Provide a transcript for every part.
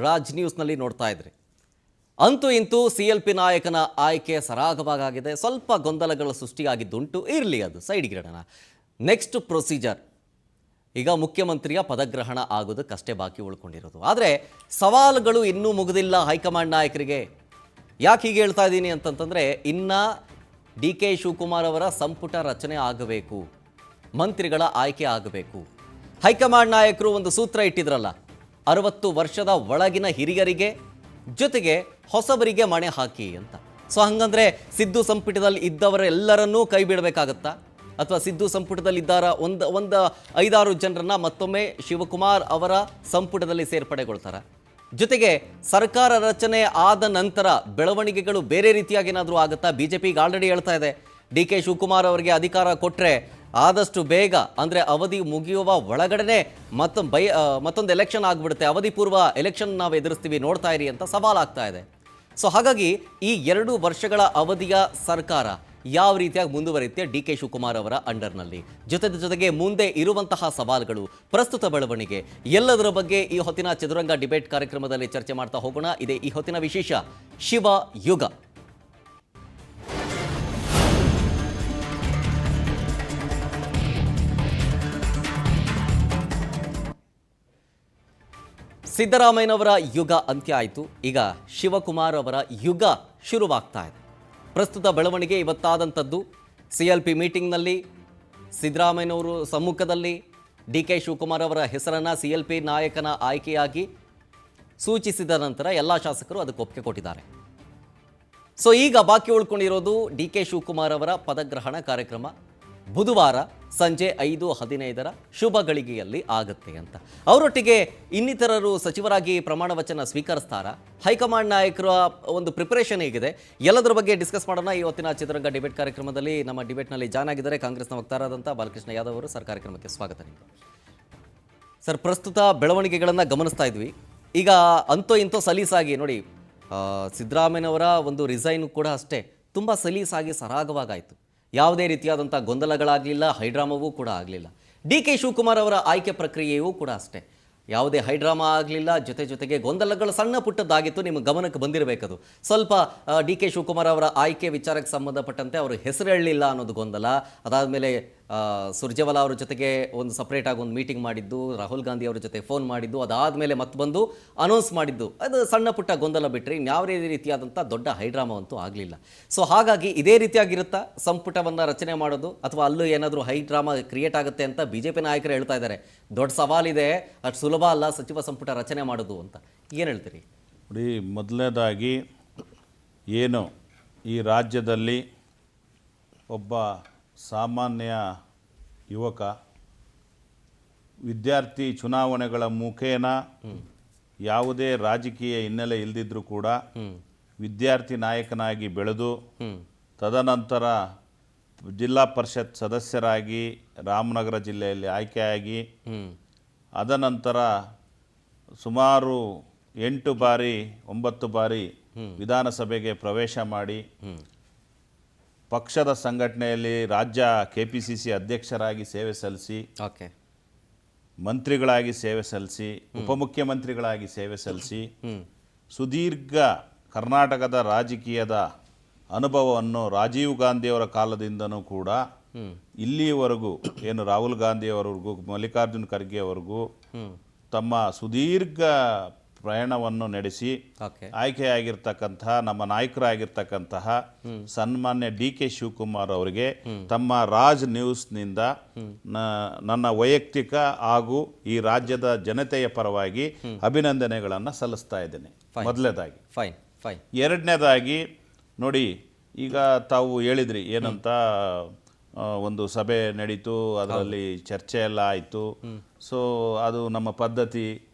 ರಾಜ್ ನ್ಯೂಸ್ನಲ್ಲಿ ನೋಡ್ತಾ ಇದ್ರಿ. ಅಂತೂ ಇಂತೂ CLP ನಾಯಕನ ಆಯ್ಕೆ ಸರಾಗವಾಗಿದೆ. ಸ್ವಲ್ಪ ಗೊಂದಲಗಳ ಸೃಷ್ಟಿಯಾಗಿದ್ದುಂಟು, ಇರಲಿ, ಅದು ಸೈಡ್ಗೆ ಇಡೋಣ. ನೆಕ್ಸ್ಟ್ ಪ್ರೊಸೀಜರ್ ಈಗ ಮುಖ್ಯಮಂತ್ರಿಯ ಪದಗ್ರಹಣ ಆಗೋದಕ್ಕಷ್ಟೇ ಬಾಕಿ ಉಳ್ಕೊಂಡಿರೋದು. ಆದರೆ ಸವಾಲುಗಳು ಇನ್ನೂ ಮುಗಿದಿಲ್ಲ ಹೈಕಮಾಂಡ್ ನಾಯಕರಿಗೆ. ಯಾಕೆ ಹೀಗೆ ಹೇಳ್ತಾ ಇದ್ದೀನಿ ಅಂತಂತಂದರೆ, ಇನ್ನು DK ಶಿವಕುಮಾರ್ ಅವರ ಸಂಪುಟ ರಚನೆ ಆಗಬೇಕು, ಮಂತ್ರಿಗಳ ಆಯ್ಕೆ ಆಗಬೇಕು. ಹೈಕಮಾಂಡ್ ನಾಯಕರು ಒಂದು ಸೂತ್ರ ಇಟ್ಟಿದ್ರಲ್ಲ, 60 ವರ್ಷದ ಒಳಗಿನ ಹಿರಿಯರಿಗೆ ಜೊತೆಗೆ ಹೊಸಬರಿಗೆ ಮಣೆ ಹಾಕಿ ಅಂತ. ಸೊ ಹಂಗಂದ್ರೆ ಸಿದ್ದು ಸಂಪುಟದಲ್ಲಿ ಇದ್ದವರೆಲ್ಲರನ್ನೂ ಕೈ ಬಿಡಬೇಕಾಗತ್ತಾ, ಅಥವಾ ಸಿದ್ದು ಸಂಪುಟದಲ್ಲಿ ಇದ್ದಾರ ಒಂದು 5-6 ಜನರನ್ನ ಮತ್ತೊಮ್ಮೆ ಶಿವಕುಮಾರ್ ಅವರ ಸಂಪುಟದಲ್ಲಿ ಸೇರ್ಪಡೆಗೊಳ್ತಾರ? ಜೊತೆಗೆ ಸರ್ಕಾರ ರಚನೆ ಆದ ನಂತರ ಬೆಳವಣಿಗೆಗಳು ಬೇರೆ ರೀತಿಯಾಗಿ ಏನಾದರೂ ಆಗುತ್ತಾ? BJP ಈಗ ಆಲ್ರೆಡಿ ಹೇಳ್ತಾ ಇದೆ, DK ಶಿವಕುಮಾರ್ ಅವರಿಗೆ ಅಧಿಕಾರ ಕೊಟ್ಟರೆ ಆದಷ್ಟು ಬೇಗ, ಅಂದರೆ ಅವಧಿ ಮುಗಿಯುವ ಒಳಗಡೆ ಮತ್ತೊಂದು ಎಲೆಕ್ಷನ್ ಆಗಿಬಿಡುತ್ತೆ, ಅವಧಿ ಪೂರ್ವ ಎಲೆಕ್ಷನ್ ನಾವು ಎದುರಿಸ್ತೀವಿ, ನೋಡ್ತಾ ಇರಿ ಅಂತ ಸವಾಲಾಗ್ತಾ ಇದೆ. ಸೊ ಹಾಗಾಗಿ ಈ 2 ವರ್ಷಗಳ ಅವಧಿಯ ಸರ್ಕಾರ ಯಾವ ರೀತಿಯಾಗಿ ಮುಂದುವರಿಯುತ್ತೆ DK ಶಿವಕುಮಾರ್ ಅವರ ಅಂಡರ್ನಲ್ಲಿ, ಜೊತೆಗೆ ಮುಂದೆ ಇರುವಂತಹ ಸವಾಲುಗಳು, ಪ್ರಸ್ತುತ ಬೆಳವಣಿಗೆ, ಎಲ್ಲದರ ಬಗ್ಗೆ ಈ ಹೊತ್ತಿನ ಚದುರಂಗ ಡಿಬೇಟ್ ಕಾರ್ಯಕ್ರಮದಲ್ಲಿ ಚರ್ಚೆ ಮಾಡ್ತಾ ಹೋಗೋಣ. ಇದೇ ಈ ಹೊತ್ತಿನ ವಿಶೇಷ ಶಿವ ಯುಗ. ಸಿದ್ದರಾಮಯ್ಯನವರ ಯುಗ ಅಂತ್ಯ ಆಯಿತು, ಈಗ ಶಿವಕುಮಾರ್ ಅವರ ಯುಗ ಶುರುವಾಗ್ತಾ ಇದೆ. ಪ್ರಸ್ತುತ ಬೆಳವಣಿಗೆ ಇವತ್ತಾದಂಥದ್ದು CLP ಮೀಟಿಂಗ್ನಲ್ಲಿ ಸಿದ್ದರಾಮಯ್ಯನವರು ಸಮ್ಮುಖದಲ್ಲಿ DK ಶಿವಕುಮಾರ್ ಅವರ ಹೆಸರನ್ನು CLP ನಾಯಕನ ಆಯ್ಕೆಯಾಗಿ ಸೂಚಿಸಿದ ನಂತರ ಎಲ್ಲ ಶಾಸಕರು ಅದಕ್ಕೆ ಒಪ್ಪಿಗೆ ಕೊಟ್ಟಿದ್ದಾರೆ. ಸೊ ಈಗ ಬಾಕಿ ಉಳ್ಕೊಂಡಿರೋದು DK ಶಿವಕುಮಾರ್ ಅವರ ಪದಗ್ರಹಣ ಕಾರ್ಯಕ್ರಮ ಬುಧವಾರ ಸಂಜೆ 5:15 ಶುಭ ಗಳಿಗೆಯಲ್ಲಿ ಆಗುತ್ತೆ ಅಂತ. ಅವರೊಟ್ಟಿಗೆ ಇನ್ನಿತರರು ಸಚಿವರಾಗಿ ಪ್ರಮಾಣ ವಚನ ಸ್ವೀಕರಿಸ್ತಾರ? ಹೈಕಮಾಂಡ್ ನಾಯಕರ ಒಂದು ಪ್ರಿಪರೇಷನ್ ಹೇಗಿದೆ, ಎಲ್ಲದರ ಬಗ್ಗೆ ಡಿಸ್ಕಸ್ ಮಾಡೋಣ ಇವತ್ತಿನ ಚದುರಂಗ ಡಿಬೇಟ್ ಕಾರ್ಯಕ್ರಮದಲ್ಲಿ. ನಮ್ಮ ಡಿಬೇಟ್ನಲ್ಲಿ ಜಾಯ್ನ್ ಆಗಿದ್ದಾರೆ ಕಾಂಗ್ರೆಸ್ನ ವಕ್ತಾರರಾದಂಥ ಬಾಲಕೃಷ್ಣ ಯಾದವ್ ಅವರು. ಸರ್, ಕಾರ್ಯಕ್ರಮಕ್ಕೆ ಸ್ವಾಗತ. ನಿಮಗೆ ಸರ್, ಪ್ರಸ್ತುತ ಬೆಳವಣಿಗೆಗಳನ್ನು ಗಮನಿಸ್ತಾ ಇದ್ವಿ. ಈಗ ಅಂತೋ ಇಂತೋ ಸಲೀಸಾಗಿ ನೋಡಿ, ಸಿದ್ದರಾಮಯ್ಯನವರ ಒಂದು ರಿಸೈನ್ ಕೂಡ ಅಷ್ಟೇ ತುಂಬ ಸಲೀಸಾಗಿ ಸರಾಗವಾಗಾಯಿತು. ಯಾವುದೇ ರೀತಿಯಾದಂಥ ಗೊಂದಲಗಳಾಗಲಿಲ್ಲ, ಹೈಡ್ರಾಮಾವೂ ಕೂಡ ಆಗಲಿಲ್ಲ. DK ಶಿವಕುಮಾರ್ ಅವರ ಆಯ್ಕೆ ಪ್ರಕ್ರಿಯೆಯೂ ಕೂಡ ಅಷ್ಟೇ ಯಾವುದೇ ಹೈಡ್ರಾಮಾ ಆಗಲಿಲ್ಲ. ಜೊತೆಗೆ ಗೊಂದಲಗಳು ಸಣ್ಣ ಪುಟ್ಟದ್ದಾಗಿತ್ತು, ನಿಮ್ಮ ಗಮನಕ್ಕೆ ಬಂದಿರಬೇಕದು. ಸ್ವಲ್ಪ DK ಶಿವಕುಮಾರ್ ಅವರ ಆಯ್ಕೆ ವಿಚಾರಕ್ಕೆ ಸಂಬಂಧಪಟ್ಟಂತೆ ಅವರು ಹೆಸರು ಹೇಳಲಿಲ್ಲ ಅನ್ನೋದು ಗೊಂದಲ. ಅದಾದಮೇಲೆ ಸುರ್ಜೇವಾಲಾ ಅವರ ಜೊತೆಗೆ ಒಂದು ಸಪ್ರೇಟಾಗಿ ಒಂದು ಮೀಟಿಂಗ್ ಮಾಡಿದ್ದು, ರಾಹುಲ್ ಗಾಂಧಿ ಅವರ ಜೊತೆ ಫೋನ್ ಮಾಡಿದ್ದು, ಅದಾದಮೇಲೆ ಮತ್ತೆ ಬಂದು ಅನೌನ್ಸ್ ಮಾಡಿದ್ದು, ಅದು ಸಣ್ಣ ಪುಟ್ಟ ಗೊಂದಲ ಬಿಟ್ಟರೆ ಇನ್ಯಾವುದೇ ರೀತಿಯಾದಂಥ ದೊಡ್ಡ ಹೈಡ್ರಾಮಾ ಅಂತೂ ಆಗಲಿಲ್ಲ. ಸೊ ಹಾಗಾಗಿ ಇದೇ ರೀತಿಯಾಗಿರುತ್ತಾ ಸಂಪುಟವನ್ನು ರಚನೆ ಮಾಡೋದು, ಅಥವಾ ಅಲ್ಲೂ ಏನಾದರೂ ಹೈಡ್ರಾಮಾ ಕ್ರಿಯೇಟ್ ಆಗುತ್ತೆ ಅಂತ BJP ನಾಯಕರು ಹೇಳ್ತಾ ಇದ್ದಾರೆ. ದೊಡ್ಡ ಸವಾಲಿದೆ, ಅಷ್ಟು ಸುಲಭ ಅಲ್ಲ ಸಚಿವ ಸಂಪುಟ ರಚನೆ ಮಾಡೋದು ಅಂತ. ಏನು ಹೇಳ್ತೀರಿ? ನೋಡಿ, ಮೊದಲನೇದಾಗಿ ಏನು ಈ ರಾಜ್ಯದಲ್ಲಿ ಒಬ್ಬ ಸಾಮಾನ್ಯ ಯುವಕ ವಿದ್ಯಾರ್ಥಿ ಚುನಾವಣೆಗಳ ಮುಖೇನ ಯಾವುದೇ ರಾಜಕೀಯ ಹಿನ್ನೆಲೆ ಇಲ್ಲದಿದ್ದರೂ ಕೂಡ ವಿದ್ಯಾರ್ಥಿ ನಾಯಕನಾಗಿ ಬೆಳೆದು ತದನಂತರ ಜಿಲ್ಲಾ ಪರಿಷತ್ ಸದಸ್ಯರಾಗಿ ರಾಮನಗರ ಜಿಲ್ಲೆಯಲ್ಲಿ ಆಯ್ಕೆಯಾಗಿ ಅದನಂತರ ಸುಮಾರು 8 ಬಾರಿ 9 ಬಾರಿ ವಿಧಾನಸಭೆಗೆ ಪ್ರವೇಶ ಮಾಡಿ ಪಕ್ಷದ ಸಂಘಟನೆಯಲ್ಲಿ ರಾಜ್ಯ KPCC ಅಧ್ಯಕ್ಷರಾಗಿ ಸೇವೆ ಸಲ್ಲಿಸಿ, ಮಂತ್ರಿಗಳಾಗಿ ಸೇವೆ ಸಲ್ಲಿಸಿ, ಉಪಮುಖ್ಯಮಂತ್ರಿಗಳಾಗಿ ಸೇವೆ ಸಲ್ಲಿಸಿ, ಸುದೀರ್ಘ ಕರ್ನಾಟಕದ ರಾಜಕೀಯದ ಅನುಭವವನ್ನು ರಾಜೀವ್ ಗಾಂಧಿಯವರ ಕಾಲದಿಂದನೂ ಕೂಡ ಇಲ್ಲಿಯವರೆಗೂ ಏನು ರಾಹುಲ್ ಗಾಂಧಿಯವರೆಗೂ ಮಲ್ಲಿಕಾರ್ಜುನ್ ಖರ್ಗೆಯವರೆಗೂ ತಮ್ಮ ಸುದೀರ್ಘ ಪ್ರಯಾಣವನ್ನು ನಡೆಸಿ ಆಯ್ಕೆಯಾಗಿರ್ತಕ್ಕಂತಹ ನಮ್ಮ ನಾಯಕರಾಗಿರ್ತಕ್ಕಂತಹ ಸನ್ಮಾನ್ಯ DK ಶಿವಕುಮಾರ್ ಅವರಿಗೆ ತಮ್ಮ ರಾಜ್ ನ್ಯೂಸ್ನಿಂದ ನನ್ನ ವೈಯಕ್ತಿಕ ಹಾಗೂ ಈ ರಾಜ್ಯದ ಜನತೆಯ ಪರವಾಗಿ ಅಭಿನಂದನೆಗಳನ್ನು ಸಲ್ಲಿಸ್ತಾ ಇದ್ದೇನೆ. ಮೊದಲನೇದಾಗಿ. ಎರಡನೇದಾಗಿ ನೋಡಿ, ಈಗ ತಾವು ಹೇಳಿದ್ರಿ ಏನಂತ, ಒಂದು ಸಭೆ ನಡೀತು, ಅದರಲ್ಲಿ ಚರ್ಚೆ ಎಲ್ಲ ಆಯಿತು. ಸೊ ಅದು ನಮ್ಮ ಪದ್ಧತಿ.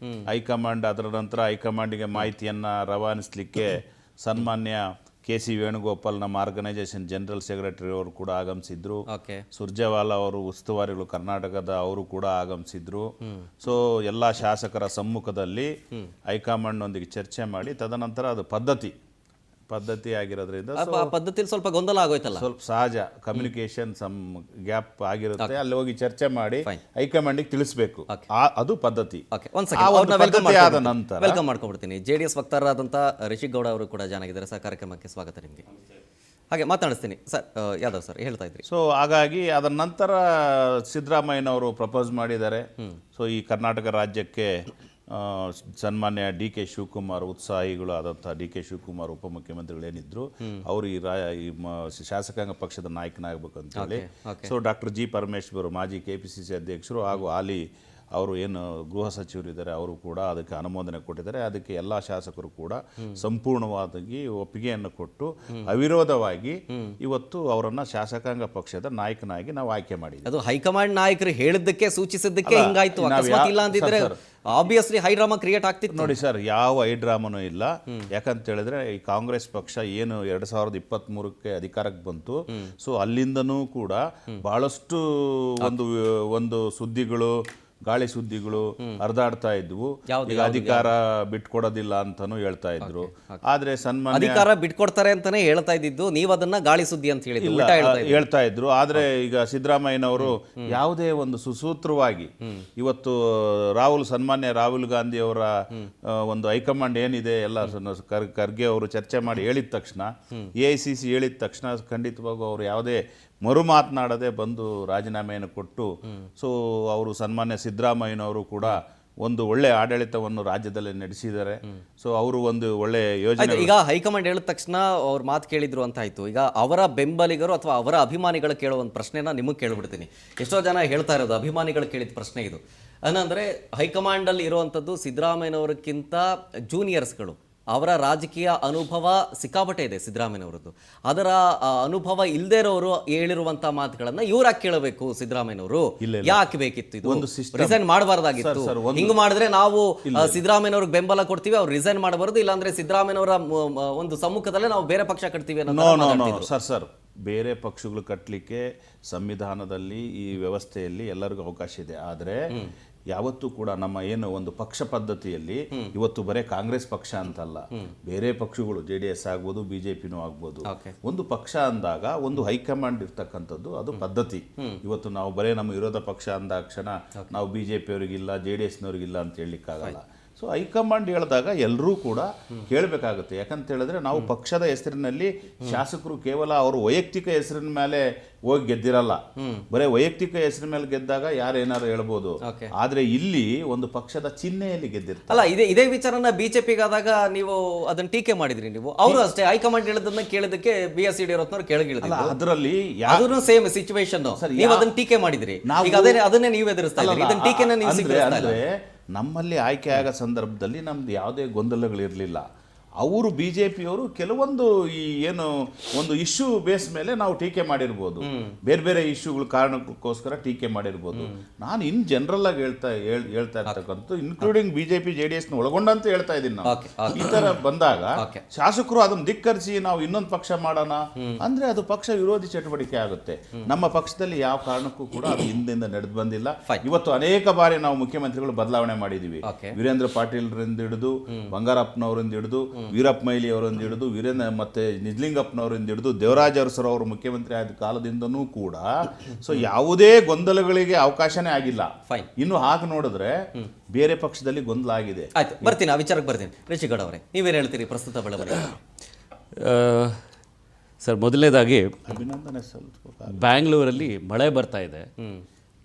ಹೈಕಮಾಂಡ್ ಅದರ ನಂತರ ಹೈಕಮಾಂಡಿಗೆ ಮಾಹಿತಿಯನ್ನು ರವಾನಿಸಲಿಕ್ಕೆ ಸನ್ಮಾನ್ಯ KC ವೇಣುಗೋಪಾಲ್ ನಮ್ಮ ಆರ್ಗನೈಸೇಷನ್ ಜನರಲ್ ಸೆಕ್ರೆಟರಿ ಅವರು ಕೂಡ ಆಗಮಿಸಿದ್ರು. ಸುರ್ಜೇವಾಲಾ ಅವರು ಉಸ್ತುವಾರಿಗಳು ಕರ್ನಾಟಕದ ಅವರು ಕೂಡ ಆಗಮಿಸಿದ್ರು. ಸೊ ಎಲ್ಲ ಶಾಸಕರ ಸಮ್ಮುಖದಲ್ಲಿ ಹೈಕಮಾಂಡ್ನೊಂದಿಗೆ ಚರ್ಚೆ ಮಾಡಿ ತದನಂತರ ಅದು ಪದ್ಧತಿ ಪದ್ಧತಿ ಆಗಿರೋದ್ರಿಂದ ಆ ಪದ್ಧತಿಯಲ್ಲಿ ಸ್ವಲ್ಪ ಗೊಂದಲ ಆಗೋಯ್ತಲ್ಲ. ಸ್ವಲ್ಪ ಸಹಜ ಕಮ್ಯುನಿಕೇಶನ್ ಸಮ್ ಗ್ಯಾಪ್ ಆಗಿರುತ್ತೆ. ಅಲ್ಲಿ ಹೋಗಿ ಚರ್ಚೆ ಮಾಡಿ ಹೈಕಮಾಂಡಿಗೆ ತಿಳಿಸ್ಬೇಕು, ಅದು ಪದ್ಧತಿ. ಆದ ನಂತರ ವೆಲ್ಕಮ್ ಮಾಡ್ಕೊಬಿಡ್ತೀನಿ. JDS ವಕ್ತಾರರಾದಂಥ ರಿಷಿಕ್ ಗೌಡ ಅವರು ಕೂಡ ಜಾಯ್ನ್ ಆಗಿದ್ದಾರೆ ಸರ್. ಕಾರ್ಯಕ್ರಮಕ್ಕೆ ಸ್ವಾಗತ ನಿಮಗೆ. ಹಾಗೆ ಮಾತಾಡಿಸ್ತೀನಿ ಸರ್. ಯಾದವ್ ಸರ್ ಹೇಳ್ತಾ ಇದ್ರಿ. ಸೊ ಹಾಗಾಗಿ ಅದರ ನಂತರ ಸಿದ್ದರಾಮಯ್ಯನವರು ಪ್ರಪೋಸ್ ಮಾಡಿದ್ದಾರೆ. ಸೊ ಈ ಕರ್ನಾಟಕ ರಾಜ್ಯಕ್ಕೆ ಸನ್ಮಾನ್ಯ DK ಶಿವಕುಮಾರ್, ಉತ್ಸಾಹಿಗಳು ಆದಂಥ DK ಶಿವಕುಮಾರ್ ಉಪಮುಖ್ಯಮಂತ್ರಿಗಳೇನಿದ್ರು ಅವರು ಈ ಶಾಸಕಾಂಗ ಪಕ್ಷದ ನಾಯಕನಾಗಬೇಕು ಅಂತೇಳಿ. ಸೊ ಡಾಕ್ಟರ್ G ಪರಮೇಶ್ವರ್ ಮಾಜಿ KPCC ಅಧ್ಯಕ್ಷರು ಹಾಗೂ ಹಾಲಿ ಅವರು ಏನು ಗೃಹ ಸಚಿವರು ಇದ್ದಾರೆ ಅವರು ಕೂಡ ಅದಕ್ಕೆ ಅನುಮೋದನೆ ಕೊಟ್ಟಿದ್ದಾರೆ. ಅದಕ್ಕೆ ಎಲ್ಲ ಶಾಸಕರು ಕೂಡ ಸಂಪೂರ್ಣವಾಗಿ ಒಪ್ಪಿಗೆಯನ್ನು ಕೊಟ್ಟು ಅವಿರೋಧವಾಗಿ ಇವತ್ತು ಅವರನ್ನ ಶಾಸಕಾಂಗ ಪಕ್ಷದ ನಾಯಕನಾಗಿ ನಾವು ಆಯ್ಕೆ ಮಾಡಿದ್ವಿ. ಅದು ಹೈಕಮಾಂಡ್ ನಾಯಕರು ಹೇಳಿದ್ದಕ್ಕೆ ಸೂಚಿಸಿದ್ದಕ್ಕೆ ಹಿಂಗಾಯ್ತು. ಅಕಸ್ಮಾತ್ ಇಲ್ಲ ಅಂದಿದ್ರೆ ಆಬ್ವಿಯಸ್ಲಿ ಹೈಡ್ರಾಮಾ ಕ್ರಿಯೇಟ್ ಆಗ್ತಿತ್ತು. ನೋಡಿ ಸರ್, ಯಾವ ಹೈಡ್ರಾಮಾನೂ ಇಲ್ಲ. ಯಾಕಂತ ಹೇಳಿದ್ರೆ ಈ ಕಾಂಗ್ರೆಸ್ ಪಕ್ಷ ಏನು 2023ಕ್ಕೆ ಅಧಿಕಾರಕ್ಕೆ ಬಂತು, ಸೊ ಅಲ್ಲಿಂದನೂ ಕೂಡ ಬಹಳಷ್ಟು ಒಂದು ಸುದ್ದಿಗಳು, ಗಾಳಿ ಸುದ್ದಿಗಳು ಹರಿದಾಡ್ತಾ ಇದ್ವು. ಈಗ ಅಧಿಕಾರ ಬಿಟ್ಕೊಡೋದಿಲ್ಲ ಅಂತಾನು ಹೇಳ್ತಾ ಇದ್ರು. ಆದ್ರೆ ಸನ್ಮಾನ್ಯ ಅಧಿಕಾರ ಬಿಟ್ಕೊಡ್ತಾರೆ ಅಂತಾನೆ ಹೇಳ್ತಾ ಇದ್ದಿದ್ದು, ನೀವು ಅದನ್ನ ಗಾಳಿ ಸುದ್ದಿ ಅಂತ ಹೇಳ್ತಾ ಇದ್ರು. ಆದ್ರೆ ಈಗ ಸಿದ್ದರಾಮಯ್ಯನವರು ಯಾವುದೇ ಒಂದು ಸುಸೂತ್ರವಾಗಿ ಇವತ್ತು ಸನ್ಮಾನ್ಯ ರಾಹುಲ್ ಗಾಂಧಿ ಅವರ ಒಂದು ಹೈಕಮಾಂಡ್ ಏನಿದೆ ಎಲ್ಲ ಖರ್ಗೆ ಅವರು ಚರ್ಚೆ ಮಾಡಿ ಹೇಳಿದ ತಕ್ಷಣ, AICC ಹೇಳಿದ ತಕ್ಷಣ ಖಂಡಿತವಾಗೂ ಅವರು ಯಾವುದೇ ಮರು ಮಾತನಾಡದೆ ಬಂದು ರಾಜೀನಾಮೆಯನ್ನು ಕೊಟ್ಟು, ಸೊ ಅವರು ಸನ್ಮಾನ್ಯ ಸಿದ್ದರಾಮಯ್ಯನವರು ಕೂಡ ಒಂದು ಒಳ್ಳೆ ಆಡಳಿತವನ್ನು ರಾಜ್ಯದಲ್ಲಿ ನಡೆಸಿದ್ದಾರೆ. ಸೊ ಅವರು ಒಂದು ಒಳ್ಳೆ ಯೋಜನೆ. ಈಗ ಹೈಕಮಾಂಡ್ ಹೇಳಿದ ತಕ್ಷಣ ಅವ್ರ ಮಾತು ಕೇಳಿದ್ರು ಅಂತ ಆಯ್ತು. ಈಗ ಅವರ ಬೆಂಬಲಿಗರು ಅಥವಾ ಅವರ ಅಭಿಮಾನಿಗಳು ಕೇಳೋ ಒಂದು ಪ್ರಶ್ನೆನ ನಿಮಗೆ ಕೇಳ್ಬಿಡ್ತೀನಿ. ಎಷ್ಟೋ ಜನ ಹೇಳ್ತಾ ಇರೋದು ಅಭಿಮಾನಿಗಳು ಕೇಳಿದ ಪ್ರಶ್ನೆ ಇದು. ಏನಂದ್ರೆ ಹೈಕಮಾಂಡಲ್ಲಿ ಇರುವಂಥದ್ದು ಸಿದ್ದರಾಮಯ್ಯನವರಕ್ಕಿಂತ ಜೂನಿಯರ್ಸ್ಗಳು, ಅವರ ರಾಜಕೀಯ ಅನುಭವ ಸಿಕ್ಕಾಪಟ್ಟೆ ಇದೆ ಸಿದ್ದರಾಮಯ್ಯನವರದ್ದು. ಅದರ ಅನುಭವ ಇಲ್ಲದೇ ಇರೋರು ಹೇಳಿರುವಂತ ಮಾತುಗಳನ್ನ ಇವ್ರಾಕೆ ಕೇಳಬೇಕು? ಸಿದ್ದರಾಮಯ್ಯನವರು ಯಾಕೆ ಬೇಕಿತ್ತು? ಇದು ರಿಸೈನ್ ಮಾಡಬಾರ್ದಾಗಿತ್ತು. ಹಿಂಗ್ ಮಾಡಿದ್ರೆ ನಾವು ಸಿದ್ದರಾಮಯ್ಯನವ್ರಿಗೆ ಬೆಂಬಲ ಕೊಡ್ತೀವಿ, ಅವ್ರು ರಿಸೈನ್ ಮಾಡಬಾರ್ದು, ಇಲ್ಲಾಂದ್ರೆ ಸಿದ್ದರಾಮಯ್ಯನವರ ಒಂದು ಸಮ್ಮುಖದಲ್ಲೇ ನಾವು ಬೇರೆ ಪಕ್ಷ ಕಟ್ತೀವಿ ಅನ್ನೋ. ಸರ್ ಬೇರೆ ಪಕ್ಷಗಳು ಕಟ್ಟಲಿಕ್ಕೆ ಸಂವಿಧಾನದಲ್ಲಿ ಈ ವ್ಯವಸ್ಥೆಯಲ್ಲಿ ಎಲ್ಲರಿಗೂ ಅವಕಾಶ ಇದೆ. ಆದರೆ ಯಾವತ್ತೂ ಕೂಡ ನಮ್ಮ ಏನು ಒಂದು ಪಕ್ಷ ಪದ್ಧತಿಯಲ್ಲಿ ಇವತ್ತು ಬರೇ ಕಾಂಗ್ರೆಸ್ ಪಕ್ಷ ಅಂತಲ್ಲ, ಬೇರೆ ಪಕ್ಷಗಳು JDS ಆಗ್ಬೋದು, BJPನೂ ಆಗ್ಬೋದು. ಒಂದು ಪಕ್ಷ ಅಂದಾಗ ಒಂದು ಹೈಕಮಾಂಡ್ ಇರ್ತಕ್ಕಂಥದ್ದು ಅದು ಪದ್ಧತಿ. ಇವತ್ತು ನಾವು ಬರೇ ನಮ್ಮ ವಿರೋಧ ಪಕ್ಷ ಅಂದಾಕ್ಷಣ ನಾವು BJP ಅವರಿಗಿಲ್ಲ, JDSನವ್ರಿಗಿಲ್ಲ ಅಂತ ಹೇಳಲಿಕ್ಕಾಗಲ್ಲ. ಸೊ ಹೈಕಮಾಂಡ್ ಹೇಳಿದಾಗ ಎಲ್ಲರೂ ಕೂಡ ಕೇಳಬೇಕಾಗುತ್ತೆ. ಯಾಕಂತ ಹೇಳಿದ್ರೆ ನಾವು ಪಕ್ಷದ ಹೆಸರಿನಲ್ಲಿ ಶಾಸಕರು ಕೇವಲ ಅವರು ವೈಯಕ್ತಿಕ ಹೆಸರಿನ ಮೇಲೆ ಹೋಗಿ ಗೆದ್ದಿರಲ್ಲ. ಬರೀ ವೈಯಕ್ತಿಕ ಹೆಸರಿನ ಮೇಲೆ ಗೆದ್ದಾಗ ಯಾರೇನಾರು ಹೇಳ್ಬೋದು, ಆದ್ರೆ ಇಲ್ಲಿ ಒಂದು ಪಕ್ಷದ ಚಿಹ್ನೆಯಲ್ಲಿ ಗೆದ್ದಿರ್ತಾರೆ. ಅಲ್ಲ, ಇದೇ ವಿಚಾರನ BJPಗಾದಾಗ ನೀವು ಅದನ್ನ ಟೀಕೆ ಮಾಡಿದ್ರಿ. ನೀವು ಅವರು ಅಷ್ಟೇ ಹೈಕಮಾಂಡ್ ಹೇಳೋದನ್ನ ಕೇಳೋದಕ್ಕೆ BS ಯಡಿಯೂರಪ್ಪನವರು ಕೆಳಗಿಳಿದ್ರು. ಅದರಲ್ಲಿ ಅದನ್ನು ಸೇಮ್ ಸಿಚುವೇಶನ್ ನೀವು ಅದನ್ನ ಟೀಕೆ ಮಾಡಿದ್ರಿ. ಈಗ ಅದನ್ನೇ ನೀವು ಎದುರಿಸ್ತಾ ಇದ್ದೀರಿ. ಇದನ್ನ ಟೀಕೆನ ನೀವು ಅಂದ್ರೆ ನಮ್ಮಲ್ಲಿ ಆಯ್ಕೆ ಆಗೋ ಸಂದರ್ಭದಲ್ಲಿ ನಮ್ದು ಯಾವುದೇ ಗೊಂದಲಗಳಿರಲಿಲ್ಲ. ಅವರು BJPಯವರು ಕೆಲವೊಂದು ಈ ಏನು ಒಂದು ಇಶ್ಯೂ ಬೇಸ್ ಮೇಲೆ ನಾವು ಟೀಕೆ ಮಾಡಿರ್ಬೋದು, ಬೇರೆ ಬೇರೆ ಇಶ್ಯೂಗಳ ಕಾರಣಕ್ಕೋಸ್ಕರ ಟೀಕೆ ಮಾಡಿರ್ಬೋದು. ನಾನು ಇನ್ ಜನರಲ್ ಆಗಿ ಹೇಳ್ತಾ ಇರ್ತಕ್ಕಂಥ ಇನ್ಕ್ಲೂಡಿಂಗ್ BJP JDSನ ಒಳಗೊಂಡಂತ ಹೇಳ್ತಾ ಇದ್ದೀನಿ. ನಾವು ಈ ತರ ಬಂದಾಗ ಶಾಸಕರು ಅದನ್ನ ಧಿಕ್ಕರಿಸಿ ನಾವು ಇನ್ನೊಂದು ಪಕ್ಷ ಮಾಡೋಣ ಅಂದ್ರೆ ಅದು ಪಕ್ಷ ವಿರೋಧಿ ಚಟುವಟಿಕೆ ಆಗುತ್ತೆ. ನಮ್ಮ ಪಕ್ಷದಲ್ಲಿ ಯಾವ ಕಾರಣಕ್ಕೂ ಕೂಡ ಅದು ಹಿಂದಿಂದ ನಡೆದು ಬಂದಿಲ್ಲ. ಇವತ್ತು ಅನೇಕ ಬಾರಿ ನಾವು ಮುಖ್ಯಮಂತ್ರಿಗಳು ಬದಲಾವಣೆ ಮಾಡಿದೀವಿ. ವೀರೇಂದ್ರ ಪಾಟೀಲ್ರಿಂದ ಹಿಡಿದು, ಬಂಗಾರಪ್ಪನವರಿಂದ ಹಿಡಿದು, ವೀರಪ್ಪ ಮೊಯ್ಲಿ ಅವರೊಂದು ಹಿಡಿದು, ಮತ್ತೆ ನಿಜಲಿಂಗಪ್ಪನವರಿಂದ ಹಿಡಿದು, ದೇವರಾಜ ಅರಸರು ಅವರು ಮುಖ್ಯಮಂತ್ರಿ ಆದ ಕಾಲದಿಂದನೂ ಕೂಡ ಸೊ ಯಾವುದೇ ಗೊಂದಲಗಳಿಗೆ ಅವಕಾಶನೇ ಆಗಿಲ್ಲ. ಇನ್ನು ಹಾಗೆ ನೋಡಿದ್ರೆ ಬೇರೆ ಪಕ್ಷದಲ್ಲಿ ಗೊಂದಲ ಆಗಿದೆ. ಆಯ್ತು, ಬರ್ತೀನಿ, ಆ ವಿಚಾರಕ್ಕೆ ಬರ್ತೀನಿ. ರಿಷಿಗೌಡ ಅವರೇ, ನೀವೇನು ಹೇಳ್ತೀರಿ ಪ್ರಸ್ತುತ ಬೆಳವಣಿಗೆ? ಸರ್, ಮೊದಲನೇದಾಗಿ ಅಭಿನಂದನೆ ಸ್ವಲ್ಪ. ಬ್ಯಾಂಗ್ಳೂರಲ್ಲಿ ಮಳೆ ಬರ್ತಾ ಇದೆ,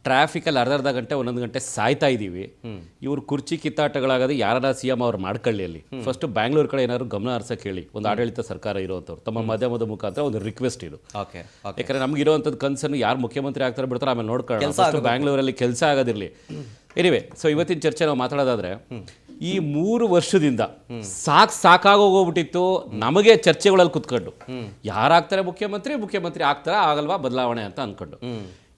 ಟ್ರಾಫಿಕಲ್ಲಿ ಅರ್ಧ ಗಂಟೆ ಒಂದೊಂದು ಗಂಟೆ ಸಾಯ್ತಾ ಇದ್ದೀವಿ. ಇವ್ರು ಕುರ್ಚಿ ಕಿತ್ತಾಟಗಳಾಗದೆ ಯಾರ CM ಅವ್ರು ಮಾಡ್ಕೊಳ್ಳಿ. ಅಲ್ಲಿ ಫಸ್ಟ್ ಬ್ಯಾಂಗ್ಳೂರ್ ಕಡೆ ಏನಾದ್ರು ಗಮನ ಹರಿಸಕ್ಕೆ ಹೇಳಿ. ಒಂದು ಆಡಳಿತ ಸರ್ಕಾರ ಇರುವಂಥವ್ರು ತಮ್ಮ ಮಾಧ್ಯಮದ ಮುಖಾಂತರ ಒಂದು ರಿಕ್ವೆಸ್ಟ್ ಇದು. ಯಾಕಂದ್ರೆ ನಮ್ಗೆ ಇರುವಂಥದ್ದು ಕನ್ಸನ್ನು ಯಾರು ಮುಖ್ಯಮಂತ್ರಿ ಆಗ್ತಾರೆ ಬಿಡ್ತಾರೆ ಆಮೇಲೆ ನೋಡ್ಕೊಳ್ಳೋಣ. ಫಸ್ಟ್ ಬ್ಯಾಂಗ್ಳೂರಲ್ಲಿ ಕೆಲಸ ಆಗೋದಿರಲಿ. ಎನಿವೆ, ಸೊ ಇವತ್ತಿನ ಚರ್ಚೆ ನಾವು ಮಾತಾಡೋದಾದ್ರೆ, ಈ 3 ವರ್ಷದಿಂದ ಸಾಕಾಗೋಗ್ಬಿಟ್ಟಿತ್ತು ನಮಗೆ ಚರ್ಚೆಗಳಲ್ಲಿ ಕುತ್ಕೊಂಡು ಯಾರಾಗ್ತಾರೆ ಮುಖ್ಯಮಂತ್ರಿ ಆಗ್ತಾರಾ ಆಗಲ್ವಾ ಬದಲಾವಣೆ ಅಂತ ಅನ್ಕೊಂಡು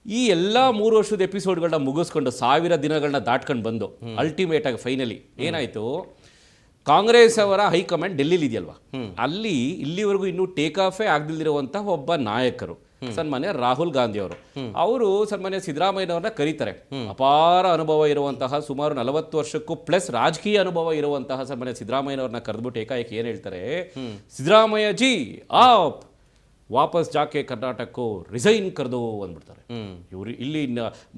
ಈ ಎಲ್ಲ 3 ವರ್ಷದ ಎಪಿಸೋಡ್ಗಳನ್ನ ಮುಗಿಸ್ಕೊಂಡು 1000 ದಿನಗಳನ್ನ ದಾಟ್ಕೊಂಡು ಬಂದು ಅಲ್ಟಿಮೇಟ್ ಆಗಿ ಫೈನಲಿ ಏನಾಯ್ತು, ಕಾಂಗ್ರೆಸ್ ಅವರ ಹೈಕಮಾಂಡ್ ಡೆಲ್ಲಿಲಿ ಇದೆಯಲ್ವಾ, ಅಲ್ಲಿ ಇಲ್ಲಿವರೆಗೂ ಇನ್ನೂ ಟೇಕ್ ಆಫೇ ಆಗದಿಲ್ಲಿರುವಂತಹ ಒಬ್ಬ ನಾಯಕರು ಸನ್ಮಾನ್ಯ ರಾಹುಲ್ ಗಾಂಧಿ ಅವರು ಸನ್ಮಾನ್ಯ ಸಿದ್ದರಾಮಯ್ಯನವ್ರನ್ನ ಕರೀತಾರೆ. ಅಪಾರ ಅನುಭವ ಇರುವಂತಹ ಸುಮಾರು 40 ವರ್ಷಕ್ಕೂ ಪ್ಲಸ್ ರಾಜಕೀಯ ಅನುಭವ ಇರುವಂತಹ ಸನ್ಮಾನ್ಯ ಸಿದ್ದರಾಮಯ್ಯನವ್ರನ್ನ ಕರೆದ್ಬಿಟ್ಟು ಏಕಾಏಕಿ ಏನ್ ಹೇಳ್ತಾರೆ, ಸಿದ್ದರಾಮಯ್ಯ ಜಿ ಆಪ್ ವಾಪಸ್ ಜಾಕೆ ಕರ್ನಾಟಕಕ್ಕೂ ರಿಸೈನ್ ಕರೆದು ಅಂದ್ಬಿಡ್ತಾರೆ. ಇವರು ಇಲ್ಲಿ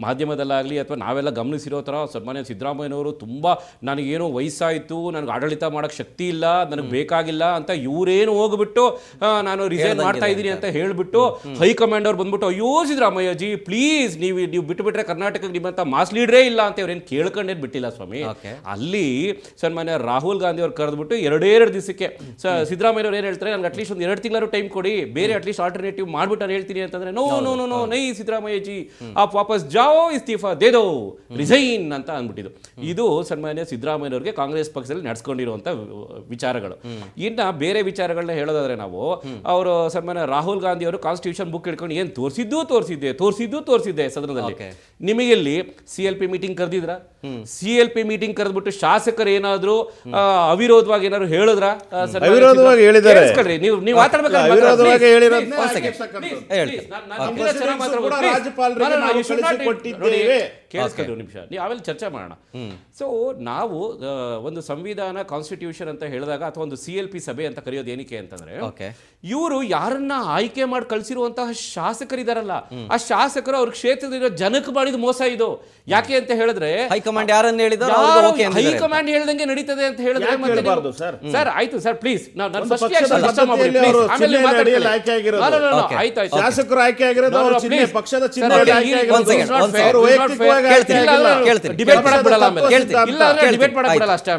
ಮಾಧ್ಯಮದಲ್ಲಾಗಲಿ ಅಥವಾ ನಾವೆಲ್ಲ ಗಮನಿಸಿರೋ ಥರ ಸನ್ಮಾನ್ಯ ಸಿದ್ದರಾಮಯ್ಯನವರು ತುಂಬ ನನಗೇನೋ ವಯಸ್ಸಾಯಿತು, ನನಗೆ ಆಡಳಿತ ಮಾಡೋಕ್ಕೆ ಶಕ್ತಿ ಇಲ್ಲ, ನನಗೆ ಬೇಕಾಗಿಲ್ಲ ಅಂತ ಇವರೇನು ಹೋಗ್ಬಿಟ್ಟು ನಾನು ರಿಸೈನ್ ಮಾಡ್ತಾ ಇದ್ದೀನಿ ಅಂತ ಹೇಳಿಬಿಟ್ಟು ಹೈಕಮಾಂಡ್ ಅವ್ರು ಬಂದ್ಬಿಟ್ಟು ಅಯ್ಯೋ ಸಿದ್ದರಾಮಯ್ಯ ಜಿ ಪ್ಲೀಸ್ ನೀವು ಬಿಟ್ಟುಬಿಟ್ರೆ ಕರ್ನಾಟಕಕ್ಕೆ ನಿಮ್ಮಂತ ಮಾಸ್ ಲೀಡ್ರೇ ಇಲ್ಲ ಅಂತ ಇವ್ರೇನು ಕೇಳ್ಕೊಂಡೇನು ಬಿಟ್ಟಿಲ್ಲ ಸ್ವಾಮಿ. ಅಲ್ಲಿ ಸನ್ಮಾನ್ಯ ರಾಹುಲ್ ಗಾಂಧಿ ಅವ್ರು ಕರೆದ್ಬಿಟ್ಟು ಎರಡೇ ದಿವಸಕ್ಕೆ ಸಿದ್ದರಾಮಯ್ಯ ಅವ್ರು ಏನು ಹೇಳ್ತಾರೆ, ನನಗೆ ಅಟ್ಲೀಸ್ಟ್ ಒಂದು 2 ತಿಂಗಳು ಟೈಮ್ ಕೊಡಿ, ಬೇರೆ ಅಟ್ಲೀಸ್ಟ್ ಆಲ್ಟರ್ನೇಟಿವ್ ಮಾಡ್ಬಿಟ್ಟು ನಾನು ಹೇಳ್ತೀನಿ ಅಂತಂದ್ರೆ ನೋ ನೋ ನೋ ನೋ ನೈ ಸಿದ್ದರಾಮಯ್ಯ ಜಿ ಆಪ್ ವಾಪಸ್ ಜಾओ ಇಸ್ತೀಫಾ ದೇ ದೋ ರಿಸೈನ್ ಅಂತ ಅಂದ್ಬಿಟ್ಟಿದ್ದು. ಇದು ಸನ್ಮಾನ್ಯ ಸಿದ್ದರಾಮಯ್ಯನವ್ರಿಗೆ ಕಾಂಗ್ರೆಸ್ ಪಕ್ಷದಲ್ಲಿ ನಡೆಸ್ಕೊಂಡಿರುವಂತ ವಿಚಾರಗಳು. ಇನ್ನ ಬೇರೆ ವಿಚಾರಗಳನ್ನ ಹೇಳೋದಾದ್ರೆ ನಾವು ಅವರು ಸನ್ಮಾನ್ಯ ರಾಹುಲ್ ಗಾಂಧಿ ಅವರು ಕಾನ್ಸ್ಟಿಟ್ಯೂಷನ್ ಬುಕ್ ಹಿಡ್ಕೊಂಡು ಏನ್ ತೋರಿಸಿದ್ದೆ ಸದನದಲ್ಲಿ. ನಿಮಗೆ ಇಲ್ಲಿ CLP ಮೀಟಿಂಗ್ ಕರೆದಿದ್ರ? CLP ಮೀಟಿಂಗ್ ಕರೆದ್ಬಿಟ್ಟು ಶಾಸಕರು ಏನಾದ್ರು ಅವಿರೋಧವಾಗಿ ಏನಾದ್ರು ಹೇಳಿದ್ರ? ಅವಿರೋಧವಾಗಿ ಹೇಳಿದ್ದಾರೆ. ನೀವು ಕೇಳಿಸ್ಕೊಳ್ಳಿ ನಿಮಿಷ, ನೀವು ಆಮೇಲೆ ಚರ್ಚೆ ಮಾಡೋಣ. ಸೊ ನಾವು ಒಂದು ಸಂವಿಧಾನ ಕಾನ್ಸ್ಟಿಟ್ಯೂಷನ್ ಅಂತ ಹೇಳಿದಾಗ ಅಥವಾ ಒಂದು CLP ಸಭೆ ಅಂತ ಕರೆಯೋದು ಏನಕ್ಕೆ ಅಂತಂದ್ರೆ, ಇವರು ಯಾರನ್ನ ಆಯ್ಕೆ ಮಾಡಿ ಕಳ್ಸಿರುವಂತಹ ಶಾಸಕರಿದಾರಲ್ಲ, ಆ ಶಾಸಕರು ಅವ್ರ ಕ್ಷೇತ್ರದಲ್ಲಿರೋ ಜನಕ್ಕೆ ಮಾಡಿದ ಮೋಸ ಇದು. ಯಾಕೆ ಅಂತ ಹೇಳಿದ್ರೆ ಹೈಕಮಾಂಡ್ ಯಾರನ್ನ ಹೇಳಿದ್ರು ಹೈಕಮಾಂಡ್ ಹೇಳ್ದಂಗೆ ನಡೀತದೆ ಅಂತ ಹೇಳಿದ್ರೆ ಸರ್ ಆಯ್ತು ಸರ್ ಪ್ಲೀಸ್ ಶಾಸಕರು ಆಯ್ಕೆ ಆಗಿರೋದು ಪಕ್ಷದ ಡಿಬೇಟ್ ಮಾಡಕ್ ಬಿಡಲ್ಲ ಅಷ್ಟೇ.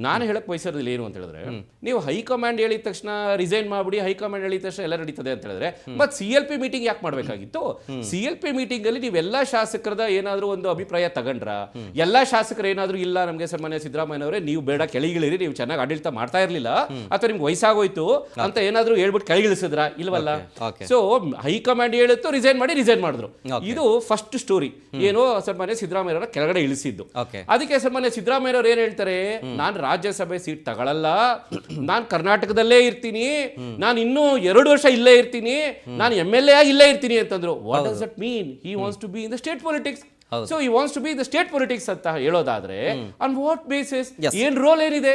ನಾನು ಹೇಳಕ್ ಬಯಸಿರೋದಿಲ್ಲ ಏನು ಅಂತ ಹೇಳಿದ್ರೆ, ನೀವು ಹೈಕಮಾಂಡ್ ಹೇಳಿದ ತಕ್ಷಣ ರಿಸೈನ್ ಮಾಡ್ಬಿಡಿ, ಹೈಕಮಾಂಡ್ ಹೇಳಿದ ತಕ್ಷಣ ಎಲ್ಲ ನಡೀತದೆ ಅಂತ ಹೇಳಿದ್ರೆ ಮತ್ತೆ CLP ಮೀಟಿಂಗ್ ಯಾಕೆ ಮಾಡ್ಬೇಕಾಗಿತ್ತು? CLP ಮೀಟಿಂಗ್ ಅಲ್ಲಿ ನೀವೆಲ್ಲಾ ಶಾಸಕರದ ಏನಾದ್ರು ಒಂದು ಅಭಿಪ್ರಾಯ ತಗೊಂಡ್ರ? ಎಲ್ಲಾ ಶಾಸಕರು ಏನಾದ್ರು ಇಲ್ಲ ನಮ್ಗೆ ಸನ್ಮಾನ್ಯ ಸಿದ್ದರಾಮಯ್ಯನವರೇ ನೀವು ಬೇಡ ಕೆಳಗಿಳಿರಿ, ನೀವು ಚೆನ್ನಾಗಿ ಆಡಳಿತ ಮಾಡ್ತಾ ಇರ್ಲಿಲ್ಲ ಅಥವಾ ನಿಮ್ಗೆ ವಯಸ್ಸಾಗೋಯ್ತು ಅಂತ ಏನಾದ್ರು ಹೇಳ್ಬಿಟ್ಟು ಕೆಳಗಿಳಿಸಿದ್ರ? ಇಲ್ವಲ್ಲ. ಸೊ ಹೈಕಮಾಂಡ್ ಹೇಳಿತ್ತು ರಿಸೈನ್ ಮಾಡಿದ್ರು. ಇದು ಫಸ್ಟ್ ಸ್ಟೋರಿ. ಏನೋ ಸನ್ಮಾನ್ಯ ಸಿದ್ದರಾಮಯ್ಯನವರ ಕೆಳಗಡೆ ಇಳಿಸಿದ್ದು. ಅದಕ್ಕೆ ಸನ್ಮಾನ್ಯ ಸಿದ್ದರಾಮಯ್ಯನವ್ರು ಏನ್ ಹೇಳ್ತಾರೆ, ನಾನು ರಾಜ್ಯಸಭೆ ಸೀಟ್ ತಗೊಳ್ಳಲ್ಲ, ನಾನು ಕರ್ನಾಟಕದಲ್ಲೇ ಇರ್ತೀನಿ, ನಾನು ಇನ್ನೂ 2 ವರ್ಷ ಇಲ್ಲೇ ಇರ್ತೀನಿ, ನಾನು MLA ಆಗಿ ಇಲ್ಲೇ ಇರ್ತೀನಿ ಅಂತಂದ್ರು. What does that mean? He wants to be in the state politics. So he wants to be the state politics ಅಂತ ಹೇಳೋದಾದ್ರೆ ಆನ್ ವಾಟ್ ಬೇಸಿಸ್? ಏನ್ ರೋಲ್ ಏನಿದೆ?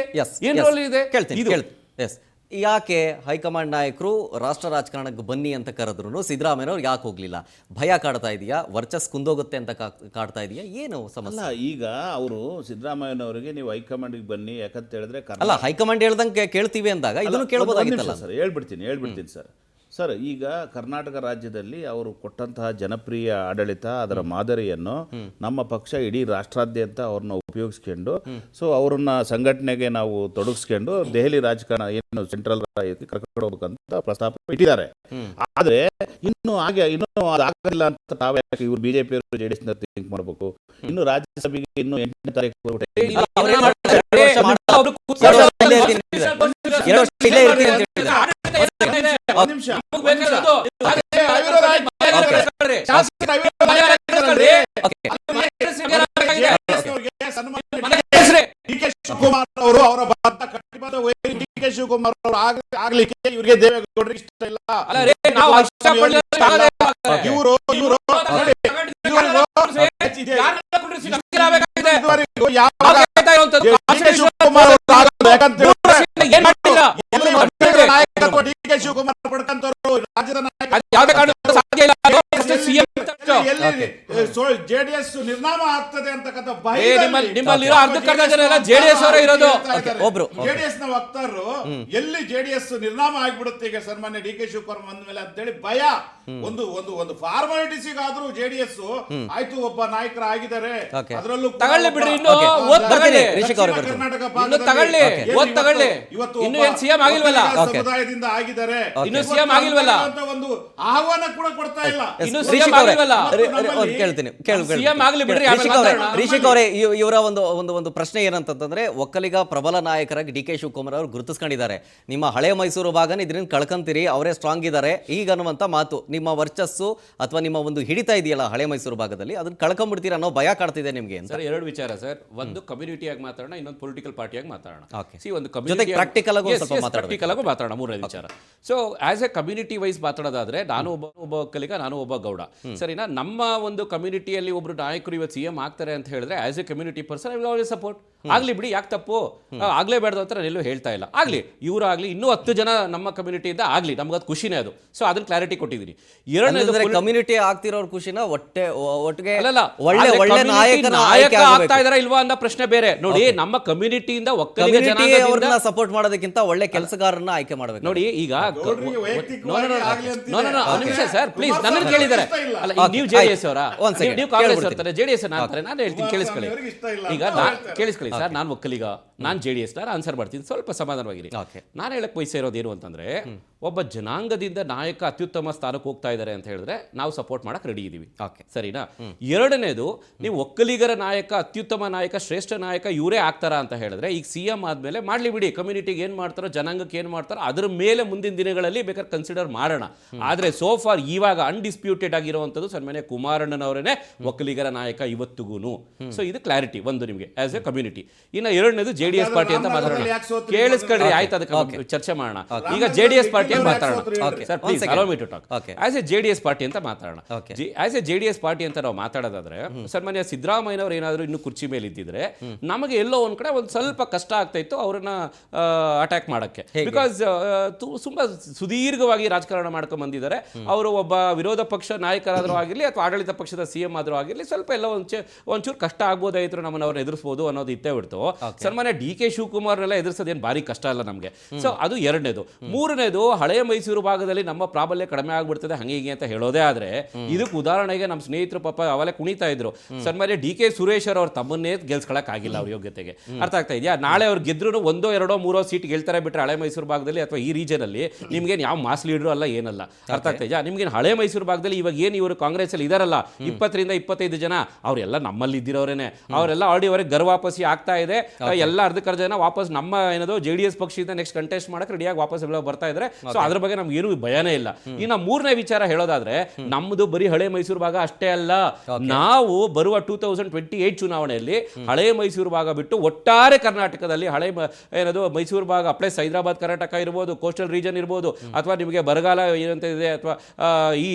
ಯಾಕೆ ಹೈಕಮಾಂಡ್ ನಾಯಕರು ರಾಷ್ಟ್ರ ರಾಜಕಾರಣಕ್ಕೆ ಬನ್ನಿ ಅಂತ ಕರೆದ್ರು ಸಿದ್ದರಾಮಯ್ಯನವ್ರು ಯಾಕೆ ಹೋಗ್ಲಿಲ್ಲ? ಭಯ ಕಾಡ್ತಾ ಇದೆಯಾ? ವರ್ಚಸ್ ಕುಂದೋಗುತ್ತೆ ಅಂತ ಕಾಡ್ತಾ ಇದೆಯಾ? ಏನು ಸಮಸ್ಯೆ? ಈಗ ಅವರು ಸಿದ್ದರಾಮಯ್ಯನವರಿಗೆ ನೀವು ಹೈಕಮಾಂಡ್ಗೆ ಬನ್ನಿ ಯಾಕಂತ ಹೇಳಿದ್ರೆ ಅಲ್ಲ, ಹೈಕಮಾಂಡ್ ಹೇಳ್ದಂಗೆ ಕೇಳ್ತೀವಿ ಅಂದಾಗ ಇದನ್ನು ಕೇಳಬಹುದಾಗಿತ್ತಲ್ಲ ಸರ್. ಹೇಳ್ಬಿಡ್ತೀನಿ ಸರ್. ಈಗ ಕರ್ನಾಟಕ ರಾಜ್ಯದಲ್ಲಿ ಅವರು ಕೊಟ್ಟಂತಹ ಜನಪ್ರಿಯ ಆಡಳಿತ, ಅದರ ಮಾದರಿಯನ್ನು ನಮ್ಮ ಪಕ್ಷ ಇಡೀ ರಾಷ್ಟ್ರಾದ್ಯಂತ ಅವ್ರನ್ನ ಉಪಯೋಗಿಸ್ಕೊಂಡು ಸೊ ಅವ್ರನ್ನ ಸಂಘಟನೆಗೆ ನಾವು ತೊಡಗಿಸ್ಕೊಂಡು ದೆಹಲಿ ರಾಜಕಾರಣ ಏನು ಸೆಂಟ್ರಲ್ ಕರ್ಕೊಂಡು ಹೋಗ್ಬೇಕಂತ ಪ್ರಸ್ತಾಪ ಇಟ್ಟಿದ್ದಾರೆ. ಆದ್ರೆ ಇನ್ನೂ ಅದಾಗಲಿಲ್ಲ ಅಂತ ತಾವೇ ಇವ್ರು ಬಿಜೆಪಿ ಅವರು JDS ಥಿಂಕ್ ಮಾಡಬೇಕು. ಇನ್ನು ರಾಜ್ಯಸಭೆಗೆ ಇನ್ನು 8ನೇ ತಾರೀಕು ಶಿವಕುಮಾರ್ ಅವರು ಅವರ DK ಶಿವಕುಮಾರ್ ಅವರು ಆಗ್ಲಿಕ್ಕೆ ಇವರಿಗೆ ದೇವೇಗೌಡರಿಗೆ ಇಷ್ಟ ಇಲ್ಲ. DK ಶಿವಕುಮಾರ್ ಪಡ್ಕಂತವ್ರು ರಾಜ್ಯದ JDS ನಿರ್ನಾಮ ಆಗ್ತದೆ ಅಂತಕ್ಕಂಥ ನಿಮ್ಮಲ್ಲಿರೋ ಅರ್ಧಕ್ಕರ್ಧ ಜನ ಎಲ್ಲ JDS ಅವರೇ ಇರೋದು. JDS ನ ವಕ್ತಾರರು ಎಲ್ಲಿ JDS ನಿರ್ನಾಮ ಆಗ್ಬಿಡುತ್ತೆ ಈಗ ಸನ್ಮಾನ್ಯ DK ಶಿವಕುಮಾರ್ ಬಂದ ಮೇಲೆ ಅಂತೇಳಿ ಭಯ. ಒಂದು ಫಾರ್ಮಾಲಿಟೀಸಿಗಾದ್ರೂ JDS ಆಯ್ತು ಒಬ್ಬ ನಾಯಕರ ಆಗಿದ್ದಾರೆ, ಅದರಲ್ಲೂ ತಗೊಳ್ಳಿ ಬಿಡ್ರಿ, ಇನ್ನು ತಗೊಳ್ಳಿ ಇವತ್ತು CM ಆಗಿಲ್ವಲ್ಲ, ಸಮುದಾಯದಿಂದ ಆಗಿದ್ದಾರೆ, ಇನ್ನು CM ಆಗಿಲ್ವಲ್ಲ ಅಂತ ಒಂದು ಆಹ್ವಾನ ಕೂಡ ಕೊಡ್ತಾ ಇಲ್ಲ. ಇನ್ನು CM ಆಗಿಲ್ವಲ್ಲ. ಕೇಳ್ತೀನಿ CM ಆಗ್ಲಿ ಬಿಡ್ರಿ, ಆಮೇಲೆ ಮಾತಾಡೋಣ. ರಿಷಿಕ್ ಅವರೇ, ಇವರ ಒಂದು ಪ್ರಶ್ನೆ ಏನಂತಂದ್ರೆ, ಒಕ್ಕಲಿಗ ಪ್ರಬಲ ನಾಯಕರಾಗಿ ಡಿ ಕೆ ಶಿವಕುಮಾರ್ ಅವರು ಗುರುತಿಸ್ಕೊಂಡಿದ್ದಾರೆ. ನಿಮ್ಮ ಹಳೆ ಮೈಸೂರು ಭಾಗನ ಇದರಿಂದ ಕಳ್ಕೊಂತೀರಿ, ಅವರೇ ಸ್ಟ್ರಾಂಗ್ ಇದ್ದಾರೆ ಈಗ ಅನ್ನುವಂತ ಮಾತು. ನಿಮ್ಮ ವರ್ಚಸ್ಸು ಅಥವಾ ನಿಮ್ಮ ಒಂದು ಹಿಡಿತಾ ಇದೆಯಲ್ಲ ಹಳೆ ಮೈಸೂರು ಭಾಗದಲ್ಲಿ, ಅದನ್ನ ಕಳ್ಕೊಂಡ್ಬಿಡ್ತೀರಾ ಅನ್ನೋ ಭಯ ಕಾಡ್ತಿದೆ ನಿಮ್ಗೆ ಅಂತ. ಸರ್, ಎರಡು ವಿಚಾರ ಸರ್. ಒಂದು ಕಮ್ಯುನಿಟಿಯಾಗಿ ಮಾತಾಡೋಣ, ಇನ್ನೊಂದು ಪೊಲಿಟಿಕಲ್ ಪಾರ್ಟಿಯಾಗಿ ಮಾತಾಡೋಣ. Okay. ಒಂದು ಜೊತೆಗೆ practical ಆಗೂ ಸ್ವಲ್ಪ ಮಾತಾಡೋಣ. ಪ್ರಾಕ್ಟಿಕಲ್ ಆಗೂ ಮಾತಾಡೋಣ. ಮೂರನೇ ವಿಚಾರ, so as a community wise ಮಾತಾಡೋದಾದ್ರೆ, ನಾನು ಒಬ್ಬ ಒಕ್ಕಲಿಗ, ನಾನು ಒಬ್ಬ ಗೌಡ, ಸರಿನಾ? ನಮ್ಮ ಒಂದು ಕಮ್ಯುನಿಟಿಯಲ್ಲಿ ಒಬ್ರು ನಾಯಕರು ಇವತ್ತು CM ಆಗ್ತಾರೆ ಅಂತ ಹೇಳಿದ್ರೆ, as a community person I will always support. ಆಗ್ಲಿ ಬಿಡಿ, ಯಾಕೆ ತಪ್ಪು? ಆಗ್ಲೇಬೇಡ್ದು ಅಂತ ನಾನು ಎಲ್ಲೂ ಹೇಳ್ತಾ ಇಲ್ಲ. ಆಗ್ಲಿ, ಇವರಾಗ್ಲಿ, ಇನ್ನೂ 10 ಜನ ನಮ್ಮ ಕಮ್ಯುನಿಟಿಯಿಂದ ಆಗ್ಲಿ, ನಮ್ಗದು ಖುಷಿನೇ ಅದು. ಸೊ ಅದನ್ನ ಕ್ಲಾರಿಟಿ ಕೊಟ್ಟಿದ್ದೀನಿ. ಎರಡನೇದು, ಕಮ್ಯುನಿಟಿ ಆಗ್ತಿರೋರ್ ಖುಷಿನ ಒಟ್ಟಿಗೆ ಅಲ್ಲಲ್ಲ, ಒಳ್ಳೆ ಒಳ್ಳೆ ನಾಯಕ ಆಗ್ತಾ ಇದಾರ ಇಲ್ವಾ ಅನ್ನೋ ಪ್ರಶ್ನೆ ಬೇರೆ. ನೋಡಿ, ನಮ್ಮ ಕಮ್ಯುನಿಟಿಯಿಂದ ಒಕ್ಕಲಿಗ ಜನಾಂಗದಿಂದ ಸಪೋರ್ಟ್ ಮಾಡೋದಕ್ಕಿಂತ ಒಳ್ಳೆ ಕೆಲಸಗಾರರನ್ನ ಆಯ್ಕೆ ಮಾಡಬೇಕು. ನೋಡಿ, ಈಗ ನಿಮಿಷ ಸರ್, ಪ್ಲೀಸ್, ನನ್ನನ್ನು ಕೇಳಿದ್ದಾರೆ. ಅಲ್ಲ, ನೀವು JDS ಅವರ, ನೀವು ಕಾಂಗ್ರೆಸ್ ಅವ್ರ, JDS ನಾನು ಹೇಳ್ತೀನಿ, ಕೇಳಿಸ್ಕೊಳ್ಳಿ. ಈಗ ಕೇಳಿಸ್ಕೊಳ್ಳಿ ಸರ್, ನಾನು ಒಕ್ಕಲಿಗ, ನಾನು JDS ಆನ್ಸರ್ ಮಾಡ್ತೀನಿ, ಸ್ವಲ್ಪ ಸಮಾಧಾನವಾಗಿರಿ. ನಾನು ಹೇಳಕ್ ಬಯಸಿರೋದು ಏನು ಅಂತಂದ್ರೆ, ಒಬ್ಬ ಜನಾಂಗದಿಂದ ನಾಯಕ ಅತ್ಯುತ್ತಮ ಸ್ಥಾನಕ್ಕೆ ಹೋಗ್ತಾ ಇದ್ದಾರೆ ಅಂತ ಹೇಳಿದ್ರೆ ನಾವು ಸಪೋರ್ಟ್ ಮಾಡಕ್ ರೆಡಿ ಇದೀವಿ, ಸರಿನಾ? ಎರಡನೇದು, ನೀವು ಒಕ್ಕಲಿಗರ ನಾಯಕ, ಅತ್ಯುತ್ತಮ ನಾಯಕ, ಶ್ರೇಷ್ಠ ನಾಯಕ ಇವರೇ ಆಗ್ತಾರ ಅಂತ ಹೇಳಿದ್ರೆ, ಈಗ CM ಆದ್ಮೇಲೆ ಮಾಡ್ಲಿ ಬಿಡಿ, ಕಮ್ಯುನಿಟಿಗೆ ಏನ್ ಮಾಡ್ತಾರೋ, ಜನಾಂಗಕ್ಕೆ ಏನ್ ಮಾಡ್ತಾರೋ ಅದ್ರ ಮೇಲೆ ಮುಂದಿನ ದಿನಗಳಲ್ಲಿ ಬೇಕಾದ್ರೆ ಕನ್ಸಿಡರ್ ಮಾಡೋಣ. ಆದ್ರೆ ಸೋಫಾರ್ ಇವಾಗ ಅನ್ಡಿಸ್ಪ್ಯೂಟೆಡ್ ಆಗಿರುವಂತದ್ದು ಸನ್ಮಾನ್ಯ ಕುಮಾರಣ್ಣನವರೇನೆ ಒಕ್ಕಲಿಗರ ನಾಯಕ ಇವತ್ತಿಗೂನು. ಸೊ ಇದು ಕ್ಲಾರಿಟಿ ಒಂದು ನಿಮಗೆ ಆಸ್ ಎ ಕಮ್ಯುನಿಟಿ. ಇನ್ನು ಎರಡನೇದು JDS ಪಾರ್ಟಿ ಅಂತ ಮಾತಾಡೋಣ. ಕೇಳಿಸ್ಕೊಳ್ರಿ, ಆಯ್ತು, ಅದಕ್ಕೆ ಚರ್ಚೆ ಮಾಡೋಣ. ಈಗ JDS ಪಾರ್ಟಿ ಅಂತ ಮಾತಾಡೋಣ sir, please allow me to talk. As a JDS party ಅಂತ ಮಾತಾಡೋಣ. ಆಸ್ ಎ JDS ಪಾರ್ಟಿ ಅಂತ ನಾವು ಮಾತಾಡೋದಾದ್ರೆ, ಸನ್ಮಾನ್ಯ ಸಿದ್ದರಾಮಯ್ಯನವರು ಏನಾದ್ರು ಇನ್ನು ಕುರ್ಚಿ ಮೇಲೆ ಇದ್ದಿದ್ರೆ ನಮಗೆ ಎಲ್ಲೋ ಒಂದ್ ಕಡೆ ಒಂದು ಸ್ವಲ್ಪ ಕಷ್ಟ ಆಗ್ತಾ ಇತ್ತು ಅವ್ರನ್ನ ಅಟ್ಯಾಕ್ ಮಾಡಕ್ಕೆ. ಬಿಕಾಸ್ ತುಂಬಾ ಸುದೀರ್ಘವಾಗಿ ರಾಜಕಾರಣ ಮಾಡ್ಕೊಂಡ್ ಬಂದಿದ್ದಾರೆ ಅವರು. ಒಬ್ಬ ವಿರೋಧ ಪಕ್ಷ ನಾಯಕರಾದ್ರೂ ಆಗಿರ್ಲಿ ಅಥವಾ ಆಡಳಿತ ಪಕ್ಷದ CM ಆದ್ರೂ ಆಗಿರ್ಲಿ, ಸ್ವಲ್ಪ ಎಲ್ಲ ಒಂಚೂರು ಕಷ್ಟ ಆಗ್ಬೋದಾಯ್ತು, ನಮ್ಮನ್ನ ಅವ್ರನ್ನ ಎದುರಿಸಬಹುದು ಅನ್ನೋದು ಇತ್ತೇ ಬಿಡ್ತು. ಸನ್ಮಾನ್ಯ DK ಶಿವಕುಮಾರ್ನೆಲ್ಲ ಎದುರಿಸೋದೇನು ಭಾರಿ ಕಷ್ಟ ಅಲ್ಲ ನಮಗೆ. ಸೊ ಅದು ಎರಡನೇದು. ಮೂರನೇದು, ಹಳೆಯ ಮೈಸೂರು ಭಾಗದಲ್ಲಿ ನಮ್ಮ ಪ್ರಾಬಲ್ಯ ಕಡಿಮೆ ಆಗ್ಬಿಡ್ತದೆ ಹಂಗೆ ಹೀಗೆ ಅಂತ ಹೇಳೋದೇ ಆದ್ರೆ, ಇದಕ್ಕೆ ಉದಾಹರಣೆಗೆ ನಮ್ಮ ಸ್ನೇಹಿತರು ಪಾಪ ಅವಲೇ ಕುಣಿತಾ ಇದ್ರು. ಸನ್ಮಾನ್ಯ DK ಸುರೇಶರ್ ಅವ್ರ ತಮ್ಮನ್ನೇ ಗೆಲ್ಸ್ಕೊಳಕ್ ಆಗಿಲ್ಲ ಅವ್ರ ಯೋಗ್ಯತೆಗೆ. ಅರ್ಥ ಆಗ್ತಾ ಇದೆಯಾ? ನಾಳೆ ಅವ್ರು ಗೆದ್ರು 1, 2, 3 ಸೀಟ್ ಗೆಲ್ತಾರೆ ಬಿಟ್ರೆ ಹಳೆ ಮೈಸೂರು ಭಾಗದಲ್ಲಿ ಅಥವಾ ಈ ರೀಜನ್ ಅಲ್ಲಿ ನಿಮ್ಗೆ ಯಾವ ಮಾಸ್ ಲೀಡರ್ ಅಲ್ಲ, ಏನಲ್ಲ. ಅರ್ಥ ಆಗ್ತಾ ಇದೆಯಾ? ನಿಮ್ಗೆ ಹಳೆ ಮೈಸೂರು ಭಾಗದಲ್ಲಿ ಇವಾಗ ಏನು ಇವರು ಕಾಂಗ್ರೆಸ್ ಅಲ್ಲಿ ಇದಾರಲ್ಲ 20 ರಿಂದ 25 ಜನ, ಅವರೆಲ್ಲ ನಮ್ಮಲ್ಲಿ ಇದ್ದಿರೋರೇನೆ. ಅವರೆಲ್ಲ ಆಲ್ರೆಡಿ ಅವರಿಗೆ ಗರ್ವಾಪಸಿ ಆಗ್ತಾ ಇದೆ. ಎಲ್ಲ ಅರ್ಧಕ್ಕರ್ಧ ಜನ ವಾಪಸ್ ನಮ್ಮ ಏನದು JDS ಪಕ್ಷದಿಂದ ನೆಕ್ಸ್ಟ್ ಕಂಟೆಸ್ಟ್ ಮಾಡಕ್ಕೆ ರೆಡಿಯಾಗಿ ವಾಪಸ್ ಎಲ್ಲ ಬರ್ತಾ ಇದ್ದಾರೆ. ಸೊ ಅದ್ರ ಬಗ್ಗೆ ನಮ್ಗೆ ಏನು ಭಯನೇ ಇಲ್ಲ. ಇನ್ನು ಮೂರನೇ ವಿಚಾರ ಹೇಳೋದಾದ್ರೆ, ನಮ್ಮದು ಬರೀ ಹಳೆ ಮೈಸೂರು ಭಾಗ ಅಷ್ಟೇ ಅಲ್ಲ. ನಾವು ಬರುವ 2028 ಚುನಾವಣೆಯಲ್ಲಿ ಹಳೆ ಮೈಸೂರು ಭಾಗ ಬಿಟ್ಟು ಒಟ್ಟಾರೆ ಕರ್ನಾಟಕದಲ್ಲಿ ಹಳೆ ಏನದು ಮೈಸೂರು ಭಾಗ ಪ್ಲಸ್ ಹೈದರಾಬಾದ್ ಕರ್ನಾಟಕ ಇರ್ಬೋದು, ಕೋಸ್ಟಲ್ ರೀಜನ್ ಇರ್ಬೋದು, ಅಥವಾ ನಿಮಗೆ ಬರಗಾಲ ಏನಂತ ಇದೆ ಅಥವಾ ಈ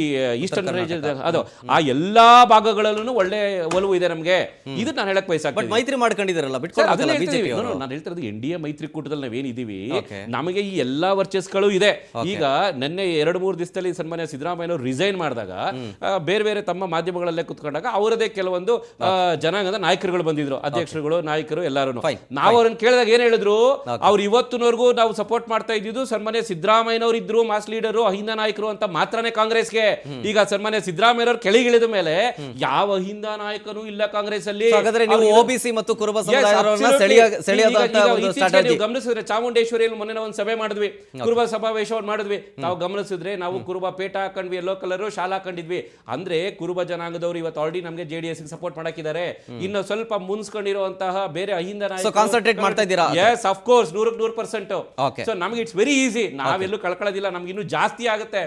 ಈಸ್ಟರ್ನ್ ರೀಜನ್, ಅದು ಆ ಎಲ್ಲಾ ಭಾಗಗಳಲ್ಲೂ ಒಳ್ಳೆ ಒಲವು ಇದೆ ನಮಗೆ. ಇದು ನಾನು ಹೇಳಕ್ ಬಯಸಾಗ್ತೀನಿ. ಮೈತ್ರಿ ಮಾಡ್ಕೊಂಡಿದ್ದಾರಲ್ಲ, ನಾನು ಹೇಳ್ತಿರೋದು NDA ಮೈತ್ರಿಕೂಟದಲ್ಲಿ ನಾವೇನಿದ್ದೀವಿ, ನಮಗೆ ಈ ಎಲ್ಲಾ ವರ್ಚಸ್ಗಳು ಇದೆ. ಈಗ ನಿನ್ನೆ 2-3 ದಿವಸದಲ್ಲಿ ಸನ್ಮಾನ್ಯ ಸಿದ್ದರಾಮಯ್ಯನವರು ರಿಸೈನ್ ಮಾಡಿದಾಗ ಬೇರೆ ಬೇರೆ ತಮ್ಮ ಮಾಧ್ಯಮಗಳಲ್ಲೇ ಕುತ್ಕೊಂಡಾಗ ಅವರದೇ ಕೆಲವೊಂದು ಜನಾಂಗದ ನಾಯಕರುಗಳು ಬಂದಿದ್ರು, ಅಧ್ಯಕ್ಷರುಗಳು, ನಾಯಕರು ಎಲ್ಲರೂ. ನಾವು ಅವ್ರನ್ನ ಕೇಳಿದಾಗ ಏನ್ ಹೇಳಿದ್ರು, ಅವ್ರು ಇವತ್ತಿನವರೆಗೂ ನಾವು ಸಪೋರ್ಟ್ ಮಾಡ್ತಾ ಇದ್ದಿದ್ದು ಸನ್ಮಾನ್ಯ ಸಿದ್ದರಾಮಯ್ಯನವರು ಇದ್ರು ಮಾಸ್ ಲೀಡರು, ಅಹಿಂದ ನಾಯಕರು ಅಂತ ಮಾತ್ರನೇ ಕಾಂಗ್ರೆಸ್ಗೆ. ಈಗ ಸನ್ಮಾನ್ಯ ಸಿದ್ದರಾಮಯ್ಯನವರು ಕೆಳಗಿಳಿದ ಮೇಲೆ ಯಾವ ಅಹಿಂದ ನಾಯಕನೂ ಇಲ್ಲ ಕಾಂಗ್ರೆಸ್ ಅಲ್ಲಿ. OBC ಮತ್ತು ಕುರುಬ ಗಮನಿಸಿದ್ರೆ ಚಾಮುಂಡೇಶ್ವರಿಯಲ್ಲಿ ಮೊನ್ನೆ ಒಂದು ಸಭೆ ಮಾಡಿದ್ವಿ, ಕುರುಬ ಸಮಾವೇಶವನ್ನು ಮಾಡಿದ್ವಿ. ನಾವು ಗಮನಿಸಿದ್ರೆ ನಾವು ಕುರುಬ ಪೇಟ ಹಾಕೊಂಡ್ವಿ, ಯೆಲ್ಲೋ ಕಲರ್ ಶಾಲಾ ಹಾಕೊಂಡಿದ್ವಿ. ಅಂದ್ರೆ ಕುರುಬ ಜನಾಂಗದವರು ಇವತ್ತು ಆಲ್ರೆಡಿ ನಮಗೆ JDS ಸಪೋರ್ಟ್ ಮಾಡಕ್ಕಿದ್ದಾರೆ. ಇನ್ನು ಸ್ವಲ್ಪ ಮುನ್ಸ್ಕೊಂಡಿರುವಂತಹ ಬೇರೆ ಅಹಿಂದ ಕಾನ್ಸಂಟ್ರೇಟ್ ಮಾಡ್ತಾ ಇದ್ದೀರಾ? Yes, of course, 100%. ಸೊ ನಮಗೆ ಇಟ್ಸ್ ವೆರಿ ಈಸಿ, ನಾವೆಲ್ಲೂ ಕಳ್ಕೊಳ್ಳೋದಿಲ್ಲ, ನಮ್ಗೆ ಇನ್ನೂ ಜಾಸ್ತಿ ಆಗುತ್ತೆ.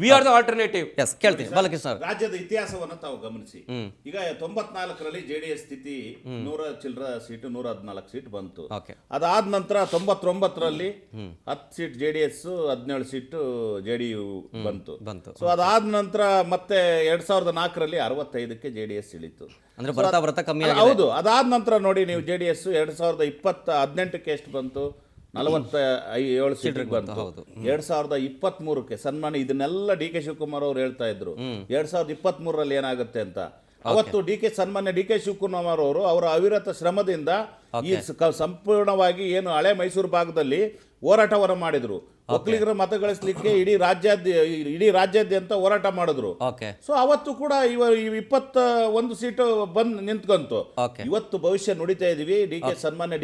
We are the alternative. ಕೇಳ್ತೀನಿ ಬಾಲಕೃಷ್ಣ. ರಾಜ್ಯದ ಇತಿಹಾಸವನ್ನು ತಾವು ಗಮನಿಸಿ. ಈಗ 94ರಲ್ಲಿ JDS ಸ್ಥಿತಿ 100 ಚಿಲ್ಲರ ಸೀಟು, 114 ಸೀಟ್ ಬಂತು. ಅದಾದ ನಂತರ 99ರಲ್ಲಿ 10 ಸೀಟ್ JDS, 17 ಸೀಟು JDU ಬಂತು. ಸೊ ಅದಾದ ನಂತರ ಮತ್ತೆ 2004ರಲ್ಲಿ 65ಕ್ಕೆ JDS ಇಳಿತು. ಅಂದ್ರೆ ಬರ್ತಾ ಬರ್ತಾ ಕಮ್ಮಿ. ಹೌದು, ಅದಾದ ನಂತರ ನೋಡಿ ನೀವು JDS 2018ಕ್ಕೆ ಎಷ್ಟು ಬಂತು? 47 ಸೀಟಿಗೆ ಬಂತು. 2023ಕ್ಕೆ ಸನ್ಮಾನ ಇದನ್ನೆಲ್ಲ DK ಶಿವಕುಮಾರ್ ಅವರು ಹೇಳ್ತಾ ಇದ್ರು 2023ರಲ್ಲಿ ಏನಾಗುತ್ತೆ ಅಂತ. ಅವತ್ತು ಸನ್ಮಾನ್ಯ DK ಶಿವಕುಮಾರ್ ಅವರು ಅವರ ಅವಿರತ ಶ್ರಮದಿಂದ ಈ ಸಂಪೂರ್ಣವಾಗಿ ಏನು ಹಳೆ ಮೈಸೂರು ಭಾಗದಲ್ಲಿ ಹೋರಾಟವನ್ನು ಮಾಡಿದ್ರು. ಒಕ್ಕಲಿಗರ ಮತ ಗಳಿಸಲಿಕ್ಕೆ ಇಡೀ ರಾಜ್ಯಾದ್ಯಂತ ಹೋರಾಟ ಮಾಡಿದ್ರು. ಸೊ ಅವತ್ತು ಕೂಡ 21 ಸೀಟು ಬಂದು ನಿಂತ್ಕೊಂತು. ಇವತ್ತು ಭವಿಷ್ಯ ನುಡಿತಾ ಇದೀವಿ. ಸನ್ಮಾನ್ಯ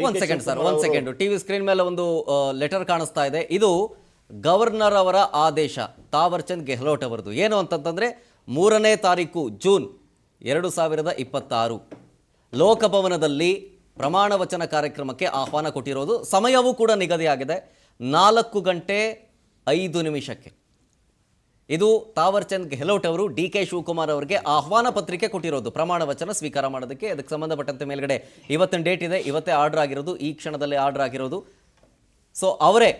ಟಿವಿ ಸ್ಕ್ರೀನ್ ಮೇಲೆ ಒಂದು ಲೆಟರ್ ಕಾಣಿಸ್ತಾ ಇದೆ. ಇದು ಗವರ್ನರ್ ಅವರ ಆದೇಶ, ತಾವರ್ ಚಂದ್ ಗೆಹ್ಲೋಟ್ ಅವರದು. ಏನು ಅಂತಂತಂದ್ರೆ 3ನೇ ತಾರೀಕು ಜೂನ್ 2026 ಲೋಕಭವನದಲ್ಲಿ ಪ್ರಮಾಣ ವಚನ ಕಾರ್ಯಕ್ರಮಕ್ಕೆ ಆಹ್ವಾನ ಕೊಟ್ಟಿರೋದು. ಸಮಯವೂ ಕೂಡ ನಿಗದಿಯಾಗಿದೆ 4:05 ಇದು ತಾವರ್ಚಂದ್ ಗೆಹ್ಲೋಟ್ ಅವರು ಡಿ.ಕೆ. ಶಿವಕುಮಾರ್ ಅವರಿಗೆ ಆಹ್ವಾನ ಪತ್ರಿಕೆ ಕೊಟ್ಟಿರೋದು ಪ್ರಮಾಣ ವಚನ ಸ್ವೀಕಾರ ಮಾಡೋದಕ್ಕೆ. ಅದಕ್ಕೆ ಸಂಬಂಧಪಟ್ಟಂತೆ ಮೇಲ್ಗಡೆ ಇವತ್ತಿನ ಡೇಟ್ ಇದೆ, ಇವತ್ತೇ ಆರ್ಡರ್ ಆಗಿರೋದು, ಈ ಕ್ಷಣದಲ್ಲೇ ಆರ್ಡರ್ ಆಗಿರೋದು. ಸೊ ಅವರೇ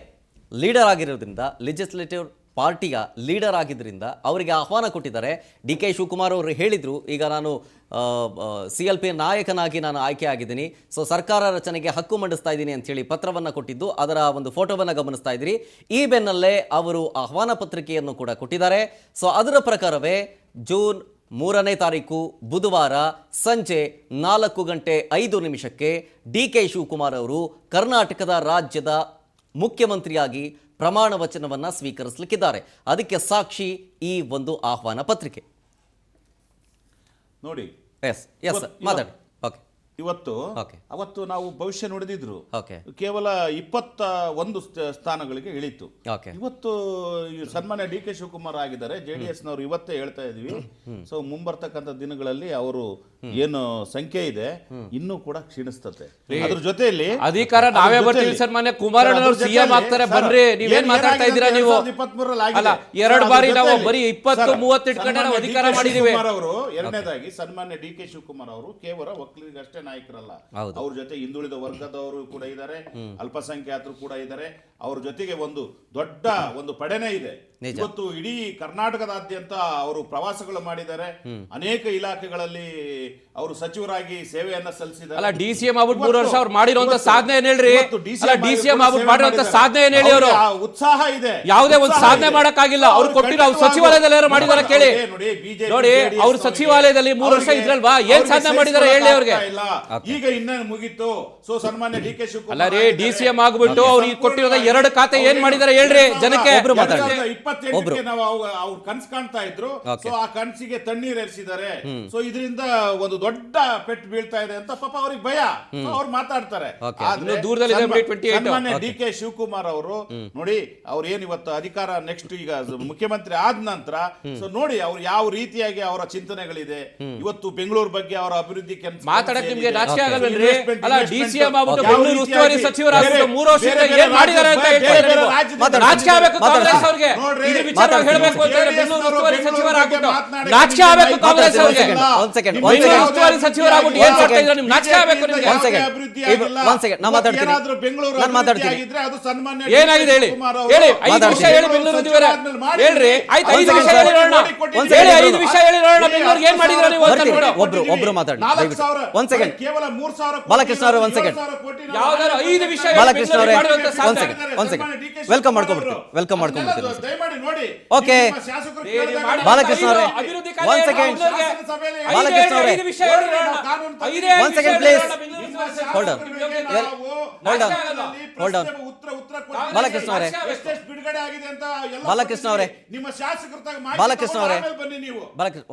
ಲೀಡರ್ ಆಗಿರೋದ್ರಿಂದ, ಲೆಜಿಸ್ಲೇಟಿವ್ ಪಾರ್ಟಿಯ ಲೀಡರ್ ಆಗಿದ್ದರಿಂದ ಅವರಿಗೆ ಆಹ್ವಾನ ಕೊಟ್ಟಿದ್ದಾರೆ. ಡಿ.ಕೆ. ಶಿವಕುಮಾರ್ ಅವರು ಹೇಳಿದರು, ಈಗ ನಾನು CLP ನಾಯಕನಾಗಿ ನಾನು ಆಯ್ಕೆ ಆಗಿದ್ದೀನಿ, ಸೊ ಸರ್ಕಾರ ರಚನೆಗೆ ಹಕ್ಕು ಮಂಡಿಸ್ತಾ ಇದ್ದೀನಿ ಅಂಥೇಳಿ ಪತ್ರವನ್ನು ಕೊಟ್ಟಿದ್ದು, ಅದರ ಒಂದು ಫೋಟೋವನ್ನು ಗಮನಿಸ್ತಾ ಇದ್ದೀರಿ. ಈ ಬೆನ್ನಲ್ಲೇ ಅವರು ಆಹ್ವಾನ ಪತ್ರಿಕೆಯನ್ನು ಕೂಡ ಕೊಟ್ಟಿದ್ದಾರೆ. ಸೊ ಅದರ ಪ್ರಕಾರವೇ ಜೂನ್ 3ನೇ ತಾರೀಕು ಬುಧವಾರ ಸಂಜೆ 4:05 ಡಿ.ಕೆ. ಶಿವಕುಮಾರ್ ಅವರು ಕರ್ನಾಟಕದ ರಾಜ್ಯದ ಮುಖ್ಯಮಂತ್ರಿಯಾಗಿ ಪ್ರಮಾಣ ವಚನವನ್ನು ಸ್ವೀಕರಿಸಲಿಕ್ಕಿದ್ದಾರೆ. ಅದಕ್ಕೆ ಸಾಕ್ಷಿ ಈ ಒಂದು ಆಹ್ವಾನ ಪತ್ರಿಕೆ. ನೋಡಿ, ಎಸ್ ಮಾತಾಡಿ. ಓಕೆ, ಅವತ್ತು ನಾವು ಭವಿಷ್ಯ ನುಡಿದಿದ್ರು, ಓಕೆ, ಕೇವಲ 21 ಸ್ಥಾನಗಳಿಗೆ ಇಳಿತು. ಓಕೆ, ಇವತ್ತು ಸನ್ಮಾನ್ಯ ಡಿ.ಕೆ. ಶಿವಕುಮಾರ್ ಆಗಿದ್ದಾರೆ, JDS ನವರು ಇವತ್ತೇ ಹೇಳ್ತಾ ಇದೀವಿ. ಸೊ ಮುಂಬರ್ತಕ್ಕಂಥ ದಿನಗಳಲ್ಲಿ ಅವರು ಏನು ಸಂಖ್ಯೆ ಇದೆ ಇನ್ನೂ ಕೂಡ ಕ್ಷೀಣಿಸ್ತತೆ. ಅದ್ರ ಜೊತೆಯಲ್ಲಿ ಅಧಿಕಾರ ನಾವೇ ಬರ್ತೀವಿ. ಸನ್ಮಾನ್ಯ ಕುಮಾರಣ್ಣವರು CM ಆಗ್ತಾರೆ, ಬನ್ರಿ. ನೀವೇನ್ ಮಾತಾಡ್ತಾ ಇದ್ದೀರಾ ನೀವು? ಅಲ್ಲ, 2 ಬಾರಿ ನಾವು ಬರೀ 20-30 ಇಟ್ಕೊಂಡೆ ನಾವು ಅಧಿಕಾರ ಮಾಡಿದೀವಿ. ಅವರು ಎರಡನೇದಾಗಿ ಸನ್ಮಾನ್ಯ ಡಿ.ಕೆ. ಶಿವಕುಮಾರ್ ಅವರು ಕೇವಲ ಒಕ್ಕಲಿಗರಷ್ಟೇ ನಾಯಕರಲ್ಲ, ಅವ್ರ ಜೊತೆ ಹಿಂದುಳಿದ ವರ್ಗದವರು ಕೂಡ ಇದ್ದಾರೆ, ಅಲ್ಪಸಂಖ್ಯಾತರು ಕೂಡ ಇದ್ದಾರೆ. ಅವ್ರ ಜೊತೆಗೆ ಒಂದು ದೊಡ್ಡ ಒಂದು ಪಡೆನೇ ಇದೆ. ಇವತ್ತು ಇಡೀ ಕರ್ನಾಟಕದಾದ್ಯಂತ ಅವರು ಪ್ರವಾಸಗಳು ಮಾಡಿದ್ದಾರೆ, ಅನೇಕ ಇಲಾಖೆಗಳಲ್ಲಿ ಅವರು ಸಚಿವರಾಗಿ ಸೇವೆಯನ್ನ ಸಲ್ಲಿಸಿದ್ದಾರೆ. ಅಲ್ಲ, DCM ಆಗ್ಬಿಟ್ಟು 3 ವರ್ಷ ಅವ್ರು ಮಾಡಿರುವಂತ ಸಾಧನೆ ಏನ್ ಹೇಳ್ರಿ? DCM ಆಗ್ಬಿಟ್ಟು ಮಾಡಿರುವಂತ ಸಾಧನೆ ಏನ್ ಹೇಳಿ? ಅವರು ಉತ್ಸಾಹ ಇದೆ, ಯಾವುದೇ ಒಂದು ಸಾಧನೆ ಮಾಡಕ್ಕಾಗಿಲ್ಲ. ಅವ್ರು ಕೊಟ್ಟಿರೋ ಸಚಿವಾಲಯದಲ್ಲಿ ಯಾರು ಮಾಡಿದಾರೆ ಕೇಳಿ ನೋಡಿ. ಅವ್ರ ಸಚಿವಾಲಯದಲ್ಲಿ 3 ವರ್ಷ ಇದ್ರಲ್ವಾ, ಏನ್ ಸಾಧನೆ ಮಾಡಿದಾರೆ ಹೇಳಿ ಅವ್ರಿಗೆ? ಈಗ ಇನ್ನೇನು ಮುಗೀತು. ಸೊ ಸನ್ಮಾನ್ಯ ಡಿ.ಕೆ. ಶಿವಕುಮಾರ್ ಅಲ್ಲ ರೀ, DCM ಆಗ್ಬಿಟ್ಟು ಅವ್ರಿಗೆ ಕೊಟ್ಟಿರೋ 2 ಖಾತೆ ಏನ್ ಮಾಡಿದಾರೆ ಹೇಳ್ರಿ ಜನಕ್ಕೆ? 2028ಕ್ಕೆ ನಾವು ಅವ್ರು ಕನ್ಸು ಕಾಣ್ತಾ ಇದ್ರು. ಸೊ ಆ ಕನ್ಸಿಗೆ ತಣ್ಣೀರ್ ಏರಿಸಿದ್ದಾರೆ. ಸೊ ಇದರಿಂದ ಒಂದು ದೊಡ್ಡ ಪೆಟ್ಟು ಬೀಳ್ತಾ ಇದೆ ಅಂತ ಪಾಪ ಅವ್ರಿಗೆ ಭಯ, ಅವ್ರು ಮಾತಾಡ್ತಾರೆ. ಸನ್ಮಾನ್ಯ ಡಿ.ಕೆ. ಶಿವಕುಮಾರ್ ಅವರು ನೋಡಿ, ಅವ್ರು ಏನ್ ಇವತ್ತು ಅಧಿಕಾರ ನೆಕ್ಸ್ಟ್ ಈಗ ಮುಖ್ಯಮಂತ್ರಿ ಆದ ನಂತರ ಸೊ ನೋಡಿ ಅವ್ರು ಯಾವ ರೀತಿಯಾಗಿ ಅವರ ಚಿಂತನೆಗಳಿದೆ. ಇವತ್ತು ಬೆಂಗಳೂರು ಬಗ್ಗೆ ಅವರ ಅಭಿವೃದ್ಧಿ ಮಾತಾಡಕ್ಕೆ ನಿಮ್ಗೆ ನಾಚಿಕೆ ಆಗಲ್ವೇನ್ರಿ? ಅಲ್ಲ, DCM ಆಗ್ಬಿಟ್ಟು ಬೆಂಗಳೂರು ಉಸ್ತುವಾರಿ ಸಚಿವರಾಗಿದ್ದು 3 ವರ್ಷದಿಂದ ಏನ್ ಮಾಡಿದ್ದಾರೆ ಅಂತ ಹೇಳ್ತಾರೆ. ನಾಚಿಕೆ ಆಗಬೇಕು ಕಾಂಗ್ರೆಸ್ ಅವ್ರಿಗೆ. ಇದ್ರ ವಿಚಾರವಾಗಿ ಹೇಳಬೇಕು ಅಂತ ಬೆಂಗಳೂರು ಉಸ್ತುವಾರಿ ಸಚಿವರಾಗ್ಬಿಟ್ಟು ನಾಚಿಕೆ ಆಗಬೇಕು ಕಾಂಗ್ರೆಸ್ ಅವ್ರಿಗೆ. ಬೆಂಗಳೂರು ಉಸ್ತುವಾರಿ ಸಚಿವರಾಗ್ಬಿಟ್ಟು ಏನ್ ಮಾಡ್ತಾ ಇದ್ದಾರೆ? ನಿಮ್ಗೆ ನಾಚಿಕೆ ಆಗಬೇಕು ನಿಮ್ಗೆ. ಏನಾಗಿದೆ ಹೇಳಿ? ಹೇಳಿ, 5 ವಿಷಯ ಹೇಳಿ ಬೆಂಗಳೂರು ಉಸ್ತುವಾರಿ ಹೇಳ್ರಿ. ಆಯ್ತು, 5 ವಿಷಯ ಹೇಳಿ ನೋಡೋಣ. ಹೇಳಿ, 5 ವಿಷಯ ಹೇಳಿ ನೋಡೋಣ. ಬೆಂಗಳೂರಿಗೆ ಏನ್ ಮಾಡಿದ್ರೆ ನೀವು ಅಂತ ನೋಡೋಣ. ಒಬ್ರು ಮಾತಾಡಿ. ಒಂದ್ ಸೆಕೆಂಡ್ ಕೇವಲ 3,000 ಬಾಲಕೃಷ್ಣ ಅವರು, ಒಂದ್ ಸೆಕೆಂಡ್. ಯಾವ್ದಾರು 5 ವಿಷಯ ಬಾಲಕೃಷ್ಣ ಅವರೇ, ಒಂದ್ ಸೆಕೆಂಡ್. ವೆಲ್ಕಮ್ ಮಾಡ್ಕೊಂಡ್ಬಿಡ್ತೀವಿ. ದಯಮಾಡಿ ನೋಡಿ. ಓಕೆ, ಬಾಲಕೃಷ್ಣ ಅವರೇ, ಒಂದ್ ಸೆಕೆಂಡ್. ಬಾಲಕೃಷ್ಣ ಅವರೇ, ಒಂದ್ second please. Hold on. Balakrishna ಅವರೇ, ಬಾಲಕೃಷ್ಣ ಅವರೇ, ನಿಮ್ಮ ಶಾಸಕರ ಬಾಲಕೃಷ್ಣ ಅವರೇ, ಬನ್ನಿ ನೀವು.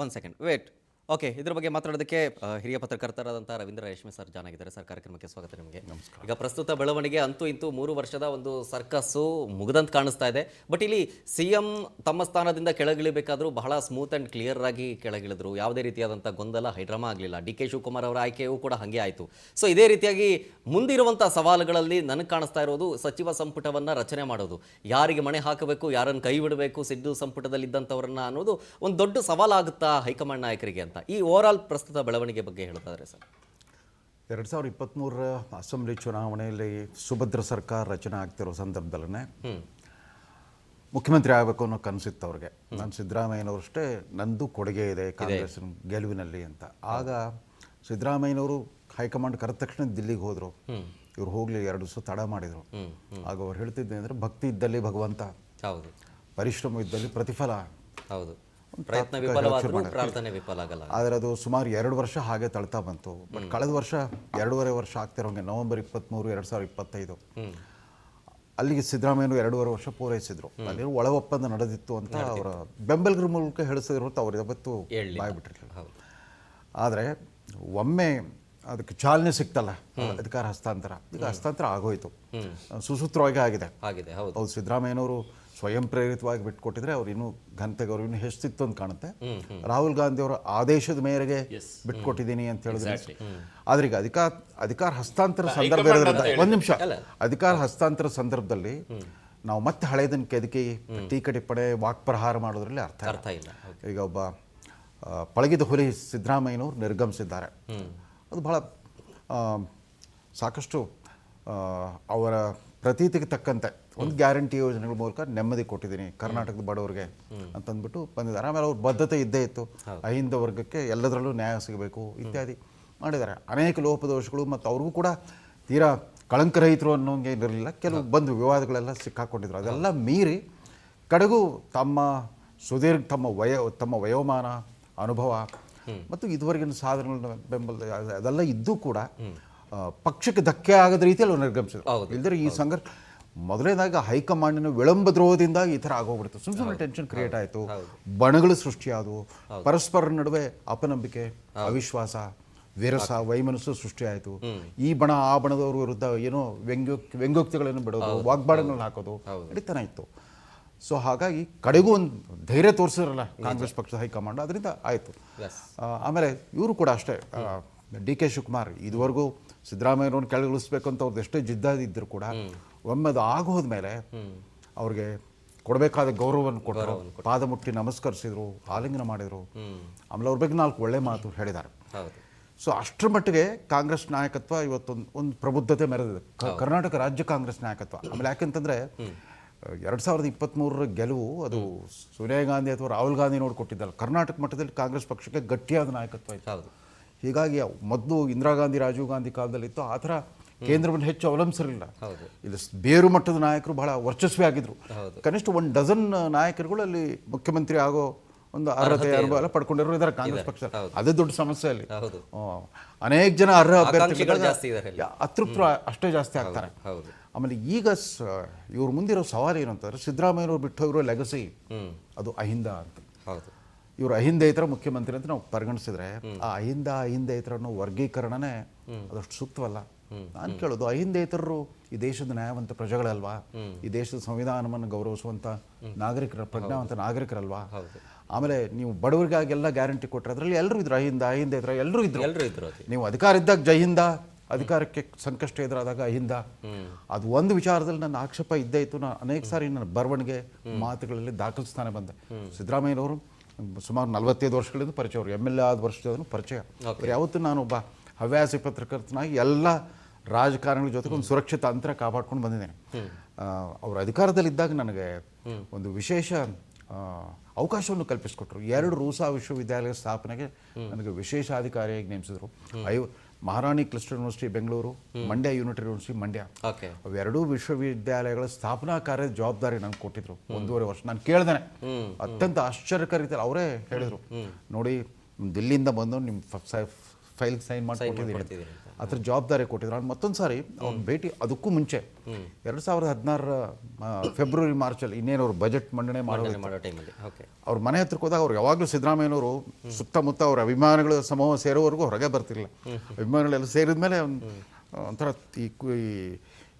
ಒಂದ್ ಸೆಕೆಂಡ್ ವೇಟ್. ಓಕೆ, ಇದ್ರ ಬಗ್ಗೆ ಮಾತಾಡೋದಕ್ಕೆ ಹಿರಿಯ ಪತ್ರಕರ್ತರಾದಂಥ ರವೀಂದ್ರ ರೇಷ್ಮೆ ಸರ್ ಜಾನ್ ಆಗಿದ್ದಾರೆ. ಸರ್, ಕಾರ್ಯಕ್ರಮಕ್ಕೆ ಸ್ವಾಗತ ನಿಮಗೆ. ಈಗ ಪ್ರಸ್ತುತ ಬೆಳವಣಿಗೆ ಅಂತೂ ಇಂತೂ 3 ವರ್ಷದ ಒಂದು ಸರ್ಕಸ್ಸು ಮುಗಿದಂತ ಕಾಣಿಸ್ತಾ ಇದೆ. ಬಟ್ ಇಲ್ಲಿ CM ತಮ್ಮ ಸ್ಥಾನದಿಂದ ಕೆಳಗಿಳಿಬೇಕಾದ್ರೂ ಬಹಳ ಸ್ಮೂತ್ ಆ್ಯಂಡ್ ಕ್ಲಿಯರ್ ಆಗಿ ಕೆಳಗಿಳಿದ್ರು. ಯಾವುದೇ ರೀತಿಯಾದಂಥ ಗೊಂದಲ, ಹೈಡ್ರಾಮಾ ಆಗಲಿಲ್ಲ. ಡಿ.ಕೆ. ಶಿವಕುಮಾರ್ ಅವರ ಆಯ್ಕೆಯೂ ಕೂಡ ಹಾಗೆ ಆಯಿತು. ಸೊ ಇದೇ ರೀತಿಯಾಗಿ ಮುಂದಿರುವಂಥ ಸವಾಲುಗಳಲ್ಲಿ ನನಗೆ ಕಾಣಿಸ್ತಾ ಇರೋದು ಸಚಿವ ಸಂಪುಟವನ್ನು ರಚನೆ ಮಾಡೋದು. ಯಾರಿಗೆ ಮಣೆ ಹಾಕಬೇಕು, ಯಾರನ್ನು ಕೈ ಬಿಡಬೇಕು ಸಿದ್ದು ಸಂಪುಟದಲ್ಲಿದ್ದಂಥವ್ರನ್ನ ಅನ್ನೋದು ಒಂದು ದೊಡ್ಡ ಸವಾಲಾಗುತ್ತಾ ಹೈಕಮಾಂಡ್ ನಾಯಕರಿಗೆ ಅಂತ. ಈ ಓವರ್ ಆಲ್ ಪ್ರಸ್ತುತ ಬೆಳವಣಿಗೆ ಬಗ್ಗೆ ಹೇಳ್ತಾರೆ ಸರ್. 2023 ಅಸೆಂಬ್ಲಿ ಚುನಾವಣೆಯಲ್ಲಿ ಸುಭದ್ರ ಸರ್ಕಾರ ರಚನೆ ಆಗ್ತಿರೋ ಸಂದರ್ಭದಲ್ಲೇ ಮುಖ್ಯಮಂತ್ರಿ ಆಗಬೇಕು ಅನ್ನೋ ಕನಸಿತ್ತು ಅವ್ರಿಗೆ. ನಾನು ಸಿದ್ದರಾಮಯ್ಯನವರಷ್ಟೇ ನಂದು ಕೊಡುಗೆ ಇದೆ ಕಾಂಗ್ರೆಸ್ ಗೆಲುವಿನಲ್ಲಿ ಅಂತ. ಆಗ ಸಿದ್ದರಾಮಯ್ಯನವರು ಹೈಕಮಾಂಡ್ ಕರೆದ ತಕ್ಷಣ ದಿಲ್ಲಿಗೆ ಹೋದರು. ಇವ್ರು ಹೋಗ್ಲಿ 2 ದಿವಸ ತಡ ಮಾಡಿದರು. ಆಗ ಅವ್ರು ಹೇಳ್ತಿದ್ದೆ ಅಂದರೆ ಭಕ್ತಿ ಇದ್ದಲ್ಲಿ ಭಗವಂತ, ಹೌದು, ಪರಿಶ್ರಮ ಇದ್ದಲ್ಲಿ ಪ್ರತಿಫಲ. ಹೌದು, ಪ್ರಯತ್ನ ವಿಫಲವಾದರೂ ಪ್ರಾರ್ಥನೆ ವಿಫಲ ಆಗಲ್ಲ. ಆದರೆ ಅದು ಸುಮಾರು 2 ವರ್ಷ ಹಾಗೆ ತಳ್ತಾ ಬಂತು. ಬಟ್ ಕಳೆದ ವರ್ಷ 2.5 ವರ್ಷ ಆಗ್ತಿರೋಂಗೆ ನವೆಂಬರ್ 23, 2025 ಅಲ್ಲಿಗೆ ಸಿದ್ದರಾಮಯ್ಯನವರು 2.5 ವರ್ಷ ಪೂರೈಸಿದ್ರು. ಅಲ್ಲಿ ಒಳ ಒಪ್ಪಂದ ನಡೆದಿತ್ತು ಅಂತ ಅವರ ಬೆಂಬಲಿಗರ ಮೂಲಕ ಹೇಳಿಸಿದ್ರು ಅಂತ ಅವ್ರು ಯಾವತ್ತೂ ಬಾಯ್ಬಿಟ್ಟಿರಲಿಲ್ಲ. ಆದರೆ ಒಮ್ಮೆ ಅದಕ್ಕೆ ಚಾಲನೆ ಸಿಕ್ತಲ್ಲ ಅಧಿಕಾರ ಹಸ್ತಾಂತರ, ಈಗ ಹಸ್ತಾಂತರ ಆಗೋಯ್ತು, ಸುಸೂತ್ರವಾಗಿ ಆಗಿದೆ. ಹೌದು, ಸಿದ್ದರಾಮಯ್ಯನವರು ಸ್ವಯಂ ಪ್ರೇರಿತವಾಗಿ ಬಿಟ್ಕೊಟ್ಟಿದ್ರೆ ಅವ್ರು ಇನ್ನೂ ಘನತೆಗೆ ಅವ್ರು ಇನ್ನೂ ಹೆಚ್ಚಿತ್ತು ಅಂತ ಕಾಣುತ್ತೆ. ರಾಹುಲ್ ಗಾಂಧಿ ಅವರ ಆದೇಶದ ಮೇರೆಗೆ ಬಿಟ್ಕೊಟ್ಟಿದ್ದೀನಿ ಅಂತ ಹೇಳಿದ್ರೆ, ಆದ್ರೆ ಈಗ ಅಧಿಕಾರ ಹಸ್ತಾಂತರ ಸಂದರ್ಭ ಇರೋದ್ರಿಂದ ಒಂದು ನಿಮಿಷ, ಅಧಿಕಾರ ಹಸ್ತಾಂತರ ಸಂದರ್ಭದಲ್ಲಿ ನಾವು ಮತ್ತೆ ಹಳೆಯದನ್ನು ಕೆದಕಿ ಟೀಕೆ ಟಿಪ್ಪಣೆ ವಾಕ್ಪ್ರಹಾರ ಮಾಡೋದ್ರಲ್ಲಿ ಅರ್ಥ ಇಲ್ಲ. ಈಗ ಒಬ್ಬ ಪಳಗಿದ ಹುಲಿ ಸಿದ್ದರಾಮಯ್ಯನವರು ನಿರ್ಗಮಿಸಿದ್ದಾರೆ. ಅದು ಬಹಳ ಸಾಕಷ್ಟು ಅವರ ಪ್ರತೀತಿಗೆ ತಕ್ಕಂತೆ ಒಂದು ಗ್ಯಾರಂಟಿ ಯೋಜನೆಗಳ ಮೂಲಕ ನೆಮ್ಮದಿ ಕೊಟ್ಟಿದ್ದೀನಿ ಕರ್ನಾಟಕದ ಬಡವರಿಗೆ ಅಂತಂದ್ಬಿಟ್ಟು ಬಂದಿದ್ದಾರೆ. ಆಮೇಲೆ ಅವ್ರ ಬದ್ಧತೆ ಇದ್ದೇ ಇತ್ತು, ಅಹಿಂದ ವರ್ಗಕ್ಕೆ ಎಲ್ಲದರಲ್ಲೂ ನ್ಯಾಯ ಸಿಗಬೇಕು ಇತ್ಯಾದಿ ಮಾಡಿದ್ದಾರೆ. ಅನೇಕ ಲೋಪದೋಷಗಳು ಮತ್ತು ಅವ್ರಿಗೂ ಕೂಡ ತೀರಾ ಕಳಂಕರಹಿತರು ಅನ್ನೋಂಗೆ ಇರಲಿಲ್ಲ. ಕೆಲವು ಬಂದು ವಿವಾದಗಳೆಲ್ಲ ಸಿಕ್ಕಾಕೊಂಡಿದ್ರು. ಅದೆಲ್ಲ ಮೀರಿ ಕಡೆಗೂ ತಮ್ಮ ವಯೋಮಾನ, ಅನುಭವ ಮತ್ತು ಇದುವರೆಗಿನ ಸಾಧನೆಗಳನ್ನ ಬೆಂಬಲ ಅದೆಲ್ಲ ಇದ್ದೂ ಕೂಡ ಪಕ್ಷಕ್ಕೆ ಧಕ್ಕೆ ಆಗದ ರೀತಿಯಲ್ಲಿ ಅವ್ರು ನಿರ್ಗಮಿಸಿದ್ರು. ಇಲ್ಲದ್ರೆ ಈ ಸಂಘರ್ಷ ಮೊದಲನೇದಾಗಿ ಹೈಕಮಾಂಡಿನ ವಿಳಂಬ ದ್ರೋಹದಿಂದ ಈ ಥರ ಆಗೋಗ್ಬಿಡ್ತು. ಸುಮ್ಮನೆ ಟೆನ್ಷನ್ ಕ್ರಿಯೇಟ್ ಆಯಿತು, ಬಣಗಳು ಸೃಷ್ಟಿಯಾದವು, ಪರಸ್ಪರ ನಡುವೆ ಅಪನಂಬಿಕೆ, ಅವಿಶ್ವಾಸ, ವಿರಸ, ವೈಮನಸ್ಸು ಸೃಷ್ಟಿಯಾಯಿತು. ಈ ಬಣ ಆ ಬಣದವ್ರ ವಿರುದ್ಧ ಏನೋ ವ್ಯಂಗ್ಯೋಕ್ತಿಗಳನ್ನು ಬಿಡೋದು, ವಾಗ್ಬಾಡಗಳನ್ನ ಹಾಕೋದು ನಡೀತಾನೆ ಇತ್ತು. ಸೊ ಹಾಗಾಗಿ ಕಡೆಗೂ ಒಂದು ಧೈರ್ಯ ತೋರಿಸಿರಲ್ಲ ಕಾಂಗ್ರೆಸ್ ಪಕ್ಷದ ಹೈಕಮಾಂಡ್, ಅದರಿಂದ ಆಯಿತು. ಆಮೇಲೆ ಇವರು ಕೂಡ ಅಷ್ಟೇ, ಡಿ ಕೆ ಶಿವಕುಮಾರ್ ಇದುವರೆಗೂ ಸಿದ್ದರಾಮಯ್ಯನವ್ರನ್ನ ಕೆಳಗಿಳಿಸ್ಬೇಕು ಅಂತ ಅವ್ರದ್ದು ಎಷ್ಟೇ ಜಿದ್ದಾದಿದ್ದರೂ ಕೂಡ ಒಮ್ಮೆ ಅದು ಆಗೋದ್ಮೇಲೆ ಅವ್ರಿಗೆ ಕೊಡಬೇಕಾದ ಗೌರವವನ್ನು ಕೊಟ್ಟರು, ಪಾದ ಮುಟ್ಟಿ ನಮಸ್ಕರಿಸಿದ್ರು, ಆಲಿಂಗನ ಮಾಡಿದರು. ಆಮೇಲೆ ಅವ್ರ ಬಗ್ಗೆ 4 ಒಳ್ಳೆ ಮಾತು ಹೇಳಿದ್ದಾರೆ. ಸೊ ಅಷ್ಟರ ಮಟ್ಟಿಗೆ ಕಾಂಗ್ರೆಸ್ ನಾಯಕತ್ವ ಇವತ್ತೊಂದು ಪ್ರಬುದ್ಧತೆ ಮೆರೆದಿದೆ, ಕರ್ನಾಟಕ ರಾಜ್ಯ ಕಾಂಗ್ರೆಸ್ ನಾಯಕತ್ವ. ಆಮೇಲೆ ಯಾಕೆಂತಂದರೆ 2023 ಗೆಲುವು ಅದು ಸೋನಿಯಾ ಗಾಂಧಿ ಅಥವಾ ರಾಹುಲ್ ಗಾಂಧಿ ನೋಡಿ ಕೊಟ್ಟಿದ್ದಲ್ಲ, ಕರ್ನಾಟಕ ಮಟ್ಟದಲ್ಲಿ ಕಾಂಗ್ರೆಸ್ ಪಕ್ಷಕ್ಕೆ ಗಟ್ಟಿಯಾದ ನಾಯಕತ್ವ ಇತ್ತು. ಹೀಗಾಗಿ ಮೊದಲು ಇಂದಿರಾ ಗಾಂಧಿ, ರಾಜೀವ್ ಗಾಂಧಿ ಕಾಲದಲ್ಲಿತ್ತು ಆ ಥರ ಕೇಂದ್ರವನ್ನು ಹೆಚ್ಚು ಅವಲಂಬಿಸಿರಲಿಲ್ಲ. ಇಲ್ಲಿ ಬೇರು ಮಟ್ಟದ ನಾಯಕರು ಬಹಳ ವರ್ಚಸ್ವಿ ಆಗಿದ್ರು. ಕನಿಷ್ಠ 1 ಡಜನ್ ನಾಯಕರುಗಳು ಅಲ್ಲಿ ಮುಖ್ಯಮಂತ್ರಿ ಆಗೋ ಒಂದು ಅರ್ಹತೆ ಅನುಭವ ಎಲ್ಲ ಪಡ್ಕೊಂಡಿರೋ ಇದ್ದಾರೆ ಕಾಂಗ್ರೆಸ್ ಪಕ್ಷ. ಅದೇ ದೊಡ್ಡ ಸಮಸ್ಯೆ ಅಲ್ಲಿ. ಅನೇಕ ಜನ ಅರ್ಹ ಅಭ್ಯರ್ಥಿಗಳು ಅತೃಪ್ತರು ಅಷ್ಟೇ ಜಾಸ್ತಿ ಆಗ್ತಾರೆ. ಆಮೇಲೆ ಈಗ ಇವ್ರ ಮುಂದಿರೋ ಸವಾಲು ಏನು ಅಂತಂದ್ರೆ, ಸಿದ್ದರಾಮಯ್ಯನವ್ರು ಬಿಟ್ಟು ಹೋಗಿರೋ ಲೆಗಸಿ ಅದು ಅಹಿಂದ ಅಂತ. ಇವರು ಅಹಿಂದೇತರ ಮುಖ್ಯಮಂತ್ರಿ ಅಂತ ನಾವು ಪರಿಗಣಿಸಿದ್ರೆ ಆ ಅಹಿಂದೇತರ ಅನ್ನೋ ವರ್ಗೀಕರಣನೇ ಅದಷ್ಟು ಸೂಕ್ತವಲ್ಲ. ನಾನು ಕೇಳೋದು, ಅಹಿಂದೇತರರು ಈ ದೇಶದ ನ್ಯಾಯವಂತ ಪ್ರಜೆಗಳಲ್ವಾ? ಈ ದೇಶದ ಸಂವಿಧಾನವನ್ನು ಗೌರವಿಸುವಂಥ ನಾಗರಿಕರ, ಪ್ರಜ್ಞಾವಂತ ನಾಗರಿಕರಲ್ವಾ? ಆಮೇಲೆ ನೀವು ಬಡವರಿಗಾಗೆಲ್ಲ ಗ್ಯಾರಂಟಿ ಕೊಟ್ಟರೆ ಅದರಲ್ಲಿ ಎಲ್ಲರೂ ಇದ್ರು, ಅಹಿಂದೇತರ ಎಲ್ಲರೂ ಇದ್ರು. ನೀವು ಅಧಿಕಾರ ಇದ್ದಾಗ ಜೈ ಹಿಂದ, ಅಧಿಕಾರಕ್ಕೆ ಸಂಕಷ್ಟ ಎದುರಾದಾಗ ಅಹಿಂದ. ಅದು ಒಂದು ವಿಚಾರದಲ್ಲಿ ನನ್ನ ಆಕ್ಷೇಪ ಇದ್ದೇ ಇತ್ತು. ನಾನು ಅನೇಕ ಸಾರಿ ನನ್ನ ಬರವಣಿಗೆ ಮಾತುಗಳಲ್ಲಿ ದಾಖಲಿಸ್ತಾನೆ ಬಂದೆ. ಸಿದ್ದರಾಮಯ್ಯನವರು ಸುಮಾರು 45 ವರ್ಷಗಳಿಂದ ಪರಿಚಯ, ಅವರು MLA ಆದ ವರ್ಷದ ಪರಿಚಯ. ಯಾವತ್ತೂ ನಾನೊಬ್ಬ ಹವ್ಯಾಸಿ ಪತ್ರಕರ್ತನಾಗಿ ಎಲ್ಲ ರಾಜಕಾರಣಿಗಳ ಜೊತೆಗೆ ಒಂದು ಸುರಕ್ಷಿತ ಅಂತರ ಕಾಪಾಡ್ಕೊಂಡು ಬಂದಿದ್ದೇನೆ. ಅವರು ಅಧಿಕಾರದಲ್ಲಿದ್ದಾಗ ನನಗೆ ಒಂದು ವಿಶೇಷ ಅವಕಾಶವನ್ನು ಕಲ್ಪಿಸಿಕೊಟ್ರು. 2 ರೂಸಾ ವಿಶ್ವವಿದ್ಯಾಲಯ ಸ್ಥಾಪನೆಗೆ ನನಗೆ ವಿಶೇಷ ಅಧಿಕಾರಿಯಾಗಿ ನೇಮಿಸಿದ್ರು. Maharani cluster university Bengaluru, Mandya unity university Mandya, ಅವೆರಡೂ ವಿಶ್ವವಿದ್ಯಾಲಯಗಳ ಸ್ಥಾಪನಾ ಕಾರ್ಯದ ಜವಾಬ್ದಾರಿ ನನಗೆ ಕೊಟ್ಟಿದ್ರು 1.5 ವರ್ಷ. ನಾನು ಕೇಳ್ದೇನೆ, ಅತ್ಯಂತ ಆಶ್ಚರ್ಯಕರ ರೀತಿಯಲ್ಲಿ ಅವರೇ ಹೇಳಿದರು, ನೋಡಿ ದಿಲ್ಲಿಯಿಂದ ಬಂದು ನಿಮ್ಮ ಫೈಲ್ ಸೈನ್ ಮಾಡಿಕೊಟ್ಟಿದ್ದೀನಿ, ಅದ್ರ ಜವಾಬ್ದಾರಿ ಕೊಟ್ಟಿದ್ರು. ನಾನು ಮತ್ತೊಂದು ಸಾರಿ ಅವ್ರ ಭೇಟಿ ಅದಕ್ಕೂ ಮುಂಚೆ 2016 ಫೆಬ್ರವರಿ ಮಾರ್ಚಲ್ಲಿ ಇನ್ನೇನು ಅವ್ರು ಬಜೆಟ್ ಮಂಡನೆ ಮಾಡೋ ಟೈಮಲ್ಲಿ ಅವ್ರ ಮನೆ ಹತ್ರಕ್ಕೆ ಹೋದಾಗ ಅವ್ರು ಯಾವಾಗಲೂ ಸಿದ್ದರಾಮಯ್ಯನವರು ಸುತ್ತಮುತ್ತ ಅವ್ರ ಅಭಿಮಾನಿಗಳ ಸಮೂಹ ಸೇರೋವರೆಗೂ ಹೊರಗೆ ಬರ್ತಿರಲಿಲ್ಲ. ಅಭಿಮಾನಿಗಳೆಲ್ಲ ಸೇರಿದ ಮೇಲೆ ಒಂಥರ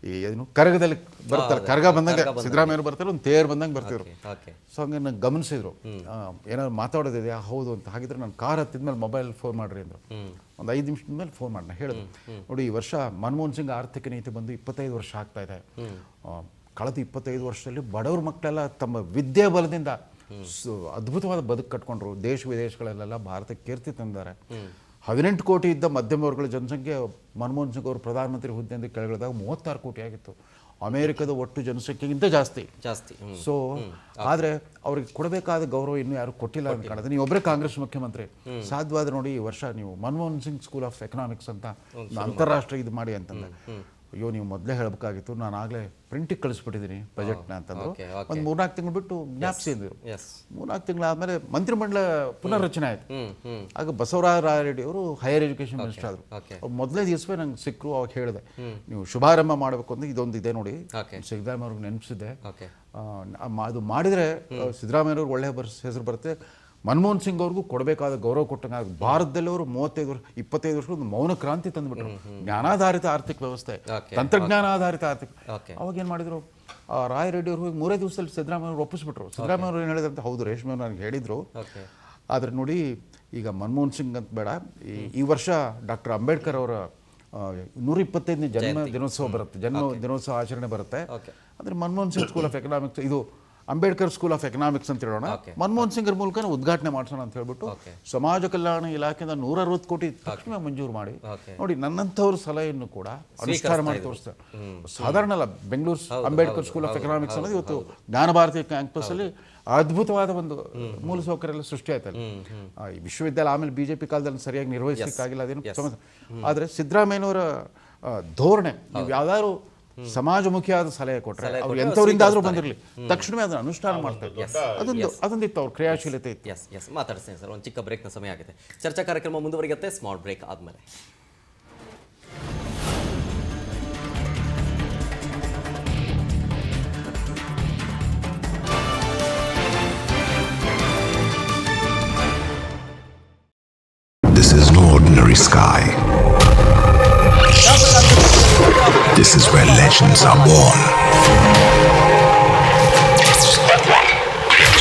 ಏನು ಕರಗದಲ್ಲಿ ಬರ್ತಾರೆ, ಕರಗ ಬಂದಂಗೆ ಸಿದ್ದರಾಮಯ್ಯರು ಬರ್ತಾರೆ, ಒಂದು ತೇರು ಬಂದಂಗೆ ಬರ್ತಿದ್ರು. ಸೊ ಹಂಗೆ ನಂಗೆ ಗಮನಿಸಿದ್ರು, ಏನಾದ್ರು ಮಾತಾಡೋದಿದೆಯಾ? ಹೌದು ಅಂತ. ಹಾಗಿದ್ರೆ ನಾನು ಕಾರ್ ಹತ್ತಿದ್ಮೇಲೆ ಮೊಬೈಲ್ ಫೋನ್ ಮಾಡ್ರಿ ಅಂದರು. ಒಂದು 5 ನಿಮಿಷದ ಮೇಲೆ ಫೋನ್ ಮಾಡಿ ಹೇಳಿದ್ರು, ನೋಡಿ ಈ ವರ್ಷ ಮನಮೋಹನ್ ಸಿಂಗ್ ಆರ್ಥಿಕ ನೀತಿ ಬಂದು 25 ವರ್ಷ ಆಗ್ತಾ ಇದೆ. ಕಳೆದ 25 ವರ್ಷದಲ್ಲಿ ಬಡವ್ರ ಮಕ್ಕಳೆಲ್ಲ ತಮ್ಮ ವಿದ್ಯೆ ಬಲದಿಂದ ಅದ್ಭುತವಾದ ಬದುಕು ಕಟ್ಕೊಂಡ್ರು. ದೇಶ ವಿದೇಶಗಳಲ್ಲೆಲ್ಲ ಭಾರತಕ್ಕೆ ಕೀರ್ತಿ ತಂದಿದ್ದಾರೆ. 18 ಕೋಟಿ ಇದ್ದ ಮಧ್ಯಮ ವರ್ಗಗಳ ಜನಸಂಖ್ಯೆ ಮನಮೋಹನ್ ಸಿಂಗ್ ಅವರು ಪ್ರಧಾನಮಂತ್ರಿ ಹುದ್ದೆಯಿಂದ ಕೆಳಗಿಳಿದಾಗ 36 ಕೋಟಿ ಆಗಿತ್ತು. ಅಮೆರಿಕದ ಒಟ್ಟು ಜನಸಂಖ್ಯೆಗಿಂತ ಜಾಸ್ತಿ. ಸೊ ಆದರೆ ಅವ್ರಿಗೆ ಕೊಡಬೇಕಾದ ಗೌರವ ಇನ್ನೂ ಯಾರು ಕೊಟ್ಟಿಲ್ಲ ಅಂತ ಕಾಣುತ್ತೆ. ನೀವು ಒಬ್ಬರೇ ಕಾಂಗ್ರೆಸ್ ಮುಖ್ಯಮಂತ್ರಿ. ಸಾಧ್ಯವಾದ್ರೆ ನೋಡಿ ಈ ವರ್ಷ ನೀವು Manmohan Singh school of economics ಅಂತ ಅಂತಾರಾಷ್ಟ್ರೀಯ ಇದು ಮಾಡಿ ಅಂತಂದ್ರೆ, ಅಯ್ಯೋ ನೀವು ಮೊದಲೇ ಹೇಳಬೇಕಾಗಿತ್ತು, ನಾನು ಆಗಲೇ ಪ್ರಿಂಟಿಗೆ ಕಳಿಸ್ಬಿಟ್ಟಿದ್ದೀನಿ ಬಜೆಟ್ನ ಅಂತಂದ್ರು. ಒಂದು 3-4 ತಿಂಗಳು ಬಿಟ್ಟು ಜ್ಞಾಪಿಸಿದ್ರು. 3-4 ತಿಂಗಳಾದ್ಮೇಲೆ ಮಂತ್ರಿಮಂಡಲ ಪುನರ್ರಚನೆ ಆಯಿತು. ಆಗ ಬಸವರಾಜ ರಾಯರೆಡ್ಡಿ ಅವರು ಹೈಯರ್ ಎಜುಕೇಷನ್ ಮಿನಿಸ್ಟರ್ ಆದರು. ಅವ್ರು ಮೊದಲೇ ದಿವಸವೇ ನಂಗೆ ಸಿಕ್ಕರು. ಅವಾಗ ಹೇಳಿದೆ, ನೀವು ಶುಭಾರಂಭ ಮಾಡಬೇಕು ಅಂದ್ರೆ ಇದೊಂದು ಇದೆ ನೋಡಿ. ಸಿದ್ದರಾಮಯ್ಯವ್ರಿಗೆ ನೆನಪಿಸಿದ್ದೆ, ಅದು ಮಾಡಿದರೆ ಸಿದ್ದರಾಮಯ್ಯವ್ರಿಗೆ ಒಳ್ಳೆಯ ಹೆಸರು ಬರುತ್ತೆ. ಮನಮೋಹನ್ ಸಿಂಗ್ ಅವ್ರಿಗೂ ಕೊಡಬೇಕಾದ ಗೌರವ ಕೊಟ್ಟಂಗೆ. ಭಾರತದಲ್ಲಿ ಅವರು 25 ವರ್ಷ ಒಂದು ಮೌನ ಕ್ರಾಂತಿ ತಂದುಬಿಟ್ರು. ಜ್ಞಾನಾಧಾರಿತ ಆರ್ಥಿಕ ವ್ಯವಸ್ಥೆ, ತಂತ್ರಜ್ಞಾನ ಆಧಾರಿತ ಆರ್ಥಿಕ. ಅವಾಗ ಏನು ಮಾಡಿದ್ರು, ರಾಯ್ ರೆಡ್ಡಿ ಅವರು ಹೋಗಿ 3 ದಿವಸದಲ್ಲಿ ಸಿದ್ದರಾಮಯ್ಯ ಅವರು ಒಪ್ಪಿಸ್ಬಿಟ್ರು. ಸಿದ್ದರಾಮಯ್ಯ ಅವರು ಏನು ಹೇಳಿದಂತ, ಹೌದು ರೇಷ್ಮೆ ಅವರು ನನಗೆ ಹೇಳಿದರು, ಆದರೆ ನೋಡಿ ಈಗ ಮನಮೋಹನ್ ಸಿಂಗ್ ಅಂತ ಬೇಡ, ಈ ವರ್ಷ ಡಾಕ್ಟರ್ ಅಂಬೇಡ್ಕರ್ ಅವರ 125ನೇ ಜನ್ಮ ದಿನೋತ್ಸವ ಬರುತ್ತೆ, ಜನ್ಮ ದಿನೋತ್ಸವ ಆಚರಣೆ ಬರುತ್ತೆ. ಅಂದರೆ Manmohan Singh school of economics, ಇದು ಅಂಬೇಡ್ಕರ್ ಸ್ಕೂಲ್ ಆಫ್ ಎಕನಾಮಿಕ್ಸ್ ಅಂತ ಹೇಳೋಣ, ಮನಮೋಹನ್ ಸಿಂಗ್ ಮೂಲಕ ಉದ್ಘಾಟನೆ ಮಾಡಿಸೋಣ ಅಂತ ಹೇಳ್ಬಿಟ್ಟು ಸಮಾಜ ಕಲ್ಯಾಣ ಇಲಾಖೆಯಿಂದ 160 ಕೋಟಿ ತಕ್ಷಣ ಮಂಜೂರು ಮಾಡಿ ನೋಡಿ, ನನ್ನಂಥವ್ರ ಸಲಹೆಯನ್ನು ಕೂಡ ಅನುಷ್ಠಾನ ಮಾಡಿ ತೋರಿಸ್ತಾರೆ. ಸಾಧಾರಣ ಅಲ್ಲ, Bengaluru Ambedkar school of economics ಅನ್ನೋದು ಇವತ್ತು ಜ್ಞಾನ ಭಾರತಿ ಕ್ಯಾಂಪಸ್ ಅಲ್ಲಿ ಅದ್ಭುತವಾದ ಒಂದು ಮೂಲಸೌಕರ್ಯ ಎಲ್ಲ ಸೃಷ್ಟಿ ಆಯ್ತಲ್ಲ. ಈ ವಿಶ್ವವಿದ್ಯಾಲಯ ಆಮೇಲೆ ಬಿಜೆಪಿ ಕಾಲದಲ್ಲಿ ಸರಿಯಾಗಿ ನಿರ್ವಹಿಸಲಿಕ್ಕಾಗಿಲ್ಲ, ಅದೇನು ಸಮಸ್ಯೆ. ಆದರೆ ಸಿದ್ದರಾಮಯ್ಯನವರ ಧೋರಣೆ, ನೀವು ಯಾವ್ದಾದ್ರು ಸಮಾಜಮುಖಿಯಾದ ಸಲಹೆ ಕೊಟ್ಟರೆ ಅವ್ರು ಎಂಥವರಿಂದಾದ್ರೂ ಬಂದಿರಲಿ ತಕ್ಷಣವೇ ಅದನ್ನು ಅನುಷ್ಠಾನ ಮಾಡ್ತಾರೆ. ಅದೊಂದಿತ್ತು ಅವ್ರ ಕ್ರಿಯಾಶೀಲತೆ ಇತ್ತು. ಎಸ್ ಮಾತಾಡ್ತೀನಿ ಸರ್, ಒಂದು ಚಿಕ್ಕ ಬ್ರೇಕ್ನ ಸಮಯ ಆಗಿದೆ. ಚರ್ಚಾ ಕಾರ್ಯಕ್ರಮ ಮುಂದುವರಿಯುತ್ತೆ ಸ್ಮಾಲ್ ಬ್ರೇಕ್ ಆದಮೇಲೆ. This is no ordinary sky. This is where legends are born.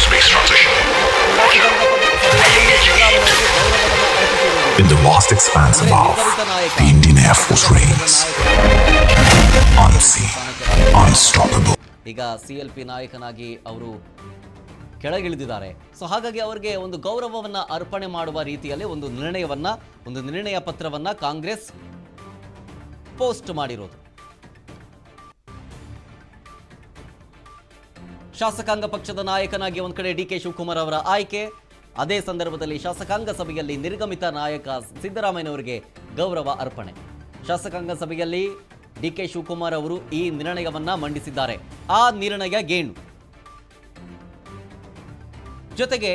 Space transition. In the vast expanse above, the Indian Air Force reigns. Unseen, unstoppable. ಈಗ CLP ನಾಯಕನಾಗಿ ಅವರು ಕೆಳಗಿಳಿದಿದ್ದಾರೆ. ಸೊ ಹಾಗಾಗಿ ಅವರಿಗೆ ಒಂದು ಗೌರವವನ್ನು ಅರ್ಪಣೆ ಮಾಡುವ ರೀತಿಯಲ್ಲಿ ಒಂದು ನಿರ್ಣಯ ಪತ್ರವನ್ನು ಕಾಂಗ್ರೆಸ್ ಪೋಸ್ಟ್ ಮಾಡಿರೋದು. ಶಾಸಕಾಂಗ ಪಕ್ಷದ ನಾಯಕನಾಗಿ ಒಂದು ಕಡೆ DK ಶಿವಕುಮಾರ್ ಅವರ ಆಯ್ಕೆ, ಅದೇ ಸಂದರ್ಭದಲ್ಲಿ ಶಾಸಕಾಂಗ ಸಭೆಯಲ್ಲಿ ನಿರ್ಗಮಿತ ನಾಯಕ ಸಿದ್ದರಾಮಯ್ಯನವರಿಗೆ ಗೌರವ ಅರ್ಪಣೆ. ಶಾಸಕಾಂಗ ಸಭೆಯಲ್ಲಿ DK ಶಿವಕುಮಾರ್ ಅವರು ಈ ನಿರ್ಣಯವನ್ನ ಮಂಡಿಸಿದ್ದಾರೆ. ಆ ನಿರ್ಣಯ ಗೇಣು ಜೊತೆಗೆ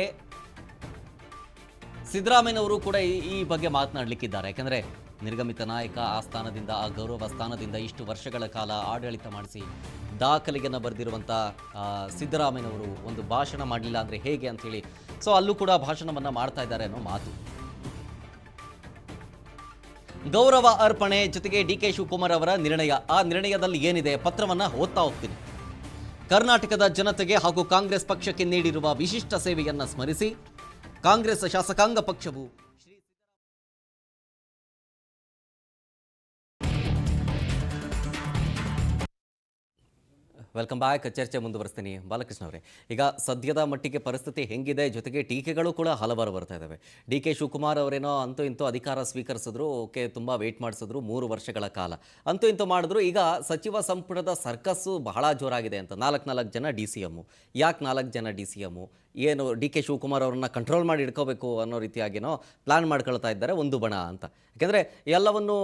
ಸಿದ್ದರಾಮಯ್ಯನವರು ಕೂಡ ಈ ಬಗ್ಗೆ ಮಾತನಾಡಲಿಕ್ಕಿದ್ದಾರೆ. ಯಾಕಂದರೆ ನಿರ್ಗಮಿತ ನಾಯಕ ಆ ಸ್ಥಾನದಿಂದ, ಆ ಗೌರವ ಸ್ಥಾನದಿಂದ ಇಷ್ಟು ವರ್ಷಗಳ ಕಾಲ ಆಡಳಿತ ಮಾಡಿಸಿ ದಾಖಲೆಯನ್ನು ಬರೆದಿರುವಂಥ ಸಿದ್ದರಾಮಯ್ಯನವರು ಒಂದು ಭಾಷಣ ಮಾಡಲಿಲ್ಲ ಅಂದರೆ ಹೇಗೆ ಅಂಥೇಳಿ, ಸೊ ಅಲ್ಲೂ ಕೂಡ ಭಾಷಣವನ್ನು ಮಾಡ್ತಾ ಇದ್ದಾರೆ ಅನ್ನೋ ಮಾತು. ಗೌರವ ಅರ್ಪಣೆ ಜೊತೆಗೆ DK ಶಿವಕುಮಾರ್ ಅವರ ನಿರ್ಣಯ, ಆ ನಿರ್ಣಯದಲ್ಲಿ ಏನಿದೆ ಪತ್ರವನ್ನು ಓದ್ತಾ ಹೋಗ್ತೀನಿ. ಕರ್ನಾಟಕದ ಜನತೆಗೆ ಹಾಗೂ ಕಾಂಗ್ರೆಸ್ ಪಕ್ಷಕ್ಕೆ ನೀಡಿರುವ ವಿಶಿಷ್ಟ ಸೇವೆಯನ್ನು ಸ್ಮರಿಸಿ ಕಾಂಗ್ರೆಸ್ ಶಾಸಕಾಂಗ ಪಕ್ಷವು ವೆಲ್ಕಮ್ ಬ್ಯಾಕ್. ಚರ್ಚೆ ಮುಂದುವರಿಸ್ತೀನಿ. ಬಾಲಕೃಷ್ಣ ಅವರೇ, ಈಗ ಸದ್ಯದ ಮಟ್ಟಿಗೆ ಪರಿಸ್ಥಿತಿ ಹೆಂಗಿದೆ, ಜೊತೆಗೆ ಟೀಕೆಗಳು ಕೂಡ ಹಲವಾರು ಬರ್ತಾ ಇದ್ದಾವೆ. DK ಶಿವಕುಮಾರ್ ಅವರೇನೋ ಅಂತೂ ಇಂತೂ ಅಧಿಕಾರ ಸ್ವೀಕರಿಸಿದ್ರು, ಓಕೆ, ತುಂಬ ವೆಯ್ಟ್ ಮಾಡಿಸಿದ್ರು 3 ವರ್ಷಗಳ ಕಾಲ, ಅಂತೂ ಇಂತೂ ಮಾಡಿದ್ರು. ಈಗ ಸಚಿವ ಸಂಪುಟದ ಸರ್ಕಸ್ಸು ಬಹಳ ಜೋರಾಗಿದೆ ಅಂತ. 4 ಜನ DCM. ಯಾಕೆ 4 ಜನ DCM? ಏನು DK ಶಿವಕುಮಾರ್ ಅವ್ರನ್ನ ಕಂಟ್ರೋಲ್ ಮಾಡಿ ಇಟ್ಕೋಬೇಕು ಅನ್ನೋ ರೀತಿಯಾಗಿನೋ ಪ್ಲ್ಯಾನ್ ಮಾಡ್ಕೊಳ್ತಾ ಇದ್ದಾರೆ ಒಂದು ಬಣ ಅಂತ. ಯಾಕೆಂದರೆ ಎಲ್ಲವನ್ನು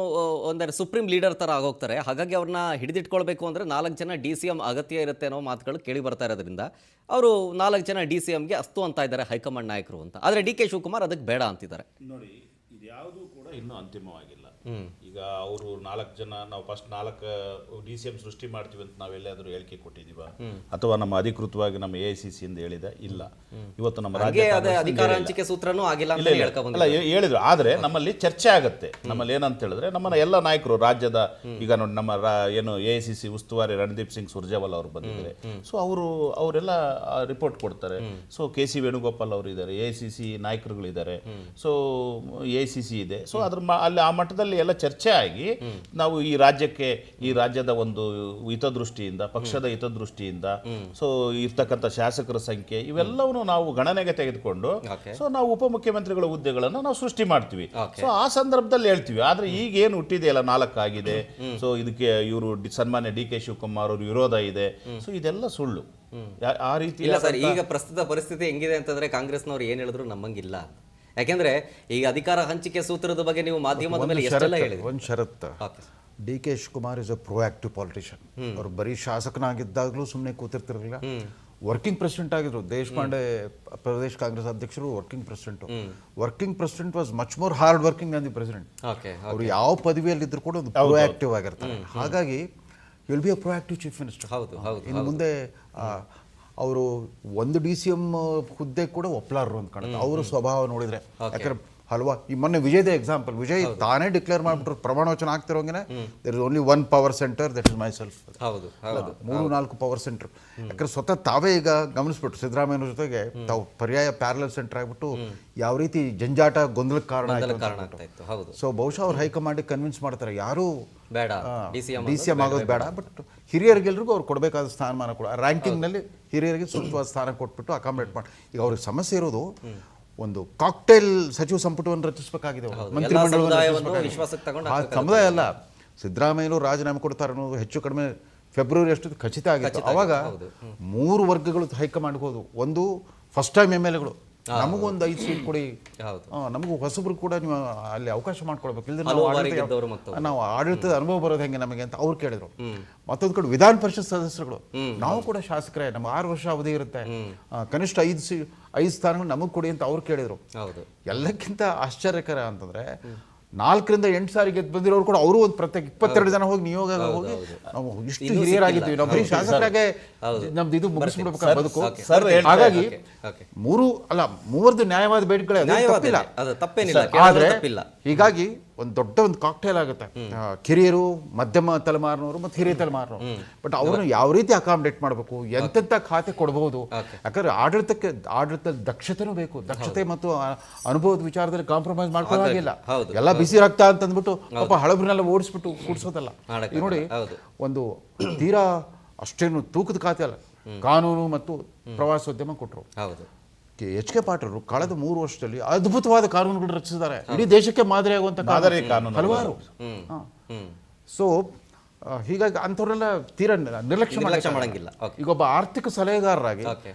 ಒಂದರೆ ಸುಪ್ರೀಂ ಲೀಡರ್ ಥರ ಆಗೋಗ್ತಾರೆ. ಹಾಗಾಗಿ ಅವ್ರನ್ನ ಹಿಡಿದಿಟ್ಕೊಳ್ಬೇಕು ಅಂದರೆ 4 ಜನ DCM ಅಗತ್ಯ ಇರುತ್ತೆ ಅನ್ನೋ ಮಾತುಗಳು ಕೇಳಿ ಬರ್ತಾ ಇರೋದ್ರಿಂದ ಅವರು 4 ಜನ DCMಗೆ ಅಸ್ತು ಅಂತ ಇದ್ದಾರೆ ಹೈಕಮಾಂಡ್ ನಾಯಕರು ಅಂತ. ಆದರೆ DK ಶಿವಕುಮಾರ್ ಅದಕ್ಕೆ ಬೇಡ ಅಂತಿದ್ದಾರೆ. ನೋಡಿ, ಇದ್ಯಾವುದೂ ಕೂಡ ಇನ್ನೂ ಅಂತಿಮವಾಗಿಲ್ಲ. ಈಗ ಅವರು 4 ಜನ, ನಾವು ಫಸ್ಟ್ 4 DCM ಸೃಷ್ಟಿ ಮಾಡ್ತೀವಿ ಅಂತ ನಾವೆಲ್ಲಾದರೂ ಹೇಳಿಕೆ ಕೊಟ್ಟಿದ್ದೀವ, ಅಥವಾ ನಮ್ಮ ಅಧಿಕೃತವಾಗಿ ನಮ್ಮ AICC ಇಂದ ಹೇಳಿದ? ಇಲ್ಲ. ಇವತ್ತು ನಮ್ಮ ರಾಜ್ಯ ಅಧಿಕಾರ ಹಂಚಿಕೆ ಸೂತ್ರನೂ ಆಗಿಲ್ಲ ಅಲ್ಲ ಹೇಳಿದ್ರು. ಆದರೆ ನಮ್ಮಲ್ಲಿ ಚರ್ಚೆ ಆಗುತ್ತೆ. ನಮ್ಮಲ್ಲಿ ಏನಂತ ಹೇಳಿದ್ರೆ, ನಮ್ಮನ್ನ ಎಲ್ಲ ನಾಯಕರು ರಾಜ್ಯದ, ಈಗ ನೋಡಿ ನಮ್ಮ ಏನು AICC ಉಸ್ತುವಾರಿ ರಣದೀಪ್ ಸಿಂಗ್ ಸುರ್ಜೇವಾಲಾ ಅವರು ಬಂದಿದ್ದಾರೆ. ಸೊ ಅವರೆಲ್ಲ ರಿಪೋರ್ಟ್ ಕೊಡ್ತಾರೆ. ಸೊ KC ವೇಣುಗೋಪಾಲ್ ಅವರು ಇದ್ದಾರೆ, AICC ನಾಯಕರುಗಳಿದ್ದಾರೆ, ಸೊ AICC ಇದೆ. ಸೊ ಅದ್ರ ಅಲ್ಲಿ ಆ ಮಟ್ಟದಲ್ಲಿ ಎಲ್ಲ ಚರ್ಚೆ ಆಗಿ ನಾವು ಈ ರಾಜ್ಯಕ್ಕೆ, ಈ ರಾಜ್ಯದ ಒಂದು ಹಿತದೃಷ್ಟಿಯಿಂದ, ಪಕ್ಷದ ಹಿತದೃಷ್ಟಿಯಿಂದ, ಸೊ ಇರ್ತಕ್ಕಂಥ ಶಾಸಕರ ಸಂಖ್ಯೆ ಇವೆಲ್ಲವನ್ನು ನಾವು ಗಣನೆಗೆ ತೆಗೆದುಕೊಂಡು ಸೊ ನಾವು ಉಪಮುಖ್ಯಮಂತ್ರಿಗಳ ಹುದ್ದೆಗಳನ್ನು ನಾವು ಸೃಷ್ಟಿ ಮಾಡ್ತೀವಿ. ಸೊ ಆ ಸಂದರ್ಭದಲ್ಲಿ ಹೇಳ್ತೀವಿ. ಆದ್ರೆ ಈಗ ಏನು ಹುಟ್ಟಿದೆಯಲ್ಲ 4 ಆಗಿದೆ, ಸೊ ಇದಕ್ಕೆ ಇವರು ಸನ್ಮಾನ್ಯ DK ಶಿವಕುಮಾರ್ ಅವರು ವಿರೋಧ ಇದೆ. ಸೊ ಇದೆಲ್ಲ ಸುಳ್ಳು. ಆ ರೀತಿ ಇಲ್ಲ ಸರ್. ಈಗ ಪ್ರಸ್ತುತ ಪರಿಸ್ಥಿತಿ ಹೆಂಗಿದೆ ಅಂತಂದ್ರೆ ಕಾಂಗ್ರೆಸ್ನವ್ರು ಏನ್ ಹೇಳಿದ್ರು ನಮ್ಮಂಗಿಲ್ಲ. ಯಾಕೆಂದ್ರೆ ಈಗ ಅಧಿಕಾರ ಹಂಚಿಕೆ ಸೂತ್ರದ ಬಗ್ಗೆ ನೀವು ಮಾಧ್ಯಮದ ಮೇಲೆ ಎಷ್ಟೆಲ್ಲ ಹೇಳಿದ್ರಿ. ಒಂದು ಷರತ್ತು, DK Shivakumar is a proactive politician. ಅವರು ಬರೀ ಶಾಸಕನಾಗಿದ್ದಾಗಲೂ ಸುಮ್ಮನೆ ಕೂತಿರ್ತಿರಲಿಲ್ಲ. ವರ್ಕಿಂಗ್ ಪ್ರೆಸಿಡೆಂಟ್ ಆಗಿದ್ರು. ದೇಶಪಾಂಡೆ ಪ್ರದೇಶ್ ಕಾಂಗ್ರೆಸ್ ಅಧ್ಯಕ್ಷರು working president. Working president was much more hard working the president. ಅವರು ಯಾವ ಪದವಿಯಲ್ಲಿ ಇದ್ರು ಕೂಡ ಒಂದು ಪ್ರೊಆಕ್ಟಿವ್ ಆಗಿರ್ತಾರೆ. ಹಾಗಾಗಿ will be a proactive chief minister. ಇನ್ನು ಮುಂದೆ ಅವರು ಒಂದು DCM ಹುದ್ದೆ ಕೂಡ ಒಪ್ಲಾರರು ಅಂತ ಕಾಣುತ್ತೆ. ಅವರ ಸ್ವಭಾವ ನೋಡಿದ್ರೆ. ಯಾಕಂದ್ರೆ ಹಲ್ವಾ ಈ ಮೊನ್ನೆ ವಿಜಯ್ದೇ ಎಕ್ಸಾಂಪಲ್. ವಿಜಯ್ ತಾನೇ ಡಿಕ್ಲೇರ್ ಮಾಡಿಬಿಟ್ರು ಪ್ರಮಾಣವಚನ ಆಗ್ತಿರೋಂಗೆ there is only one power center, that is myself. ಹೌದು ಹೌದು 3-4 ಪವರ್ ಸೆಂಟರ್. ಯಾಕಂದ್ರೆ ಸ್ವತಃ ತಾವೇ ಈಗ ಗಮನಿಸ್ಬಿಟ್ರು ಸಿದ್ದರಾಮಯ್ಯ ಜೊತೆಗೆ ತಾವು ಪರ್ಯಾಯ ಪ್ಯಾರಲಲ್ ಸೆಂಟರ್ ಆಗಿಬಿಟ್ಟು ಯಾವ ರೀತಿ ಜಂಜಾಟ ಗೊಂದಲಕ್ಕೆ ಕಾರಣ ಆಗ್ತಾ ಇತ್ತು. ಹೌದು. ಸೊ ಬಹುಶಃ ಅವ್ರು ಹೈಕಮಾಂಡಿಗೆ ಕನ್ವಿನ್ಸ್ ಮಾಡ್ತಾರೆ, ಯಾರು ಬೇಡ ಡಿ ಸಿ ಎಂ ಆಗೋದು ಬೇಡ, ಬಟ್ ಹಿರಿಯರಿಗೆಲ್ರಿಗೂ ಅವ್ರು ಕೊಡಬೇಕಾದ ಸ್ಥಾನಮಾನ ಕೊಡ, ರ್ಯಾಂಕಿಂಗ್ನಲ್ಲಿ ಹಿರಿಯರಿಗೆ ಸೂಕ್ತವಾದ ಸ್ಥಾನ ಕೊಟ್ಬಿಟ್ಟು ಅಕಾಮಡೇಟ್ ಮಾಡಿ. ಈಗ ಅವ್ರಿಗೆ ಸಮಸ್ಯೆ ಇರೋದು ಒಂದು ಕಾಕ್ಟೇಲ್ ಸಚಿವ ಸಂಪುಟವನ್ನು ರಚಿಸಬೇಕಾಗಿದೆ, ವಿಶ್ವಾಸಕ್ಕೆ ತಗೊಂಡು ಸಮುದಾಯ ಅಲ್ಲ. ಸಿದ್ದರಾಮಯ್ಯರು ರಾಜೀನಾಮೆ ಕೊಡ್ತಾರೆ ಅನ್ನೋದು ಹೆಚ್ಚು ಕಡಿಮೆ ಫೆಬ್ರವರಿ ಅಷ್ಟು ಖಚಿತ ಆಗಿತ್ತು. ಅವಾಗ 3 ವರ್ಗಗಳು ಹೈಕಮಾಂಡ್ಗೆ ಹೋದವು. ಒಂದು ಫಸ್ಟ್ ಟೈಮ್ MLAಗಳು, ನಮಗೊಂದು 5 ಸೀಟ್ ಕೊಡಿ, ನಮಗೂ ಹೊಸಬ್ರು ಕೂಡ ನೀವು ಅಲ್ಲಿ ಅವಕಾಶ ಮಾಡ್ಕೊಳ್ಬೇಕು, ಇಲ್ಲದ್ರೆ ನಾವು ಆಡಳಿತದ ಅನುಭವ ಬರೋದು ಹೆಂಗೆ ನಮಗೆ ಅಂತ ಅವ್ರು ಕೇಳಿದ್ರು. ಮತ್ತೊಂದು ಕಡೆ ವಿಧಾನ ಪರಿಷತ್ ಸದಸ್ಯರುಗಳು, ನಾವು ಕೂಡ ಶಾಸಕರೇ, ನಮ್ಗೆ 6 ವರ್ಷ ಅವಧಿ ಇರುತ್ತೆ, ಕನಿಷ್ಠ 5 ಸ್ಥಾನಗಳು ನಮಗೆ ಕೊಡಿ ಅಂತ ಅವ್ರು ಕೇಳಿದ್ರು. ಎಲ್ಲಕ್ಕಿಂತ ಆಶ್ಚರ್ಯಕರ ಅಂತಂದ್ರೆ 4ರಿಂದ 8 ಸಾರಿ ಗೆದ್ದು ಬಂದಿರೋರು ಕೂಡ ಅವರು ಒಂದು ಪ್ರತ್ಯೇಕ 22 ಜನ ಹೋಗಿ ನಿಯೋಗ ಹೋಗಿ ನಾವು ಇಷ್ಟು ಹಿರಿಯರಾಗಿದ್ದೀವಿ, ನಾವು ಬರೀ ಶಾಸಕರಾಗೆ ನಮ್ದು ಇದು ಮುಗಿಸ್ಬಿಡ್ಬೇಕು ಬದುಕು. ಹಾಗಾಗಿ 3 ನ್ಯಾಯವಾದ ಬೇಡಿಕೆಗಳೇ, ಆದ್ರೆ ಹೀಗಾಗಿ ಒಂದು ದೊಡ್ಡ ಒಂದು ಕಾಕ್ಟೇಲ್ ಆಗುತ್ತೆ. ಕಿರಿಯರು, ಮಧ್ಯಮ ತಲೆಮಾರಿನವರು ಮತ್ತು ಹಿರಿಯ ತಲೆಮಾರಿನವರು. ಬಟ್ ಅವ್ರನ್ನ ಯಾವ ರೀತಿ ಅಕಾಮಡೇಟ್ ಮಾಡಬೇಕು, ಎಂತೆಂಥ ಖಾತೆ ಕೊಡಬಹುದು, ಯಾಕಂದ್ರೆ ಆಡಳಿತ ದಕ್ಷತೆನೂ ಬೇಕು. ದಕ್ಷತೆ ಮತ್ತು ಅನುಭವದ ವಿಚಾರದಲ್ಲಿ ಕಾಂಪ್ರಮೈಸ್ ಮಾಡ್ಕೊಳ್ಳೋದಿಲ್ಲ. ಎಲ್ಲ ಬಿಸಿ ರಕ್ತ ಅಂತಂದ್ಬಿಟ್ಟು ಪಾಪ ಹಳಬ್ರನ್ನೆಲ್ಲ ಓಡಿಸ್ಬಿಟ್ಟು ಕೂಡಿಸೋದಲ್ಲ. ಈಗ ನೋಡಿ, ಒಂದು ತೀರಾ ಅಷ್ಟೇನು ತೂಕದ ಖಾತೆ ಅಲ್ಲ, ಕಾನೂನು ಮತ್ತು ಪ್ರವಾಸೋದ್ಯಮ ಕೊಟ್ಟರು. ಎಚ್ ಕೆ ಪಾಟೀಲ್ ಕಳೆದ 3 ವರ್ಷದಲ್ಲಿ ಅದ್ಭುತವಾದ ಕಾನೂನುಗಳು ರಚಿಸಿದ್ದಾರೆ, ಇಡೀ ದೇಶಕ್ಕೆ ಮಾದರಿ ಆಗುವಂತ ಹಲವಾರು. ಸೊ ಹೀಗಾಗಿ ಅಂಥವ್ರೆಲ್ಲ ತೀರಾ ನಿರ್ಲಕ್ಷ್ಯ ಮಾಡಂಗಿಲ್ಲ. ಈಗ ಒಬ್ಬ ಆರ್ಥಿಕ ಸಲಹೆಗಾರರಾಗಿ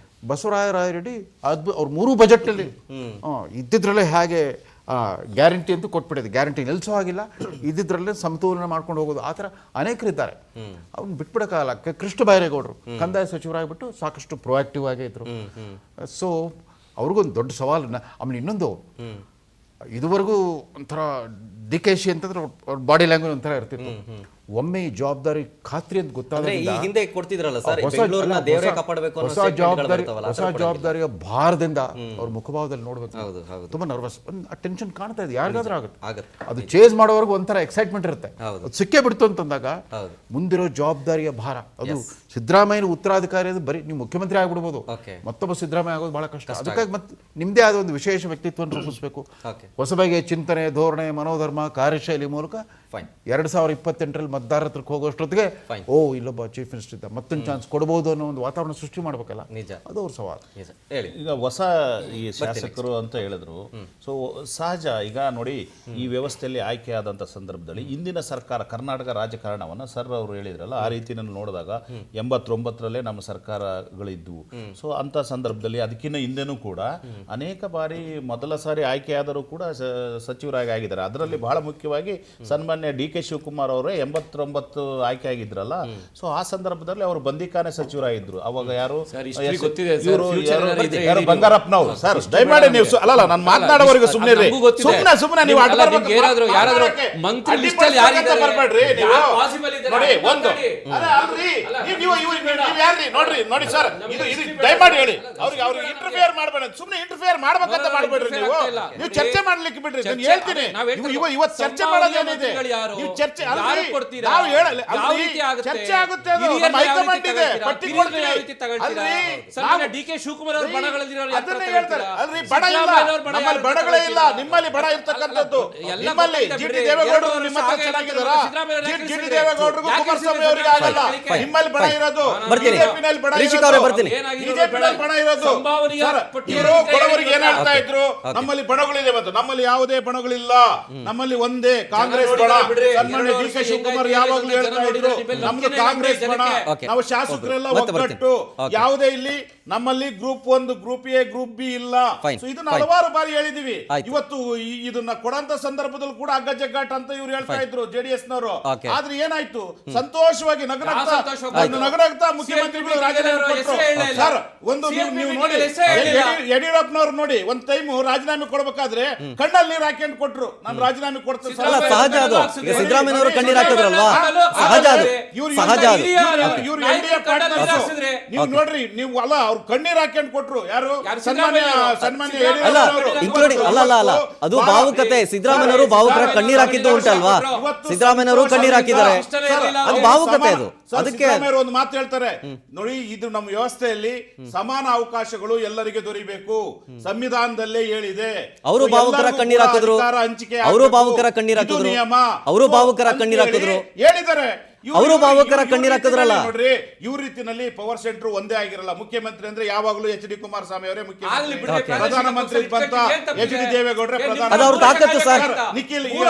ಬಸವರಾಯ ರಾಯರೆಡ್ಡಿ ಅವ್ರು 3 ಬಜೆಟ್ನಲ್ಲಿ ಇದ್ದಿದ್ರಲ್ಲೇ ಹೇಗೆ ಗ್ಯಾರಂಟಿ ಅಂತೂ ಕೊಟ್ಬಿಟ್ಟಿದೆ, ಗ್ಯಾರಂಟಿ ನಿಲ್ಲಿಸೋ ಆಗಿಲ್ಲ, ಇದ್ದಿದ್ರಲ್ಲೇ ಸಮತೋಲನ ಮಾಡ್ಕೊಂಡು ಹೋಗೋದು, ಆ ಥರ ಅನೇಕರಿದ್ದಾರೆ. ಅವ್ನು ಬಿಟ್ಬಿಡೋಕ್ಕಾಗಲ್ಲ. ಕೃಷ್ಣ ಬೈರೇಗೌಡರು ಕಂದಾಯ ಸಚಿವರಾಗಿಬಿಟ್ಟು ಸಾಕಷ್ಟು ಪ್ರೊಆಕ್ಟಿವ್ ಆಗೇ ಇದ್ರು. ಸೊ ಅವ್ರಿಗೊಂದು ದೊಡ್ಡ ಸವಾಲನ್ನ. ಆಮೇಲೆ ಇನ್ನೊಂದು, ಇದುವರೆಗೂ ಒಂಥರ DKC ಅಂತಂದ್ರೆ ಅವ್ರ ಬಾಡಿ ಲ್ಯಾಂಗ್ವೇಜ್ ಒಂಥರ ಇರ್ತಿತ್ತು. ಒಮ್ಮೆ ಈ ಜವಾಬ್ದಾರಿ ಖಾತ್ರಿ ಅಂತ ಗೊತ್ತಾದ್ರೆ ಹೊಸ ಜವಾಬ್ದಾರಿಯ ಭಾರದಿಂದ ಅವ್ರ ಮುಖಭಾವದಲ್ಲಿ ನೋಡ್ಬೇಕು, ತುಂಬಾ ನರ್ವಸ್, ಟೆನ್ಷನ್ ಕಾಣ್ತಾ ಇದೆ, ಯಾರಿಗಾದ್ರೂ ಆಗುತ್ತೆ. ಅದು ಚೇಸ್ ಮಾಡೋವರೆಗೂ ಒಂಥರ ಎಕ್ಸೈಟ್ಮೆಂಟ್ ಇರುತ್ತೆ. ಅದು ಸಿಕ್ಕೇ ಬಿಡ್ತು ಅಂತಂದಾಗ ಮುಂದಿರೋ ಜವಾಬ್ದಾರಿಯ ಭಾರ, ಅದು ಸಿದ್ದರಾಮಯ್ಯನ ಉತ್ತರಾಧಿಕಾರಿ ಅದು ಬರೀ ನೀವು ಮುಖ್ಯಮಂತ್ರಿ ಆಗ್ಬಿಡ್ಬೋದು, ಮತ್ತೊಬ್ಬ ಸಿದ್ದರಾಮಯ್ಯ ಆಗೋದು ಬಹಳ ಕಷ್ಟ. ಅದಕ್ಕಾಗಿ ಮತ್ತೆ ನಿಮ್ದೇ ಆದ ಒಂದು ವಿಶೇಷ ವ್ಯಕ್ತಿತ್ವವನ್ನು ರೂಪಿಸಬೇಕು. ಹೊಸ ಬಗೆಯ ಚಿಂತನೆ, ಧೋರಣೆ, ಮನೋಧರ್ಮ, ಕಾರ್ಯಶೈಲಿ ಮೂಲಕ 2028ರಲ್ಲಿ ಮತದಾರರ ಹತ್ರಕ್ಕೆ ಹೋಗೋಷ್ಟೊತ್ತಿಗೆ ಇಲ್ಲೊಬ್ಬ ಚೀಫ್ ಮಿನಿಸ್ಟರ್ ಇದ್ದ, ಮತ್ತೊಂದು ಚಾನ್ಸ್ ಕೊಡಬಹುದು ಅನ್ನೋ ಒಂದು ವಾತಾವರಣ ಸೃಷ್ಟಿ ಮಾಡ್ಬೇಕಲ್ಲ, ಅದು ಅವ್ರ ಸವಾಲು. ಈಗ ಹೊಸ ಈ ಶಾಸಕರು ಅಂತ ಹೇಳಿದ್ರು. ಸೊ ಸಹಜ, ಈಗ ನೋಡಿ, ಈ ವ್ಯವಸ್ಥೆಯಲ್ಲಿ ಆಯ್ಕೆಯಾದಂಥ ಸಂದರ್ಭದಲ್ಲಿ ಇಂದಿನ ಸರ್ಕಾರ, ಕರ್ನಾಟಕ ರಾಜಕಾರಣವನ್ನು ಸರ್ ಅವರು ಹೇಳಿದ್ರಲ್ಲ, ಆ ರೀತಿಯಲ್ಲಿ ನೋಡಿದಾಗ 89ರಲ್ಲೇ ನಮ್ಮ ಸರ್ಕಾರಗಳಿದ್ವು. ಸೊ ಅಂಥ ಸಂದರ್ಭದಲ್ಲಿ ಅದಕ್ಕಿಂತ ಹಿಂದೆನೂ ಕೂಡ ಅನೇಕ ಬಾರಿ ಮೊದಲ ಸಾರಿ ಆಯ್ಕೆಯಾದರೂ ಕೂಡ ಸಚಿವರಾಗಿ ಆಗಿದ್ದಾರೆ. ಅದರಲ್ಲಿ ಬಹಳ ಮುಖ್ಯವಾಗಿ ಸನ್ಮಾನ್ಯ DK ಶಿವಕುಮಾರ್ ಅವರೇ 89 ಆಯ್ಕೆ ಆಗಿದ್ರಲ್ಲ. ಸೊ ಆ ಸಂದರ್ಭದಲ್ಲಿ ಅವರು ಬಂದಿಖಾನೆ ಸಚಿವರಾಗಿದ್ರು. ಅವಾಗ ಯಾರು ಬಂಗಾರಪ್ಪನವರು. ಸರ್ ದಯಮಾಡಿ ನೀವು ಅಲ್ಲ, ನಾನು ಮಾತನಾಡೋವರೆಗೂ ಸುಮ್ಮನೆ ನೀವು ನೋಡಿ ಸರ್, ದಯಮಾಡಿ ಹೇಳಿ ಅವ್ರಿಗೆ ಇಂಟರ್ಫಿಯರ್ ಮಾಡಬೇಡಿ, ಸುಮ್ಮನೆ ಇಂಟರ್ಫಿಯರ್ ಮಾಡ್ಬೇಕಂತ ಮಾಡಬೇಡ್ರಿ. ನೀವು ಚರ್ಚೆ ಮಾಡ್ಲಿಕ್ಕೆ ಬಿಡ್ರಿ, ನಾನು ಹೇಳ್ತೀನಿ. ಇವತ್ತು ಚರ್ಚೆ ಮಾಡೋದೇನಿದೆ, ನೀವು ಚರ್ಚೆ ನಾವು ಹೇಳಲ್ಲ, ಚರ್ಚೆ ಆಗುತ್ತೆ, ಅದು ನಮ್ಮ ಹೈಕಮಾಂಡ್ ಇದೆ, ಪಟ್ಟಿ ಕೊಡ್ತೀವಿ. DK ಶಿವಕುಮಾರ್ ಅವರ ಅದನ್ನೇ ಹೇಳ್ತಾರೆ. ಅಲ್ರಿ, ಬಡ ಇಲ್ಲ, ನಮ್ಮಲ್ಲಿ ಬಡಗಳೇ ಇಲ್ಲ, ನಿಮ್ಮಲ್ಲಿ ಬಡ ಇರ್ತಕ್ಕಂಥದ್ದು. ನಿಮ್ಮಲ್ಲಿ GT ದೇವೇಗೌಡರು ನಿಮ್ಮ ಹತ್ರ ಚೆನ್ನಾಗಿದ್ದಾರಾ? GT ದೇವೇಗೌಡರಿಗೂ ಕುಮಾರಸ್ವಾಮಿ ಅವರಿಗೆ ಆಗಲ್ಲ. ನಿಮ್ಮಲ್ಲಿ ಬಡ ಇರೋದು ಬಿಜೆಪಿನಲ್ಲಿ ಬಡ ಇರೋದು. ಇವರು ಬಡವರಿಗೆ ಏನ್ ಹೇಳ್ತಾ ಇದ್ರು, ನಮ್ಮಲ್ಲಿ ಬಡಗಳಿದೆ ಅಂತ. ನಮ್ಮಲ್ಲಿ ಯಾವುದೇ ಬಡಗಳಿಲ್ಲ, ನಮ್ಮಲ್ಲಿ ಒಂದೇ ಕಾಂಗ್ರೆಸ್ ಬಡ. ಸನ್ಮಾನ್ಯ DK ಶಿವಕುಮಾರ್ ಯಾವಾಗಲೂ ಹೇಳ್ತಾ ಇದ್ರು, ನಮ್ದು ಕಾಂಗ್ರೆಸ್ ಬಡ, ನಾವು ಶಾಸಕರೆಲ್ಲ ಒಗ್ಗಟ್ಟು, ಯಾವುದೇ ಇಲ್ಲಿ ನಮ್ಮಲ್ಲಿ group 1, group A, group B ಇಲ್ಲ. ಇದನ್ನ ಹಲವಾರು ಬಾರಿ ಹೇಳಿದೀವಿ. ಇವತ್ತು ಇದನ್ನ ಕೊಡಂತ ಸಂದರ್ಭದಲ್ಲಿ ಕೂಡ ಅಗ್ಗಜಗ್ಗಾಟ ಅಂತ ಇವ್ರು ಹೇಳ್ತಾ ಇದ್ರು JDS ನವರು. ಆದ್ರೆ ಏನಾಯ್ತು, ಸಂತೋಷವಾಗಿ ನಗರಗ್ತಾ ಮುಖ್ಯಮಂತ್ರಿಗಳು ರಾಜೀನಾಮೆ ಕೊಟ್ಟರು. ಸರ್, ಒಂದು ನೀವು ನೋಡಿ, ಯಡಿಯೂರಪ್ಪನವರು ನೋಡಿ, ಒಂದ್ ಟೈಮ್ ರಾಜೀನಾಮೆ ಕೊಡ್ಬೇಕಾದ್ರೆ ಕಣ್ಣಲ್ಲಿ ನೀರು ಹಾಕೊಂಡು ಕೊಟ್ರು, ನಾನು ರಾಜೀನಾಮೆ ಕೊಡ್ತೀನಿ. ಸಿದ್ದರಾಮಯ್ಯ ಅವರು ಕಣ್ಣೀರು ಹಾಕಿದ್ರಲ್ವಾ, ಸಹಜ ಅದು. ಇವ್ರು NDA ಪಾರ್ಟ್ನರ್ಸ್, ನೀವು ನೋಡ್ರಿ, ನೀವು ಅಲ್ಲ ಅವ್ರು ಕಣ್ಣೀರ್ ಹಾಕೊಂಡು ಕೊಟ್ರು. ಯಾರು? ಸನ್ಮಾನ್ಯ ಅಲ್ಲ ಇನ್ಕ್ಲೂಡಿಂಗ್ ಅಲ್ಲ ಅದು ಭಾವುಕತೆ. ಸಿದ್ದರಾಮಯ್ಯನವರು ಭಾವುಕರ ಕಣ್ಣೀರ್ ಹಾಕಿದ್ದು ಉಂಟಲ್ವಾ? ಸಿದ್ದರಾಮಯ್ಯನವರು ಕಣ್ಣೀರ್ ಹಾಕಿದ್ದಾರೆ, ಅದು ಭಾವುಕತೆ. ಅದು ಅದಕ್ಕೆ ಒಂದು ಮಾತು ಹೇಳ್ತಾರೆ ನೋಡಿ, ಇದು ನಮ್ಮ ವ್ಯವಸ್ಥೆಯಲ್ಲಿ ಸಮಾನ ಅವಕಾಶಗಳು ಎಲ್ಲರಿಗೆ ದೊರೆಯಬೇಕು, ಸಂವಿಧಾನದಲ್ಲೇ ಹೇಳಿದೆ. ಅವರು ಭಾವುಕರ ಕಣ್ಣೀರ್ ಹಾಕಿದ್ರು, ಅವರು ಭಾವುಕರ ಕಣ್ಣೀರ್ ಹಾಕಿದ್ರು, ಅವರು ಭಾವುಕರ ಕಣ್ಣೀರ್ ಹಾಕಿದ್ರು, ಹೇಳಿದ್ದಾರೆ. ಅವರು ಭಾವುಕರ ಕಣ್ಣೀರ್ ಹಾಕಿದ್ರಲ್ಲ. ನೋಡ್ರಿ, ಇವ್ರ ರೀತಿನಲ್ಲಿ ಪವರ್ ಸೆಂಟರ್ ಒಂದೇ ಆಗಿರಲ್ಲ. ಮುಖ್ಯಮಂತ್ರಿ ಅಂದ್ರೆ ಯಾವಾಗಲೂ ಎಚ್ ಡಿ ಕುಮಾರಸ್ವಾಮಿ ಅವರೇ ಮುಖ್ಯಮಂತ್ರಿ, ಪ್ರಧಾನಮಂತ್ರಿ ಬಂತ ಎಚ್ ಡಿ ದೇವೇಗೌಡ್ರೆ ಪ್ರಧಾನ, ಅದು ಅವ್ರ ತಾಕತ್ತು ಸರ್. ನಿಖಿಲ್ ಯುವ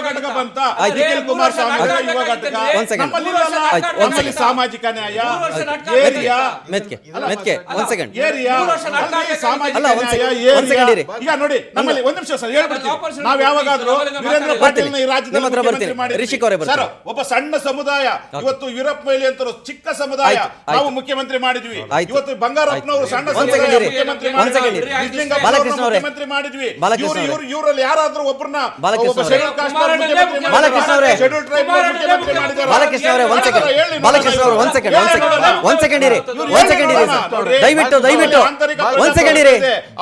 ಘಟಕ ಬಂತ ನಿಖಿಲ್ ಕುಮಾರಸ್ವಾಮಿ ಯುವ ಘಟಕ. ನಮ್ಮಲ್ಲಿ ಸಾಮಾಜಿಕ ನ್ಯಾಯ ಏರಿಯಾ ಏರಿಯಾ ಸಾಮಾಜಿಕ ನ್ಯಾಯ ಈಗ ನೋಡಿ, ನಮ್ಮಲ್ಲಿ ಒಂದ್ ನಿಮಿಷ ಸರ್ ಹೇಳ್ಬಿಡ್ತೀವಿ. ನಾವ್ ಯಾವಾಗಾದ್ರೂ ವೀರೇಂದ್ರ ಪಾಟೀಲ್ ಈ ರಾಜ್ಯದಲ್ಲಿ ಮಾಡಿದ್ವಿ. ಒಬ್ಬ ಸಣ್ಣ ಸಮುದಾಯ, ಇವತ್ತು ಯುರೋಪ್ ಮೇಲೆ ಅಂತ ಚಿಕ್ಕ ಸಮುದಾಯ ನಾವು ಮುಖ್ಯಮಂತ್ರಿ ಮಾಡಿದ್ವಿ. ಇವತ್ತು ಬಂಗಾರಪ್ಪನವರು ಸಣ್ಣ ಸಮುದಾಯ ಮುಖ್ಯಮಂತ್ರಿ ಮಾಡಿದ್ವಿ. ಇವರಲ್ಲಿ ಯಾರಾದ್ರೂ ಒಬ್ಬರನ್ನ ಶೆಡ್ಯೂಲ್ ಕಾಸ್ಟ್ ಶೆಡ್ಯೂಲ್ ಟ್ರೈಬ್ ಮುಖ್ಯಮಂತ್ರಿ ಮಾಡಿದ್ದಾರೆ.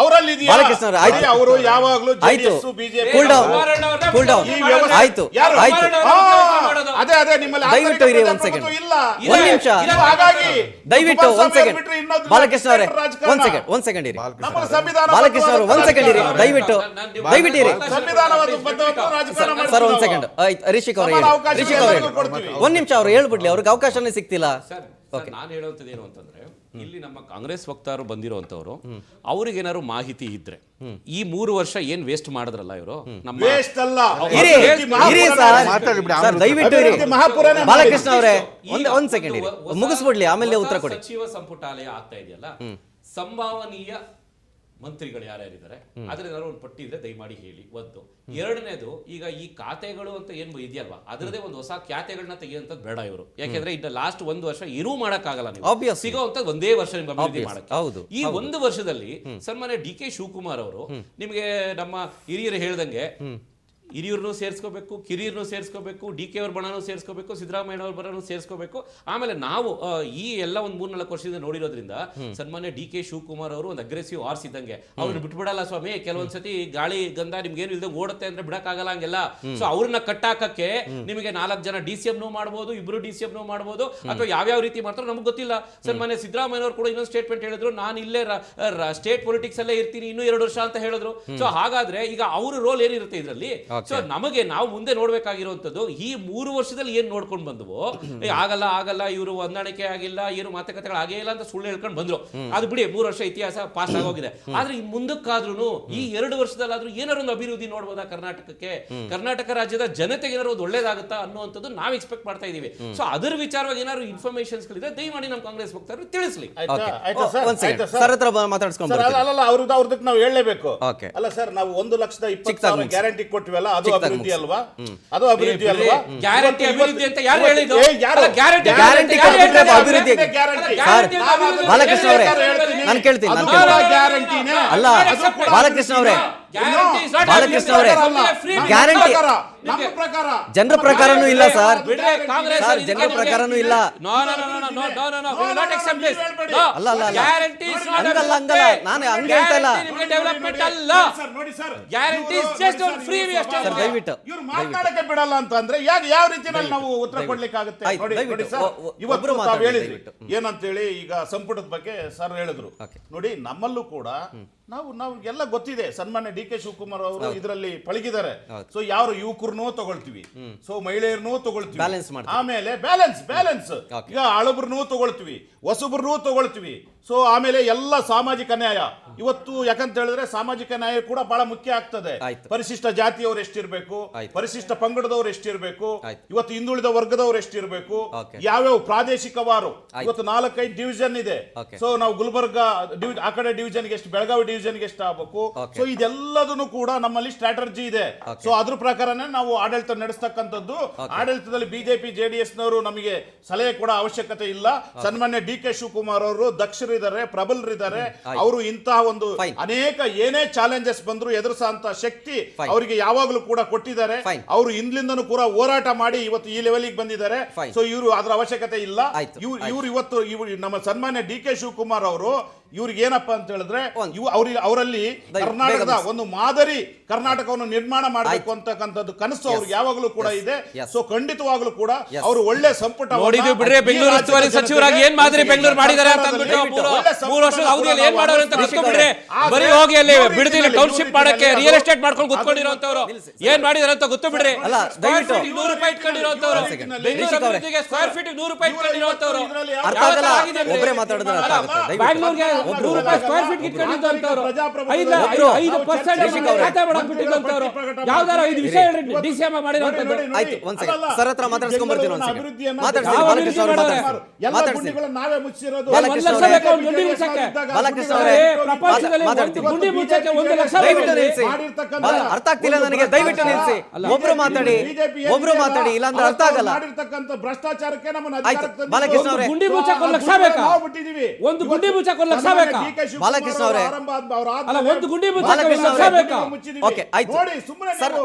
ಅವರಲ್ಲಿ ಅವರು ಯಾವಾಗ್ಲೂ ಅದೇ ನಿಮ್ಮಲ್ಲಿ ದಯವಿಟ್ಟು ಇರಿ ಒಂದ್ ಸೆಕೆಂಡ್, ಒಂದ್ ನಿಮಿಷ, ದಯವಿಟ್ಟು ಒಂದ್ ಸೆಕೆಂಡ್ ಬಾಲಕೃಷ್ಣ ಅವರೇ, ಒಂದ್ ಸೆಕೆಂಡ್ ಇರಿ. ಬಾಲಕೃಷ್ಣ ಅವರು ಒಂದ್ ಸೆಕೆಂಡ್ ಇರಿ, ದಯವಿಟ್ಟು ಇರಿ ಸರ್, ಒಂದ್ ಸೆಕೆಂಡ್. ರಿಷಿಕ್ ಅವ್ರು ಒಂದ್ ನಿಮಿಷ, ಅವ್ರು ಹೇಳ್ಬಿಡ್ಲಿ, ಅವ್ರಿಗೆ ಅವಕಾಶನೇ ಸಿಗ್ತಿಲ್ಲ. ನಾನು ಹೇಳುವಂಥದ್ದು ಏನು ಅಂತಂದ್ರೆ, ಇಲ್ಲಿ ನಮ್ಮ ಕಾಂಗ್ರೆಸ್ ವಕ್ತಾರರು ಬಂದಿರುವಂತವ್ರು, ಅವ್ರಿಗೆ ಏನಾದ್ರು ಮಾಹಿತಿ ಇದ್ರೆ ಈ 3 ವರ್ಷ ಏನ್ ವೇಸ್ಟ್ ಮಾಡಿದ್ರಲ್ಲ ಇವರು, ನಮ್ಮ ದಯವಿಟ್ಟು ಇರಿ ಬಾಲಕೃಷ್ಣ ಅವರೇ, ಒಂದ್ ಸೆಕೆಂಡ್ ಇರಿ, ಮುಗಿಸ್ಬಿಡ್ಲಿ, ಆಮೇಲೆ ಉತ್ತರ ಕೊಡಿ. ಸಚಿವ ಸಂಪುಟಾಲಯ ಆಗ್ತಾ ಇದೆಯಲ್ಲ, ಸಂಭಾವನೀಯ ಮಂತ್ರಿಗಳು ಯಾರ್ಯಾರಿದ್ದಾರೆ ಅದ್ರ ಏನಾದ್ರು ಒಂದು ಪಟ್ಟಿ ಇದ್ರೆ ದಯಮಾಡಿ ಹೇಳಿ. ಒಂದು. ಎರಡನೇದು, ಈಗ ಈ ಖಾತೆಗಳು ಅಂತ ಏನ್ ಇದೆಯಲ್ವಾ, ಅದರದೇ ಒಂದು ಹೊಸ ಖಾತೆಗಳನ್ನ ತೆಗೆಯುವಂಥದ್ದು ಬೇಡ ಇವರು. ಯಾಕೆಂದ್ರೆ ಇನ್ನು ಲಾಸ್ಟ್ 1 ವರ್ಷ ಇರೂ ಮಾಡಕ್ಕಾಗಲ್ಲ, ನೀವು ಸಿಗೋವಂಥದ್ದು ಒಂದೇ ವರ್ಷ ಅಭಿವೃದ್ಧಿ ಮಾಡಕ್ಕೆ. ಈ 1 ವರ್ಷದಲ್ಲಿ ಸನ್ಮಾನ್ಯ ಡಿ ಕೆ ಶಿವಕುಮಾರ್ ಅವರು ನಿಮಗೆ ನಮ್ಮ ಹಿರಿಯರು ಹೇಳ್ದಂಗೆ ಹಿರಿಯರನ್ನು ಸೇರಿಸ್ಕೋಬೇಕು, ಕಿರಿಯರನ್ನು ಸೇರಿಸ್ಕೋಬೇಕು, ಡಿ ಕೆ ಅವ್ರ ಬಣನೂ ಸೇರಿಸ್ಕೋಬೇಕು, ಸಿದ್ದರಾಮಯ್ಯ ಅವ್ರ ಬಣನೂ ಸೇರಿಸ್ಕೋಬೇಕು. ಆಮೇಲೆ ನಾವು ಈ ಎಲ್ಲ ಒಂದು 3-4 ವರ್ಷದಿಂದ ನೋಡಿರೋದ್ರಿಂದ ಸನ್ಮಾನ್ಯ ಡಿ ಕೆ ಶಿವಕುಮಾರ್ ಅವರು ಒಂದು ಅಗ್ರೆಸಿವ್ ಆರ್ಸ್ ಇದ್ದಂಗೆ, ಅವ್ರನ್ನ ಬಿಟ್ಬಿಡಲ್ಲ ಸ್ವಾಮಿ, ಕೆಲವೊಂದ್ಸತಿ ಗಾಳಿ ಗಂಧ ನಿಮ್ಗೇನು ಇಲ್ದಂಗೆ ಓಡುತ್ತೆ ಅಂದ್ರೆ ಬಿಡಕ್ಕಾಗಲ್ಲ ಹಂಗೆಲ್ಲ. ಸೊ ಅವ್ರನ್ನ ಕಟ್ಟಾಕಕ್ಕೆ ನಿಮಗೆ 4 ಜನ DCM ಮಾಡ್ಬೋದು, 2 DCM ಮಾಡ್ಬೋದು, ಅಥವಾ ಯಾವ್ಯಾವ ರೀತಿ ಮಾಡ್ತಾರೋ ನಮ್ಗೆ ಗೊತ್ತಿಲ್ಲ. ಸನ್ಮಾನ್ಯ ಸಿದ್ದರಾಮಯ್ಯ ಅವರು ಕೂಡ ಇನ್ನೊಂದು ಸ್ಟೇಟ್ಮೆಂಟ್ ಹೇಳಿದ್ರು, ನಾನು ಇಲ್ಲೇ ಸ್ಟೇಟ್ ಪೊಲಿಟಿಕ್ಸ್ ಅಲ್ಲೇ ಇರ್ತೀನಿ ಇನ್ನೂ 2 ವರ್ಷ ಅಂತ ಹೇಳಿದ್ರು. ಸೊ ಹಾಗಾದ್ರೆ ಈಗ ಅವ್ರ ರೋಲ್ ಏನಿರುತ್ತೆ ಇದರಲ್ಲಿ? ಸೊ ನಮಗೆ ನಾವು ಮುಂದೆ ನೋಡ್ಬೇಕಾಗಿರುವಂತದ್ದು, ಈ 3 ವರ್ಷದಲ್ಲಿ ಏನ್ ನೋಡ್ಕೊಂಡು ಬಂದ್ವೋ, ಆಗಲ್ಲ ಇವರು ಹೊಂದಾಣಿಕೆ ಆಗಿಲ್ಲ, ಏನು ಮಾತುಕತೆಗಳು ಆಗೇ ಇಲ್ಲ ಅಂತ ಸುಳ್ಳು ಹೇಳ್ಕೊಂಡು ಬಂದ್ರು. ಅದು ಬಿಡಿ, 3 ವರ್ಷ ಇತಿಹಾಸ ಪಾಸ್ ಆಗೋಗಿದೆ. ಆದ್ರೆ ಈ ಮುಂದಕ್ಕಾದ್ರೂ ಈ 2 ವರ್ಷದಲ್ಲಾದ್ರೂ ಏನಾರು ಒಂದು ಅಭಿವೃದ್ಧಿ ನೋಡ್ಬೋದಾ ಕರ್ನಾಟಕಕ್ಕೆ? ಕರ್ನಾಟಕ ರಾಜ್ಯದ ಜನತೆಗೆ ಏನಾರು ಒಂದು ಒಳ್ಳೇದಾಗುತ್ತಾ ಅನ್ನುವಂಥದ್ದು ನಾವು ಎಕ್ಸ್ಪೆಕ್ಟ್ ಮಾಡ್ತಾ ಇದೀವಿ. ಸೊ ಅದ್ರ ವಿಚಾರವಾಗಿ ಏನಾದ್ರು ಇನ್ಫಾರ್ಮೇಶನ್ಸ್ ಗಳಿದೆ ದಯಮಾಡಿ ನಮ್ಮ ಕಾಂಗ್ರೆಸ್ ವಕ್ತಾರರು ತಿಳಿಸ್ಲಿ. ಸರ್ ಹತ್ರ ಮಾತಾಡ್ಸ್ಕೊಂಡು ಅವ್ರದಕ್ಕೆ ನಾವು ಹೇಳಲೇಬೇಕು. ಅಲ್ಲ ಸರ್, ನಾವು 1,20,000 ಗ್ಯಾರಂಟಿ ಕೊಟ್ಟಿವಲ್ಲ, ಅದು ಅಭಿವೃದ್ಧಿ ಅಲ್ವಾ? ಅದು ಅಭಿವೃದ್ಧಿ ಅಲ್ವಾ? ಗ್ಯಾರಂಟಿ ಅಭಿವೃದ್ಧಿ ಅಂತ ಯಾರು ಹೇಳಿದ್ರು? ಗ್ಯಾರಂಟಿ ಅಭಿವೃದ್ಧಿ. ಬಾಲಕೃಷ್ಣ ಅವರೇ, ನಾನು ಕೇಳ್ತೀನಿ, ಅಲ್ಲ ಬಾಲಕೃಷ್ಣ ಅವರೇ, ಬಾಲಕೃಷ್ಣ ಅವರೇ, ಗ್ಯಾರಂಟಿ ಜನರ ಪ್ರಕಾರನೂ ಇಲ್ಲ ಸರ್, ಜನರ ಪ್ರಕಾರನೂ ಇಲ್ಲ. ಹಂಗಲ್ಲ, ನಾನು ಹಂಗೆ ಹೇಳ್ತಾ ಇಲ್ಲ. ದಯವಿಟ್ಟು ಮಾತನಾಡಕ್ಕೆ ಬಿಡಲ್ಲ ಅಂತ ಅಂದ್ರೆ ಯಾವ ರೀತಿಯಲ್ಲಿ ನಾವು ಉತ್ತರ ಕೊಡ್ಲಿಕ್ಕೆ ಆಗುತ್ತೆ? ಇವತ್ತು ತಾವು ಹೇಳಿದ್ರಿ ಏನಂತೇಳಿ, ಈಗ ಸಂಪುಟದ ಬಗ್ಗೆ ಸರ್ ಹೇಳಿದ್ರು. ನೋಡಿ, ನಮ್ಮಲ್ಲೂ ಕೂಡ ನಾವು ಎಲ್ಲ ಗೊತ್ತಿದೆ. ಸನ್ಮಾನ್ಯ ಡಿ ಕೆ ಶಿವಕುಮಾರ್ ಅವರು ಇದರಲ್ಲಿ ಪಳಗಿದ್ದಾರೆ. ಸೊ ಯಾರು ಯುವಕರನ್ನೂ ತಗೊಳ್ತೀವಿ, ಸೊ ಮಹಿಳೆಯರನ್ನೂ ತಗೊಳ್ತೀವಿ, ಆಮೇಲೆ ಬ್ಯಾಲೆನ್ಸ್ ಈಗ ಹಳಬ್ರನ್ನೂ ತಗೊಳ್ತೀವಿ, ಹೊಸಬ್ರನ್ನೂ ತಗೊಳ್ತೀವಿ. ಸೊ ಆಮೇಲೆ ಎಲ್ಲ ಸಾಮಾಜಿಕ ನ್ಯಾಯ, ಇವತ್ತು ಯಾಕಂತ ಹೇಳಿದ್ರೆ ಸಾಮಾಜಿಕ ನ್ಯಾಯ ಕೂಡ ಬಹಳ ಮುಖ್ಯ ಆಗ್ತದೆ. ಪರಿಶಿಷ್ಟ ಜಾತಿಯವರು ಎಷ್ಟಿರ್ಬೇಕು, ಪರಿಶಿಷ್ಟ ಪಂಗಡದವ್ರು ಎಷ್ಟಿರ್ಬೇಕು, ಇವತ್ತು ಹಿಂದುಳಿದ ವರ್ಗದವ್ರು ಎಷ್ಟಿರ್ಬೇಕು, ಯಾವ್ಯಾವ ಪ್ರಾದೇಶಿಕವಾರು ಇವತ್ತು 4-5 ಡಿವಿಷನ್ ಇದೆ. ಸೊ ನಾವು ಗುಲ್ಬರ್ಗ ಆ ಕಡೆ ಡಿವಿಷನ್ಗೆ ಎಷ್ಟು, ಬೆಳಗಾವಿ ಡಿವಿಷನ್ಗೆ ಎಷ್ಟು ಆಗ್ಬೇಕು. ಸೊ ಇದೆಲ್ಲದನ್ನು ಕೂಡ ನಮ್ಮಲ್ಲಿ ಸ್ಟ್ರಾಟಜಿ ಇದೆ. ಸೊ ಅದ್ರ ಪ್ರಕಾರನೇ ನಾವು ಆಡಳಿತ ನಡೆಸ್ತಕ್ಕಂಥದ್ದು. ಆಡಳಿತದಲ್ಲಿ ಬಿಜೆಪಿ ಜೆಡಿಎಸ್ ನವರು ನಮಗೆ ಸಲಹೆ ಕೊಡೋ ಅವಶ್ಯಕತೆ ಇಲ್ಲ. ಸನ್ಮಾನ್ಯ ಡಿ ಕೆ ಶಿವಕುಮಾರ್ ಅವರು ದಕ್ಷರಿದ್ದಾರೆ, ಪ್ರಬಲರಿದ್ದಾರೆ. ಅವರು ಇಂತಹ ಒಂದು ಅನೇಕ ಏನೇ ಚಾಲೆಂಜಸ್ ಬಂದ್ರು ಎದುರಿಸಂತ ಶಕ್ತಿ ಅವರಿಗೆ ಯಾವಾಗಲೂ ಕೂಡ ಕೊಟ್ಟಿದ್ದಾರೆ. ಅವರು ಹಿಂದ್ಲಿಂದನೂ ಕೂಡ ಹೋರಾಟ ಮಾಡಿ ಇವತ್ತು ಈ ಲೆವೆಲ್ಗೆ ಬಂದಿದ್ದಾರೆ. ಸೊ ಇವರು ಅದರ ಅವಶ್ಯಕತೆ ಇಲ್ಲ. ಇವ್ರು ಇವತ್ತು ನಮ್ಮ ಸನ್ಮಾನ್ಯ ಡಿ ಕೆ ಶಿವಕುಮಾರ್ ಅವರು ಇವ್ರಿಗೆ ಏನಪ್ಪಾ ಅಂತ ಹೇಳಿದ್ರೆ ಅವರಲ್ಲಿ ಕರ್ನಾಟಕದ ಒಂದು ಮಾದರಿ ಕರ್ನಾಟಕವನ್ನು ನಿರ್ಮಾಣ ಮಾಡಬೇಕು ಅಂತಕ್ಕಂಥದ್ದು ಕನಸು ಅವ್ರಿಗೆ ಯಾವಾಗಲೂ ಕೂಡ ಇದೆ. ಸೊ ಖಂಡಿತವಾಗ್ಲೂ ಕೂಡ ಅವರು ಒಳ್ಳೆ ಸಂಪುಟ ನೋಡಿದ್ವಿ ಬಿಡ್ರಿ. ಬೆಂಗಳೂರು ಉಸ್ತುವಾರಿ ಸಚಿವರಾಗಿ ಏನ್ ಮಾದರಿ ಬೆಂಗಳೂರು ಮಾಡಿದ್ದಾರೆ ಅಂತ ಅಂದ್ಬಿಟ್ಟು 3 ವರ್ಷದ ಅವಧಿಯಲ್ಲಿ ಏನ್ ಮಾಡೋರು ಅಂತ ಗೊತ್ತಿಬಿಡ್ರಿ. ಬರೀ ಹೋಗಿ ಅಲ್ಲಿ ಬಿಡದಿಲ್ಲ ಟೌನ್ಶಿಪ್ ಮಾಡಕ್ಕೆ ರಿಯಲ್ ಎಸ್ಟೇಟ್ ಮಾಡ್ಕೊಂಡು ಕೂತ್ಕೊಂಡಿರೋಂತವ್ರು ಏನ್ ಮಾಡಿದಾರೆ ಅಂತ ಗೊತ್ತು ಬಿಡ್ರಿ. ₹100 ಇಟ್ಕೊಂಡಿರೋಂತವ್ರು, ಬೆಂಗಳೂರು ಅಭಿವೃದ್ಧಿಗೆ ಸ್ಕ್ವೇರ್ ಫೀಟ್ ₹100 ಇಟ್ಕೊಂಡಿರೋಂತವ್ರು, ಒಬ್ಬರೇ ಮಾತಾಡಿದ್ರೆ ಅರ್ಥ ಆಗುತ್ತೆ. ಬ್ಯಾಂಗ್ಳೂರ್ಗೆ ₹100 ಸ್ಕ್ವೇರ್ ಫೀಟ್ ಇಟ್ಕೊಂಡಿರೋಂತವ್ರು, 5% ಖಾತೆ ಮಾಡಕ್ಬಿಟ್ಟಿರೋಂತವ್ರು, ಯಾವ್ದಾರ 5 ವಿಷಯ ಹೇಳ್ರಿ ಡಿಸಿಎಂ ಮಾಡಿರೋಂತದ್ದು. ಆಯ್ತು, ಒಂದ್ ಸೆಕೆಂಡ್ ಸರ್ ಹತ್ರ ಮಾತಾಡ್ಸ್ಕೊಂಡ್ ಬರ್ತೀನಿ. ಒಂದ್ ಸೆಕೆಂಡ್ ಮಾತಾಡ್ಸಿ. ನಾವೇ ಮುಚ್ಚಿರೋದು ಬಾಲಕೃಷ್ಣ ಅವರೇ ಗುಂಡಿ ಮುಚ್ಚಕ್ಕೆ 1 ಲಕ್ಷ ದಯವಿಟ್ಟು ನಿಲ್ಸಿ. ಅರ್ಥ ಆಗ್ತಿಲ್ಲ ನನಗೆ, ದಯವಿಟ್ಟು ನಿಲ್ಸಿ. ಒಬ್ರು ಮಾತಾಡಿ ಇಲ್ಲಾಂದ್ರೆ ಅರ್ಥ ಆಗಲ್ಲ. ಭ್ರಷ್ಟಾಚಾರಕ್ಕೆ ಬಾಲಕೃಷ್ಣ ಅವರೇ, ಗುಂಡಿ ಮುಚ್ಚಕ್ಕೆ 1 ಲಕ್ಷ ಬೇಕಾ? ಒಂದು ಗುಂಡಿ ಮುಚ್ಚಕ್ಕೆ 1 ಲಕ್ಷ ಬೇಕಾ? ಬಾಲಕೃಷ್ಣ ಅವರೇ, ಅಲ್ಲ ಒಂದು ಗುಂಡಿ ಮುಚ್ಚಕ್ಕೆ 1 ಲಕ್ಷ ಬೇಕಾ? ಓಕೆ ಆಯ್ತು ಸರ್.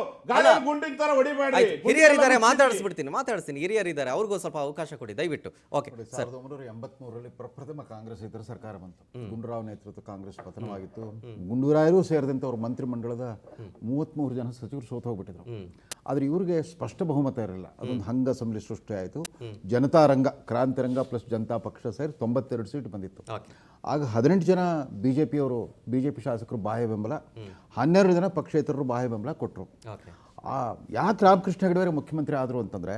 ಹಿರಿಯರಿದ್ದಾರೆ, ಮಾತಾಡಿಸ್ತೀನಿ. ಹಿರಿಯರಿದ್ದಾರೆ, ಅವ್ರಿಗೂ ಸ್ವಲ್ಪ ಅವಕಾಶ ಕೊಡಿ ದಯವಿಟ್ಟು. Okay sir. 1983ರಲ್ಲಿ ಪ್ರಪ್ರಥಮ ಕಾಂಗ್ರೆಸ್ ಇತರ ಸರ್ಕಾರ ಬಂತು. ಗುಂಡೂರಾವ್ ನೇತೃತ್ವ ಕಾಂಗ್ರೆಸ್ ಪತನವಾಗಿತ್ತು. ಗುಂಡೂರಾಯರು ಸೇರಿದಂತೆ ಅವ್ರ ಮಂತ್ರಿಮಂಡಲದ 33 ಜನ ಸಚಿವರು ಸೋತು ಹೋಗ್ಬಿಟ್ಟಿದ್ರು. ಆದ್ರೆ ಇವ್ರಿಗೆ ಸ್ಪಷ್ಟ ಬಹುಮತ ಇರಲಿಲ್ಲ. ಅದೊಂದು ಹಂಗ ಅಸೆಂಬ್ಲಿ ಸೃಷ್ಟಿ ಆಯಿತು. ಜನತಾ ರಂಗ, ಕ್ರಾಂತಿ ರಂಗ ಪ್ಲಸ್ ಜನತಾ ಪಕ್ಷ ಸೇರಿ 92 ಸೀಟ್ ಬಂದಿತ್ತು. ಆಗ 18 ಜನ ಬಿಜೆಪಿ ಶಾಸಕರು ಬಾಹ್ಯ ಬೆಂಬಲ, 12 ಜನ ಪಕ್ಷೇತರರು ಬಾಹ್ಯ ಬೆಂಬಲ ಕೊಟ್ಟರು. ಯಾಕೆ ರಾಮಕೃಷ್ಣ ಹೆಗಡೆ ಅವರೇ ಮುಖ್ಯಮಂತ್ರಿ ಆದರು ಅಂತಂದರೆ,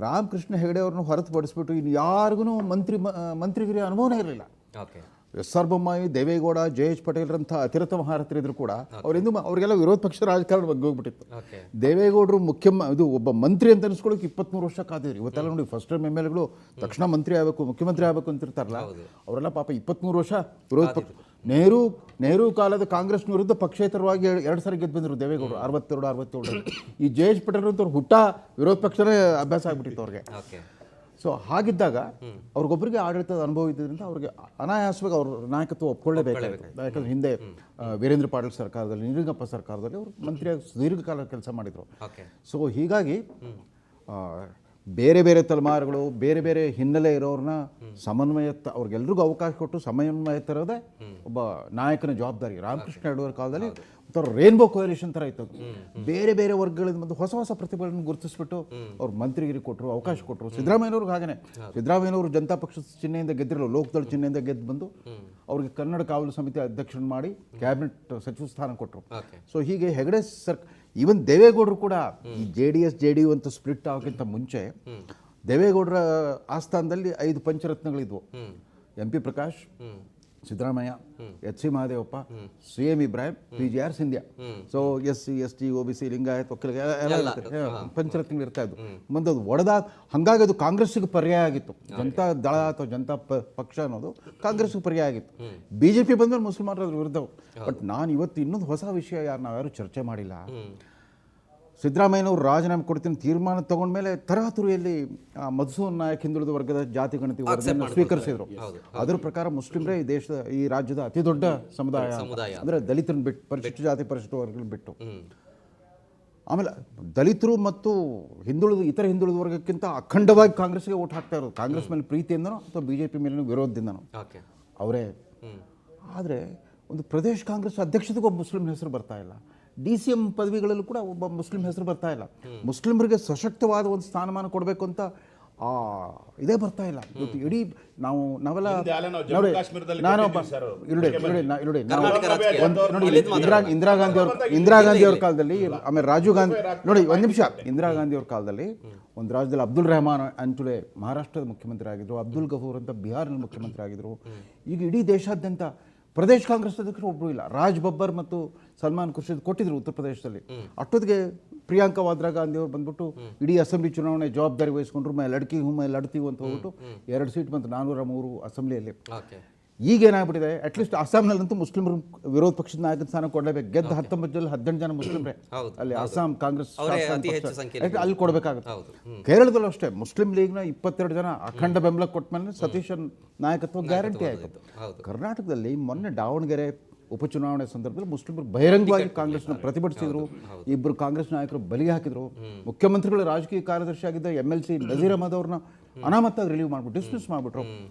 ರಾಮಕೃಷ್ಣ ಹೆಗಡೆ ಅವ್ರನ್ನ ಹೊರತುಪಡಿಸ್ಬಿಟ್ಟು ಇನ್ನು ಯಾರಿಗೂ ಮಂತ್ರಿಗಿರಿ ಅನುಭವನೇ ಇರಲಿಲ್ಲ. ಎಸ್.ಆರ್. ಬೊಮ್ಮಾಯಿ, ದೇವೇಗೌಡ, ಜೆ.ಎಚ್. ಪಟೇಲ್ರಂಥ ಅತಿರಥ ಮಹಾರಥರಿದ್ರು ಕೂಡ ಅವರಿಗೆಲ್ಲ ವಿರೋಧ ಪಕ್ಷ ರಾಜಕಾರಣ ಬಗ್ಗೆ ಹೋಗ್ಬಿಟ್ಟಿತ್ತು. ದೇವೇಗೌಡರು ಒಬ್ಬ ಮಂತ್ರಿ ಅಂತ ಅನಿಸ್ಕೊಳ್ಳೋಕೆ 23 ವರ್ಷ ಕಾದಿದ್ರು. ಇವತ್ತೆಲ್ಲ ನೋಡಿ ಫಸ್ಟ್ ಟೈಮ್ MLAಗಳು ತಕ್ಷಣ ಮಂತ್ರಿ ಆಗಬೇಕು, ಮುಖ್ಯಮಂತ್ರಿ ಆಗಬೇಕು ಅಂತಿರ್ತಾರಲ್ಲ, ಅವರೆಲ್ಲ ಪಾಪ 23 ವರ್ಷ ವಿರೋಧ ಪಕ್ಷ. ನೆಹರು ಕಾಲದ ಕಾಂಗ್ರೆಸ್ ವಿರುದ್ಧ ಪಕ್ಷೇತರವಾಗಿ 2 ಸಾರಿ ಗೆದ್ದು ಬಂದರು ದೇವೇಗೌಡರು, 62-67. ಈ ಜೆ.ಎಚ್. ಪಟೇಲ್ ಅಂತ ಹುಟ್ಟ ವಿರೋಧ ಪಕ್ಷನೇ ಅಭ್ಯಾಸ ಆಗ್ಬಿಟ್ಟಿತ್ತು ಅವ್ರಿಗೆ. ಸೊ ಹಾಗಿದ್ದಾಗ ಅವ್ರಿಗೊಬ್ಬರಿಗೆ ಆಡಳಿತದ ಅನುಭವ ಇದ್ದರಿಂದ ಅವ್ರಿಗೆ ಅನಾಯಾಸವಾಗಿ ಅವ್ರ ನಾಯಕತ್ವ ಒಪ್ಕೊಳ್ಳೇಬೇಕಾಗುತ್ತೆ. ಯಾಕಂದ್ರೆ ಹಿಂದೆ ವೀರೇಂದ್ರ ಪಾಟೀಲ್ ಸರ್ಕಾರದಲ್ಲಿ, ನಿಜಲಿಂಗಪ್ಪ ಸರ್ಕಾರದಲ್ಲಿ ಅವರು ಮಂತ್ರಿಯಾಗಿ ದೀರ್ಘಕಾಲ ಕೆಲಸ ಮಾಡಿದರು. ಸೊ ಹೀಗಾಗಿ ಬೇರೆ ಬೇರೆ ತಲೆಮಾರುಗಳು, ಬೇರೆ ಬೇರೆ ಹಿನ್ನೆಲೆ ಇರೋರನ್ನ ಅವ್ರಿಗೆಲ್ರಿಗೂ ಅವಕಾಶ ಕೊಟ್ಟು ಸಮನ್ವಯ ತರೋದೇ ಒಬ್ಬ ನಾಯಕನ ಜವಾಬ್ದಾರಿ. ರಾಮಕೃಷ್ಣ ಹೆಗಡೆ ಕಾಲದಲ್ಲಿ ಒಂಥರ ರೇನ್ಬೋ ಕೋಯಲಿಷನ್ ಥರ ಇತ್ತು. ಬೇರೆ ಬೇರೆ ವರ್ಗಗಳಿಂದ ಬಂದು ಹೊಸ ಹೊಸ ಪ್ರತಿಭೆಗಳನ್ನು ಗುರುತಿಸ್ಬಿಟ್ಟು ಅವ್ರು ಮಂತ್ರಿಗಿರಿ ಕೊಟ್ಟರು, ಅವಕಾಶ ಕೊಟ್ಟರು. ಸಿದ್ದರಾಮಯ್ಯನವ್ರಿಗೆ ಹಾಗೇನೆ. ಸಿದ್ದರಾಮಯ್ಯನವರು ಜನತಾ ಪಕ್ಷದ ಚಿಹ್ನೆಯಿಂದ ಗೆದ್ದಿರಲ್ಲ, ಲೋಕದಳ ಚಿಹ್ನೆಯಿಂದ ಗೆದ್ದು ಬಂದು ಅವ್ರಿಗೆ ಕನ್ನಡ ಕಾವಲು ಸಮಿತಿ ಅಧ್ಯಕ್ಷನ ಮಾಡಿ ಕ್ಯಾಬಿನೆಟ್ ಸಚಿವ ಸ್ಥಾನ ಕೊಟ್ಟರು. ಸೊ ಹೀಗೆ ಹೆಗಡೆ ಈವನ್ ದೇವೇಗೌಡರು ಕೂಡ ಈ JDS-JDU ಅಂತ ಸ್ಪ್ಲಿಟ್ ಆಗೋಕ್ಕಿಂತ ಮುಂಚೆ ದೇವೇಗೌಡರ ಆಸ್ಥಾನದಲ್ಲಿ 5 ಪಂಚರತ್ನಗಳಿದ್ವು. MP Prakash, Siddaramaiah, HC Mahadevappa, CM Ibrahim, PGR Scindia. So SC ST OBC Lingayat Vokkaliga ಎಲ್ಲ ಪಂಚರತ್ನಗಳು ಇರ್ತಾ ಇದ್ವು. ಮುಂದೆ ಅದು ಹಾಗಾಗಿ ಅದು ಕಾಂಗ್ರೆಸ್ಸಿಗೆ ಪರ್ಯಾಯ ಆಗಿತ್ತು. ಜನತಾ ದಳ ಅಥವಾ ಜನತಾ ಪಕ್ಷ ಅನ್ನೋದು ಕಾಂಗ್ರೆಸ್ಗೆ ಪರ್ಯಾಯ ಆಗಿತ್ತು. BJP ಬಂದ್ಮೇಲೆ ಮುಸಲ್ಮಾನರ ವಿರುದ್ಧ. ಬಟ್ ನಾನು ಇವತ್ತು ಇನ್ನೊಂದು ಹೊಸ ವಿಷಯ ನಾವ್ಯಾರು ಚರ್ಚೆ ಮಾಡಿಲ್ಲ. ಸಿದ್ದರಾಮಯ್ಯನವರು ರಾಜೀನಾಮೆ ಕೊಡ್ತೀನಿ ತೀರ್ಮಾನ ತಗೊಂಡ್ಮೇಲೆ ತರಾತುರಿಯಲ್ಲಿ ಮಧುಸೂದನ್ ನಾಯಕ್ ಹಿಂದುಳಿದ ವರ್ಗದ ಜಾತಿ ಗಣತಿ ವರದಿಯನ್ನು ಸ್ವೀಕರಿಸಿದ್ರು. ಅದರ ಪ್ರಕಾರ ಮುಸ್ಲಿಮರೇ ಈ ರಾಜ್ಯದ ಅತಿ ದೊಡ್ಡ ಸಮುದಾಯ, ಅಂದರೆ ದಲಿತರನ್ನ ಬಿಟ್ಟು, ಪರಿಶಿಷ್ಟ ಜಾತಿ ಪರಿಶಿಷ್ಟ ವರ್ಗಗಳನ್ನ ಬಿಟ್ಟು. ಆಮೇಲೆ ದಲಿತರು ಮತ್ತು ಇತರ ಹಿಂದುಳಿದ ವರ್ಗಕ್ಕಿಂತ ಅಖಂಡವಾಗಿ ಕಾಂಗ್ರೆಸ್ಗೆ ಓಟ್ ಹಾಕ್ತಾ ಇರೋದು. ಕಾಂಗ್ರೆಸ್ ಮೇಲೆ ಪ್ರೀತಿಯಿಂದನೋ ಅಥವಾ BJP ಮೇಲಿನ ವಿರೋಧದಿಂದನೋ ಅವರೇ. ಆದರೆ ಒಂದು ಪ್ರದೇಶ ಕಾಂಗ್ರೆಸ್ ಅಧ್ಯಕ್ಷತೆಗೆ ಒಬ್ಬ ಮುಸ್ಲಿಂ ಹೆಸರು ಬರ್ತಾ ಇಲ್ಲ. DCM ಪದವಿಗಳಲ್ಲೂ ಕೂಡ ಒಬ್ಬ ಮುಸ್ಲಿಂ ಹೆಸರು ಬರ್ತಾ ಇಲ್ಲ. ಮುಸ್ಲಿಮರಿಗೆ ಸಶಕ್ತವಾದ ಒಂದು ಸ್ಥಾನಮಾನ ಕೊಡಬೇಕು ಅಂತ ಇದೇ ಬರ್ತಾ ಇಲ್ಲ. ಇಡೀ ನಾವೆಲ್ಲ ಇಂದಿರಾ ಗಾಂಧಿ ಅವ್ರ ಕಾಲದಲ್ಲಿ, ಆಮೇಲೆ ರಾಜೀವ್ ಗಾಂಧಿ ನೋಡಿ, ಒಂದು ನಿಮಿಷ, ಇಂದಿರಾ ಗಾಂಧಿ ಅವ್ರ ಕಾಲದಲ್ಲಿ ಒಂದು ರಾಜ್ಯದಲ್ಲಿ ಅಬ್ದುಲ್ ರೆಹಮಾನ್ ಅಂಟುಲೆ ಮಹಾರಾಷ್ಟ್ರದ ಮುಖ್ಯಮಂತ್ರಿ ಆಗಿದ್ರು, ಅಬ್ದುಲ್ ಗಫೂರ್ ಅಂತ ಬಿಹಾರ್ನಲ್ಲಿ ಮುಖ್ಯಮಂತ್ರಿ ಆಗಿದ್ರು. ಈಗ ಇಡೀ ದೇಶಾದ್ಯಂತ ಪ್ರದೇಶ ಕಾಂಗ್ರೆಸ್ ಅಧ್ಯಕ್ಷರು ಒಬ್ಬರು ಇಲ್ಲ. ರಾಜ್ ಬಬ್ಬರ್ ಮತ್ತು ಸಲ್ಮಾನ್ ಖುರ್ಷಿದ್ ಕೊಟ್ಟಿದ್ರು ಉತ್ತರ ಪ್ರದೇಶದಲ್ಲಿ. ಅಷ್ಟೊತ್ತಿಗೆ ಪ್ರಿಯಾಂಕಾ ವಾದ್ರಾ ಗಾಂಧಿ ಅವರು ಬಂದ್ಬಿಟ್ಟು ಇಡೀ ಅಸೆಂಬ್ಲಿ ಚುನಾವಣೆ ಜವಾಬ್ದಾರಿ ವಹಿಸ್ಕೊಂಡ್ರು. ಮೈ ಲಡ್ಕಿ ಅಂತ ಹೋಗ್ಬಿಟ್ಟು 2 ಸೀಟ್ ಬಂತು 403 ಅಸೆಂಬ್ಲಿಯಲ್ಲಿ. ಈಗ ಏನಾಗ್ಬಿಟ್ಟಿದೆ ಅಟ್ಲೀಸ್ಟ್ ಅಸ್ಸಾಂನಲ್ಲಂತೂ ಮುಸ್ಲಿಮರು ವಿರೋಧ ಪಕ್ಷದ ನಾಯಕನ ಸ್ಥಾನ ಕೊಡಲೇಬೇಕು. ಗೆದ್ದ 19 18 ಜನ ಮುಸ್ಲಿಮ್ರೆ ಅಲ್ಲಿ ಅಸ್ಸಾಂ ಕಾಂಗ್ರೆಸ್ ಅವರೇ ಶಾಸಕಾಂಗ ಅತಿ ಹೆಚ್ಚು ಪಕ್ಷ. ಸಂಖ್ಯೆಯಲ್ಲಿ ಅಲ್ಲಿ ಕೊಡಬೇಕಾಗುತ್ತೆ. ಹೌದು. ಕೇರಳದಲ್ಲೂ ಅಷ್ಟೇ ಮುಸ್ಲಿಂ ಲೀಗ್ನ 22 ಜನ ಅಖಂಡ ಬೆಂಬಲ ಕೊಟ್ಟ ಮೇಲೆ ಸತೀಶನ್ ನಾಯಕತ್ವ ಗ್ಯಾರಂಟಿ ಆಯಿತು. ಕರ್ನಾಟಕದಲ್ಲಿ ಮೊನ್ನೆ ದಾವಣಗೆರೆ ಉಪಚುನಾವಣೆ ಸಂದರ್ಭದಲ್ಲಿ ಮುಸ್ಲಿಮರು ಬಹಿರಂಗವಾಗಿ ಕಾಂಗ್ರೆಸ್ನ ಪ್ರತಿಭಟಿಸಿದ್ರು. ಇಬ್ಬರು ಕಾಂಗ್ರೆಸ್ ನಾಯಕರು ಬಲಿಗೆ ಹಾಕಿದ್ರು. ಮುಖ್ಯಮಂತ್ರಿಗಳ ರಾಜಕೀಯ ಕಾರ್ಯದರ್ಶಿ ಆಗಿದ್ದ MLC ನಜೀರ್ ಅಹಮದ್ ಅವ್ರನ್ನ ಅನಾಮತ್ತಾಗಿ ರಿಲೀವ್ ಮಾಡ್ಬಿಟ್ಟು ಡಿಸ್ಮಿಸ್ ಮಾಡಿಬಿಟ್ರು.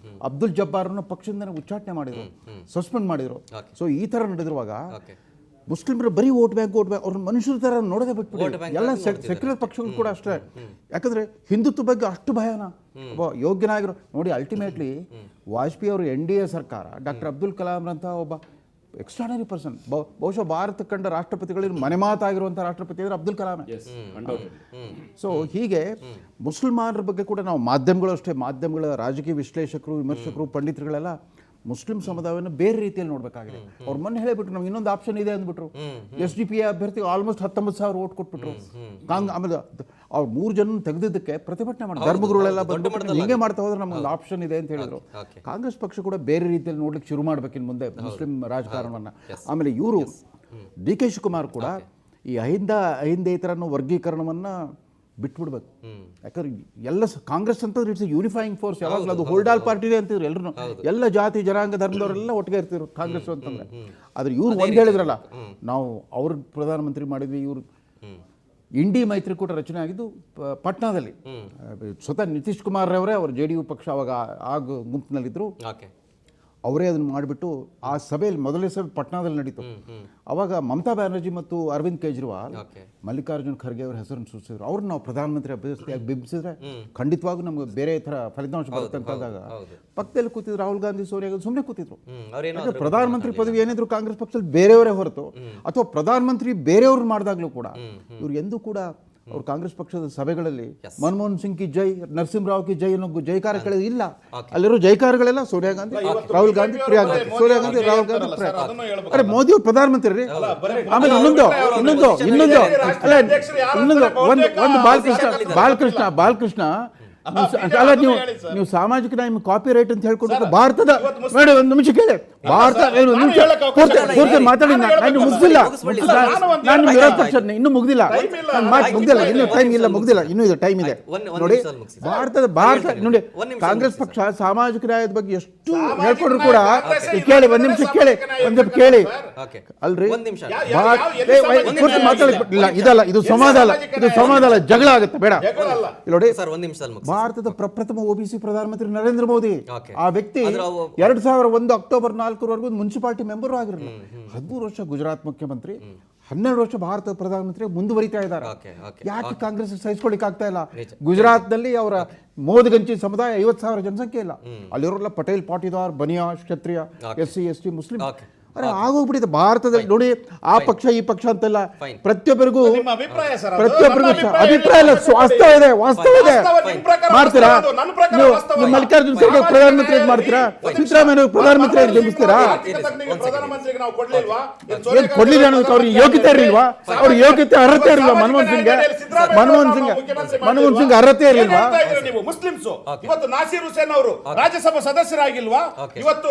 ಅಬ್ದುಲ್ ಜಬ್ಬಾರ್ನ ಪಕ್ಷದಿಂದ ಉಚ್ಚಾಟನೆ ಮಾಡಿದ್ರು, ಸಸ್ಪೆಂಡ್ ಮಾಡಿದ್ರು. ಸೊ ಈ ಥರ ನಡೆದಿರುವಾಗ ಮುಸ್ಲಿಮರು ಬರೀ ವೋಟ್ ಬ್ಯಾಂಕ್ ಅವ್ರ ಮನುಷ್ಯರ ಥರ ನೋಡೋದೇ ಬಿಟ್ಬಿಟ್ಟು ಎಲ್ಲ ಸೆಕ್ಯುಲರ್ ಪಕ್ಷಗಳು ಕೂಡ ಅಷ್ಟೇ. ಯಾಕಂದರೆ ಹಿಂದುತ್ವ ಬಗ್ಗೆ ಅಷ್ಟು ಭಯನ ಒಬ್ಬ ಯೋಗ್ಯನಾಗಿರೋ ನೋಡಿ. ಅಲ್ಟಿಮೇಟ್ಲಿ ವಾಜಪೇಯಿ ಅವರು NDA ಸರ್ಕಾರ ಡಾಕ್ಟರ್ ಅಬ್ದುಲ್ ಕಲಾಂರಂಥ ಒಬ್ಬ ಎಕ್ಸ್ಟ್ರಾಡನರಿ ಪರ್ಸನ್, ಬಹುಶಃ ಭಾರತ ಕಂಡ ರಾಷ್ಟ್ರಪತಿಗಳಲ್ಲಿ ಮನೆ ಮಾತಾಗಿರುವಂಥ ರಾಷ್ಟ್ರಪತಿ ಅಂದರೆ ಅಬ್ದುಲ್ ಕಲಾಂ. ಸೊ ಹೀಗೆ ಮುಸಲ್ಮಾನರ ಬಗ್ಗೆ ಕೂಡ ನಾವು ಮಾಧ್ಯಮಗಳು ಅಷ್ಟೇ, ಮಾಧ್ಯಮಗಳ ರಾಜಕೀಯ ವಿಶ್ಲೇಷಕರು, ವಿಮರ್ಶಕರು, ಪಂಡಿತರುಗಳೆಲ್ಲ ಮುಸ್ಲಿಂ ಸಮುದಾಯವನ್ನು ಬೇರೆ ರೀತಿಯಲ್ಲಿ ನೋಡಬೇಕಾಗಿದೆ. ಅವ್ರು ಮೊನ್ನೆ ಹೇಳಿಬಿಟ್ರು ನಮ್ಗೆ ಇನ್ನೊಂದು ಆಪ್ಷನ್ ಇದೆ ಅಂದ್ಬಿಟ್ರು. SDP ಅಭ್ಯರ್ಥಿ ಆಲ್ಮೋಸ್ಟ್ 19,000 ಓಟ್ ಕೊಟ್ಬಿಟ್ರು. ಆಮೇಲೆ ಅವ್ರು 3 ಜನ ತೆಗೆದಿದ್ದಕ್ಕೆ ಪ್ರತಿಭಟನೆ ಮಾಡಿ ಧರ್ಮಗುರುಗಳೆಲ್ಲ ಬಂದು ಹಿಂಗೆ ಮಾಡ್ತಾ ಹೋದ್ರೆ ನಮ್ಗೊಂದು ಆಪ್ಷನ್ ಇದೆ ಅಂತ ಹೇಳಿದ್ರು. ಕಾಂಗ್ರೆಸ್ ಪಕ್ಷ ಕೂಡ ಬೇರೆ ರೀತಿಯಲ್ಲಿ ನೋಡ್ಲಿಕ್ಕೆ ಶುರು ಮಾಡ್ಬೇಕಿನ್ ಮುಂದೆ ಮುಸ್ಲಿಂ ರಾಜಕಾರಣವನ್ನು. ಆಮೇಲೆ ಇವರು DK ಶಿವಕುಮಾರ್ ಕೂಡ ಈ ಅಹಿಂದೇತರ ವರ್ಗೀಕರಣವನ್ನು ಬಿಟ್ಬಿಡ್ಬೇಕು. ಯಾಕಂದ್ರೆ ಎಲ್ಲ ಕಾಂಗ್ರೆಸ್ ಅಂತಂದ್ರೆ ಇಟ್ಸ್ ಯೂನಿಫೈಯಿಂಗ್ ಫೋರ್ಸ್. ಯಾವಾಗಲೂ ಅದು ಹೋಲ್ಡಾಲ್ ಪಾರ್ಟಿನೇ ಅಂತಿದ್ರು ಎಲ್ಲರೂ, ಎಲ್ಲ ಜಾತಿ ಜನಾಂಗ ಧರ್ಮದವರೆಲ್ಲ ಒಟ್ಟಿಗೆ ಇರ್ತಿದ್ರು ಕಾಂಗ್ರೆಸ್ ಅಂತಂದ್ರೆ. ಆದ್ರೆ ಇವ್ರು ಒಂದು ಹೇಳಿದ್ರಲ್ಲ, ನಾವು ಅವ್ರ ಪ್ರಧಾನಮಂತ್ರಿ ಮಾಡಿದ್ವಿ, ಇವ್ರು ಇಂಡಿ ಮೈತ್ರಿಕೂಟ ರಚನೆ ಆಗಿದ್ದು ಪಟ್ನಾದಲ್ಲಿ. ಸ್ವತಃ ನಿತೀಶ್ ಕುಮಾರ್ ಅವರೇ ಅವ್ರ JDU ಪಕ್ಷ ಅವಾಗ ಗುಂಪಿನಲ್ಲಿದ್ದರು, ಅವರೇ ಅದನ್ನು ಮಾಡಿಬಿಟ್ಟು ಆ ಸಭೆಯಲ್ಲಿ ಮೊದಲನೇ ಸಭೆ ಪಟ್ನಾದಲ್ಲಿ ನಡೀತು. ಅವಾಗ ಮಮತಾ ಬ್ಯಾನರ್ಜಿ ಮತ್ತು ಅರವಿಂದ್ ಕೇಜ್ರಿವಾಲ್ ಮಲ್ಲಿಕಾರ್ಜುನ್ ಖರ್ಗೆ ಅವರ ಹೆಸರನ್ನು ಸೂಚಿಸಿದ್ರು. ಅವ್ರನ್ನ ನಾವು ಪ್ರಧಾನಮಂತ್ರಿ ಅಭ್ಯರ್ಥಿಯಾಗಿ ಬಿಂಬಿಸಿದ್ರೆ ಖಂಡಿತವಾಗೂ ನಮ್ಗೆ ಬೇರೆ ಥರ ಫಲಿತಾಂಶ ಬರುತ್ತೆ ಅಂತಾದಾಗ ಪಕ್ಕದಲ್ಲಿ ಕೂತಿದ್ರು ರಾಹುಲ್ ಗಾಂಧಿ, ಸೋನಿಯಾ ಗಾಂಧಿ ಸುಮ್ಮನೆ ಕೂತಿದ್ರು. ಪ್ರಧಾನಮಂತ್ರಿ ಪದವಿ ಏನಿದ್ರು ಕಾಂಗ್ರೆಸ್ ಪಕ್ಷದಲ್ಲಿ ಬೇರೆಯವರೇ ಹೊರತು, ಅಥವಾ ಪ್ರಧಾನಮಂತ್ರಿ ಬೇರೆಯವ್ರು ಮಾಡಿದಾಗಲೂ ಕೂಡ ಇವ್ರು ಎಂದೂ ಕೂಡ ಅವ್ರು ಕಾಂಗ್ರೆಸ್ ಪಕ್ಷದ ಸಭೆಗಳಲ್ಲಿ ಮನಮೋಹನ್ ಸಿಂಗ್ ಕಿ ಜೈ, ನರಸಿಂಹರಾವ್ ಕಿ ಜೈ ಅನ್ನೋ ಜೈಕಾರ ಕೇಳಿದ ಇಲ್ಲ. ಅಲ್ಲಿರೋ ಜೈಕಾರಗಳೆಲ್ಲ ಸೋನಿಯಾ ಗಾಂಧಿ, ರಾಹುಲ್ ಗಾಂಧಿ, ಪ್ರಿಯಾಂಕಾ, ಸೋನಿಯಾ ಗಾಂಧಿ, ರಾಹುಲ್ ಗಾಂಧಿ, ಪ್ರಿಯಾಂಕಾ. ಅರೆ ಮೋದಿ ಅವ್ರು ಪ್ರಧಾನಮಂತ್ರಿ ರೀ. ಆಮೇಲೆ ಇನ್ನೊಂದು ಒಂದು ಬಾಲಕೃಷ್ಣ ಅಲ್ಲ, ನೀವು ಸಾಮಾಜಿಕ ನ್ಯಾಯ ಕಾಪಿ ರೈಟ್ ಅಂತ ಹೇಳ್ಕೊಂಡು ಭಾರತದ ನೋಡಿ, ಒಂದು ನಿಮಿಷ ಕೇಳಿ, ಭಾರತ ಪೂರ್ತಿ ಮಾತಾಡಿ, ನಾನು ಮುಗಿದಿಲ್ಲ, ನಾನು ವಿರೋಧ ಪಕ್ಷ ಇನ್ನೂ ಮುಗ್ದಿಲ್ಲ, ಇನ್ನು ಟೈಮ್ ಇಲ್ಲ, ಮುಗ್ದಿಲ್ಲ, ಇನ್ನೂ ಇದೆ, ಟೈಮ್ ಇದೆ ನೋಡಿ. ಭಾರತ ನೋಡಿ, ಕಾಂಗ್ರೆಸ್ ಪಕ್ಷ ಸಾಮಾಜಿಕ ನ್ಯಾಯದ ಬಗ್ಗೆ ಎಷ್ಟು ಹೇಳ್ಕೊಂಡ್ರು ಕೂಡ ಕೇಳಿ, ಒಂದ್ ನಿಮಿಷ ಕೇಳಿ ಅಲ್ರಿ, ಮಾತಾಡಿಲ್ಲ, ಇದಲ್ಲ, ಇದು ಸಮಾಧಾನ ಜಗಳ ಆಗುತ್ತೆ, ಬೇಡ ನೋಡಿ. ಭಾರತದ ಪ್ರಪ್ರಥಮ OBC ಪ್ರಧಾನಮಂತ್ರಿ ನರೇಂದ್ರ ಮೋದಿ, ಆ ವ್ಯಕ್ತಿ 2001 ಅಕ್ಟೋಬರ್ 4 ಮುನ್ಸಿಪಾಲಿಟಿ ಮೆಂಬರ್ ಆಗಿರಲಿಲ್ಲ. 13 ವರ್ಷ ಗುಜರಾತ್ ಮುಖ್ಯಮಂತ್ರಿ, 12 ವರ್ಷ ಭಾರತದ ಪ್ರಧಾನಮಂತ್ರಿ ಮುಂದುವರಿತಾ ಇದ್ದಾರೆ. ಯಾಕೆ ಕಾಂಗ್ರೆಸ್ ಸಹಿಸ್ಕೊಳ್ಳಿಕ್ ಆಗ್ತಾ ಇಲ್ಲ? ಗುಜರಾತ್ನಲ್ಲಿ ಅವರ ಮೋದಗಂಚಿ ಸಮುದಾಯ 50,000 ಜನಸಂಖ್ಯೆ ಇಲ್ಲ. ಅಲ್ಲಿರೋಲ್ಲ ಪಟೇಲ್, ಪಾಟೀದಾರ್, ಬನಿಯಾ, ಕ್ಷತ್ರಿಯ, SC ST ಮುಸ್ಲಿಂ. ಅರೆ ಆಗೋಗ್ಬಿಟ್ಟಿದೆ ಭಾರತದಲ್ಲಿ ನೋಡಿ. ಆ ಪಕ್ಷ ಈ ಪಕ್ಷ ಅಂತೆಲ್ಲ ಪ್ರತಿಯೊಬ್ಬರಿಗೂ ಅಭಿಪ್ರಾಯ ಇಲ್ಲ, ವಾಸ್ತವ ಇದೆ ಮಾಡ್ತೀರಾ ನೀವು? ಮಲ್ಲಿಕಾರ್ಜುನ್ ಖರ್ಗೆ ಪ್ರಧಾನಮಂತ್ರಿ ಮಾಡ್ತೀರಾ? ಸಿದ್ದರಾಮಯ್ಯ ಪ್ರಧಾನಮಂತ್ರಿ ಬಿಂಬಿಸ್ತೀರಾ? ಕೊಡ್ಲಿಲ್ಲ ಅನ್ನೋದಕ್ಕೆ ಅವ್ರಿಗೆ ಯೋಗ್ಯತೆ ಇರಲಿಲ್ವಾ? ಅವ್ರ ಯೋಗ್ಯತೆ ಅರ್ಹತೆ ಇರಲಿಲ್ವಾ? ಮನಮೋಹನ್ ಸಿಂಗ್ ಅರ್ಹತೆ ಇರಲಿಲ್ವಾ? ಮುಸ್ಲಿಮ್ಸ್ ಇವತ್ತು ನಾಸೀರ್ ಹುಸೇನ್ ಅವರು ರಾಜ್ಯಸಭಾ ಸದಸ್ಯರಾಗಿಲ್ವಾ? ಇವತ್ತು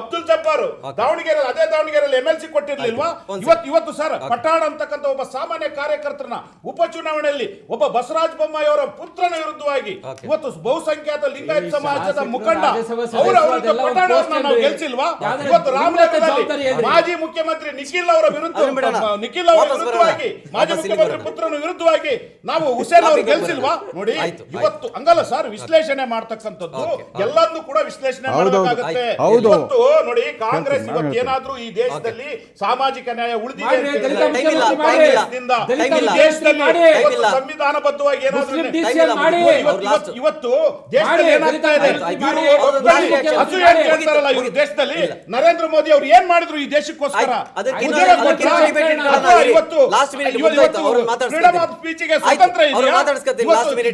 ಅಬ್ದುಲ್ ಜಬ್ಬಾರ್ ದಾವಣಗೆರೆಯಲ್ಲಿ MLC ಕೊಟ್ಟಿರ್ಲಿಲ್ವಾ? ಇವತ್ತು ಸರ್ ಪಟಾಣ ಅಂತಕ್ಕಂಥ ಒಬ್ಬ ಸಾಮಾನ್ಯ ಕಾರ್ಯಕರ್ತರನ್ನ ಉಪಚುನಾವಣೆಯಲ್ಲಿ ಒಬ್ಬ ಬಸವರಾಜ ಬೊಮ್ಮಾಯಿ ಅವರ ಪುತ್ರನ ವಿರುದ್ಧವಾಗಿ ಇವತ್ತು ಬಹುಸಂಖ್ಯಾತ ಲಿಂಗಾಯತ ಸಮಾಜದ ಮುಖಂಡ ನಾವು ಗೆಲ್ಸಿಲ್ವಾ? ಇವತ್ತು ರಾಮನಗರದಲ್ಲಿ ಮಾಜಿ ಮುಖ್ಯಮಂತ್ರಿ ನಿಖಿಲ್ ಅವರ ವಿರುದ್ಧವಾಗಿ ಮಾಜಿ ಮುಖ್ಯಮಂತ್ರಿ ಪುತ್ರನ ವಿರುದ್ಧವಾಗಿ ನಾವು ಹುಸೇನ್ ಅವರು ಗೆಲ್ಸಿಲ್ವಾ? ನೋಡಿ, ಇವತ್ತು ಹಂಗಲ್ಲ ಸರ್, ವಿಶ್ಲೇಷಣೆ ಮಾಡ್ತಕ್ಕಂಥದ್ದು ಎಲ್ಲರನ್ನೂ ಕೂಡ ವಿಶ್ಲೇಷಣೆ ಮಾಡಬೇಕಾಗುತ್ತೆ. ಇವತ್ತು ನೋಡಿ, ಕಾಂಗ್ರೆಸ್ ಇವತ್ತು ಏನಾದ್ರೂ ಈ ದೇಶದಲ್ಲಿ ಸಾಮಾಜಿಕ ನ್ಯಾಯ ಉಳಿದಿದೆ, ಸಂವಿಧಾನಬದ್ಧವಾಗಿ ಏನಾದ್ರೂ ಇವತ್ತು ದೇಶದಲ್ಲಿ ಏನಾಗ್ತಾ ಇದೆ, ಇವರು ದೇಶದಲ್ಲಿ ನರೇಂದ್ರ ಮೋದಿ ಅವರು ಏನ್ ಮಾಡಿದ್ರು ಈ ದೇಶಕ್ಕೋಸ್ಕರ? ಇವತ್ತು ಫ್ರೀಡಮ್ ಆಫ್ ಸ್ಪೀಚ್ಗೆ ಸ್ವಾತಂತ್ರ್ಯ ಇದೆಯಾ?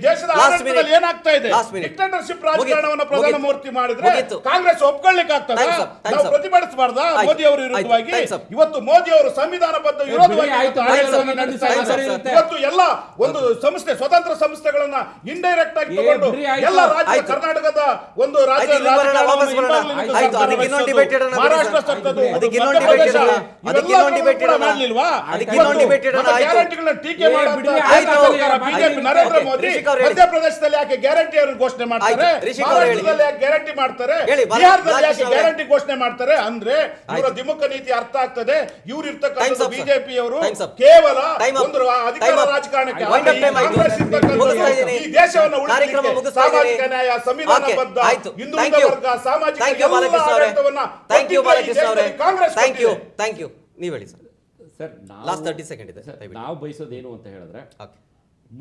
ದೇಶದ ಆಡಳಿತದಲ್ಲಿ ಏನಾಗ್ತಾ ಇದೆ? ಡಿಕ್ಟೇಟರ್ಶಿಪ್ ರಾಜಕಾರಣವನ್ನು ಪ್ರಧಾನಮಂತ್ರಿ ಮಾಡಿದ್ರೆ ಕಾಂಗ್ರೆಸ್ ಒಪ್ಕೊಳ್ಳಿಕ್ಕೆ ಆಗ್ತದೆ? ನಾವು ಪ್ರತಿಭಟಿಸಬಾರ್ದಾ? ಆಯ್ತು, ಮೋದಿ ಅವರ ಆಯ್ತು, ವಿರುದ್ಧವಾಗಿ time, sir. ಇವತ್ತು ಮೋದಿ ಅವರು ಸಂವಿಧಾನಬದ್ಧ ವಿರೋಧವಾಗಿ ಆಯ್ತು, ಇವತ್ತು ಆಯ್ತು, ಆಡಳಿತವನ್ನು ನಡೆಸ್ತಾ time, sir, ಇದ್ದಾರೆ. sir. ಇವತ್ತು ಎಲ್ಲ ಒಂದು ಸಂಸ್ಥೆ ಸ್ವತಂತ್ರ ಸಂಸ್ಥೆಗಳನ್ನ ಇಂಡೈರೆಕ್ಟ್ ಆಗಿ ತಗೊಂಡು ಬಿಡ್ರಿ, ಆಯ್ತು. ಎಲ್ಲ ರಾಜ್ಯ ಆಯ್ತು. ಕರ್ನಾಟಕದ ಒಂದು ರಾಜ್ಯ ಆಯ್ತು, ಇಲ್ಲಿ ಬರೋಣ, ವಾಪಸ್ ಬರೋಣ. ಆಯ್ತು, ಅದಕ್ಕೆ ಇನ್ನೊಂದು debate ಇಡೋಣ ಬಿಡಿ ಮಹಾರಾಷ್ಟ್ರ ಸರ್. ಸರ್ಕಾರದ್ದು, ಅದಕ್ಕೆ ಇನ್ನೊಂದು ಮಧ್ಯಪ್ರದೇಶ, debate ಇಡೋಣ. ಅದಕ್ಕೆ ಇನ್ನೊಂದು ಇವೆಲ್ಲವನ್ನೂ debate ಕೂಡ ಇಡೋಣ. ಮಾಡ್ಲಿಲ್ವಾ? ಅದಕ್ಕೆ ಇನ್ನೊಂದು ಇವತ್ತು debate ಇಡೋಣ, ಮತ್ತೆ ಆಯ್ತು. ಗ್ಯಾರಂಟಿಗಳನ್ನ ಟೀಕೆ ಮಾಡುವಂತ ಬಿಡಿ, ಆಯ್ತು. ಸರ್ಕಾರ ಬಿಜೆಪಿ ನರೇಂದ್ರ ಓಕೆ, ಮೋದಿ ರಿಷಿಕ್ ಅವ್ರು ಹೇಳಿ. ಮಧ್ಯಪ್ರದೇಶದಲ್ಲಿ ಯಾಕೆ ಗ್ಯಾರಂಟಿ ಅನ್ನು ಘೋಷಣೆ ಮಾಡ್ತಾರೆ, ಆಯ್ತು, ರಿಷಿಕ್ ಅವ್ರು ಹೇಳಿ. ಮಹಾರಾಷ್ಟ್ರದಲ್ಲಿ ಯಾಕೆ ಗ್ಯಾರಂಟಿ ಮಾಡ್ತಾರೆ, ಹೇಳಿ, ಬಿಹಾರದಲ್ಲಿ ಯಾಕೆ ಬಾಲಕೃಷ್ಣ ಅವರೇ. ಗ್ಯಾರಂಟಿ ಘೋಷಣೆ ಮಾಡ್ತಾರೆ ಅಂದ್ರೆ ಇವರ ಆಯ್ತು. ದ್ವಿಮುಖ ನೀತಿ ಅರ್ಥ ಆಗ್ತದೆ. ಇವ್ರು Time's ಇರ್ತಕ್ಕಂಥ up, sir. ಬಿಜೆಪಿ ಅವರು Time's up. ಕೇವಲ Time up. ಒಂದು ಅಧಿಕಾರ Time up. ರಾಜಕಾರಣಕ್ಕೆ Wind up time ಆಯ್ತು. ಕಾಂಗ್ರೆಸ್ ಇರ್ತಕ್ಕಂಥದ್ದು ಮುಗಿಸ್ತಾ ಇದ್ದೀನಿ. ಈ ದೇಶವನ್ನು ಕಾರ್ಯಕ್ರಮ ಉಳಿಸಲಿಕ್ಕೆ ಮುಗಿಸ್ತಾ ಇದ್ದೀನಿ. ಸಾಮಾಜಿಕ ನ್ಯಾಯ, ಸಂವಿಧಾನಬದ್ಧ Okay, ಆಯ್ತು. ಹಿಂದುಳಿದ Thank you. ವರ್ಗ, ಸಾಮಾಜಿಕ Thank you, ಎಲ್ಲ ಬಾಲಕೃಷ್ಣ ಅವರೇ. ಆಡಳಿತವನ್ನ Thank you, ಕೊಟ್ಟಿದ್ದ ಈ ಬಾಲಕೃಷ್ಣ ಅವರೇ. ದೇಶದಲ್ಲಿ ಕಾಂಗ್ರೆಸ್ Thank you, ಕೊಟ್ಟಿದೆ. thank you. ನೀವು ಹೇಳಿ ಸರ್. ಸರ್ ಲಾಸ್ಟ್ 30 ಸೆಕೆಂಡ್ ಇದೆ ಸರ್, ದಯವಿಟ್ಟು. ನಾವು ಬಯಸೋದೇನು ಅಂತ ಹೇಳಿದ್ರೆ ಓಕೆ.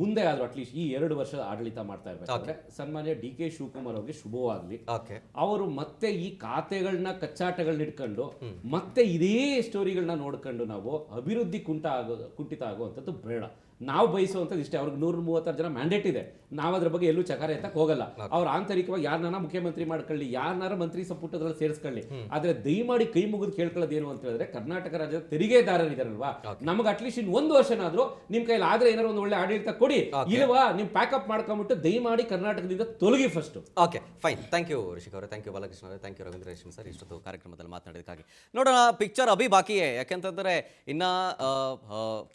ಮುಂದೆ ಆದ್ರೂ ಅಟ್ಲೀಸ್ಟ್ ಈ 2 ವರ್ಷ ಆಡಳಿತ ಮಾಡ್ತಾ ಇರ್ಬೇಕಾದ್ರೆ ಸನ್ಮಾನ್ಯ ಡಿ ಕೆ ಶಿವಕುಮಾರ್ ಅವ್ರಿಗೆ ಶುಭವಾಗ್ಲಿ. ಓಕೆ. ಅವರು ಮತ್ತೆ ಈ ಖಾತೆಗಳನ್ನ ಕಚ್ಚಾಟಗಳನ್ನ ಇಟ್ಕೊಂಡು ಮತ್ತೆ ಇದೇ ಸ್ಟೋರಿಗಳನ್ನ ನೋಡ್ಕೊಂಡು ನಾವು ಅಭಿವೃದ್ಧಿ ಕುಂಠಿತ ಆಗುವಂಥದ್ದು ಬೇಡ. ನಾವು ಬಯಸುವಂಥದ್ದು ಇಷ್ಟೇ. ಅವ್ರಿಗೆ 136 ಜನ ಮ್ಯಾಂಡೇಟ್ ಇದೆ. ನಾವು ಅದ್ರ ಬಗ್ಗೆ ಎಲ್ಲೂ ಚಕಾರ ಎತ್ತಕ್ಕೆ ಹೋಗಲ್ಲ. ಅವ್ರು ಆಂತರಿಕವಾಗಿ ಯಾರನ್ನ ಮುಖ್ಯಮಂತ್ರಿ ಮಾಡ್ಕೊಳ್ಳಿ, ಯಾರನ್ನಾರ ಮಂತ್ರಿ ಸಂಪುಟದಲ್ಲಿ ಸೇರಿಸ್ಕೊಳ್ಳಿ. ಆದ್ರೆ ದಯಮಾಡಿ ಕೈ ಮುಗಿದು ಕೇಳ್ಕೊಳ್ಳೋದು ಏನು ಅಂತ ಹೇಳಿದ್ರೆ, ಕರ್ನಾಟಕ ರಾಜ್ಯದ ತೆರಿಗೆದಾರರಿದಾರಲ್ವಾ, ನಮಗೆ ಅಟ್ಲೀಸ್ಟ್ ಇನ್ನು 1 ವರ್ಷನಾದ್ರೂ ನಿಮ್ ಕೈಲಿ ಆದ್ರೆ ಏನಾದ್ರು ಒಂದು ಒಳ್ಳೆ ಆಡಳಿತ ಕೊಡಿ. ಇಲ್ವಾ ನಿಮ್ ಪ್ಯಾಕಪ್ ಮಾಡ್ಕೊಂಡ್ಬಿಟ್ಟು ದಯಮಾಡಿ ಕರ್ನಾಟಕದಿಂದ ತೊಲಗಿ first. Okay, fine. Thank you Rishik ಅವರೇ, ಥ್ಯಾಂಕ್ ಯು ಬಾಲಕೃಷ್ಣ ಅವರೇ, ಥ್ಯಾಂಕ್ ಯು ರವೀಂದ್ರ ರೇಷ್ಮೆ ಸರ್ ಇಷ್ಟೊತ್ತು ಕಾರ್ಯಕ್ರಮದಲ್ಲಿ ಮಾತನಾಡಿದಕ್ಕಾಗಿ. ನೋಡೋಣ, ಪಿಕ್ಚರ್ ಅಭಿ ಬಾಕಿಯೇ. ಯಾಕೆಂತಂದರೆ ಇನ್ನ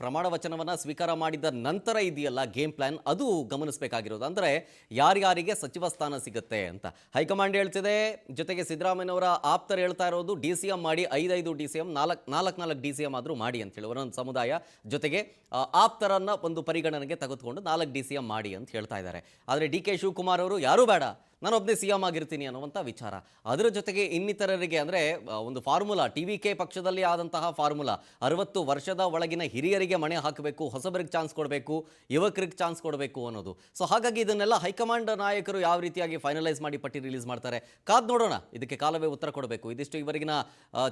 ಪ್ರಮಾಣ ವಚನವನ್ನು ಸ್ವೀಕಾರ ಮಾಡಿದ ನಂತರ ಇದೆಯಲ್ಲ ಗೇಮ್ ಪ್ಲಾನ್, ಅದು ಗಮನಿಸಬೇಕಾಗಿರೋದು. ಅಂದರೆ ಯಾರ್ಯಾರಿಗೆ ಸಚಿವ ಸ್ಥಾನ ಸಿಗುತ್ತೆ ಅಂತ ಹೈಕಮಾಂಡ್ ಹೇಳ್ತಿದೆ. ಜೊತೆಗೆ ಸಿದ್ದರಾಮಯ್ಯನವರ ಆಪ್ತರು ಹೇಳ್ತಾ ಇರೋದು DCM ಮಾಡಿ 5 DCM, 4 DCM ಆದರೂ ಮಾಡಿ ಅಂತೇಳಿ ಒಂದೊಂದು ಸಮುದಾಯ. ಜೊತೆಗೆ ಆಪ್ತರನ್ನ ಒಂದು ಪರಿಗಣನೆಗೆ ತೆಗೆದುಕೊಂಡು 4 DCM ಮಾಡಿ ಅಂತ ಹೇಳ್ತಾ ಇದ್ದಾರೆ. ಆದರೆ DK ಶಿವಕುಮಾರ್ ಅವರು ಯಾರೂ ಬೇಡ, ನಾನೊಬ್ಬನೇ CM ಆಗಿರ್ತೀನಿ ಅನ್ನುವಂಥ ವಿಚಾರ. ಅದರ ಜೊತೆಗೆ ಇನ್ನಿತರರಿಗೆ ಅಂದರೆ ಒಂದು ಫಾರ್ಮುಲಾ, TVK ಪಕ್ಷದಲ್ಲಿ ಆದಂತಹ ಫಾರ್ಮುಲಾ, 60 ವರ್ಷದ ಒಳಗಿನ ಹಿರಿಯರಿಗೆ ಮಣೆ ಹಾಕಬೇಕು, ಹೊಸಬರಿಗೆ ಚಾನ್ಸ್ ಕೊಡಬೇಕು, ಯುವಕರಿಗೆ ಚಾನ್ಸ್ ಕೊಡಬೇಕು ಅನ್ನೋದು. ಸೊ ಹಾಗಾಗಿ ಇದನ್ನೆಲ್ಲ ಹೈಕಮಾಂಡ್ ನಾಯಕರು ಯಾವ ರೀತಿಯಾಗಿ ಫೈನಲೈಸ್ ಮಾಡಿ ಪಟ್ಟಿ ರಿಲೀಸ್ ಮಾಡ್ತಾರೆ, ಕಾದ್ ನೋಡೋಣ. ಇದಕ್ಕೆ ಕಾಲವೇ ಉತ್ತರ ಕೊಡಬೇಕು. ಇದಿಷ್ಟು ಇವರೆಗಿನ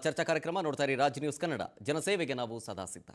ಚರ್ಚಾ ಕಾರ್ಯಕ್ರಮ. ನೋಡ್ತಾ ಇರಿ ರಾಜ್ ನ್ಯೂಸ್ ಕನ್ನಡ. ಜನಸೇವೆಗೆ ನಾವು ಸದಾ ಸಿದ್ಧ.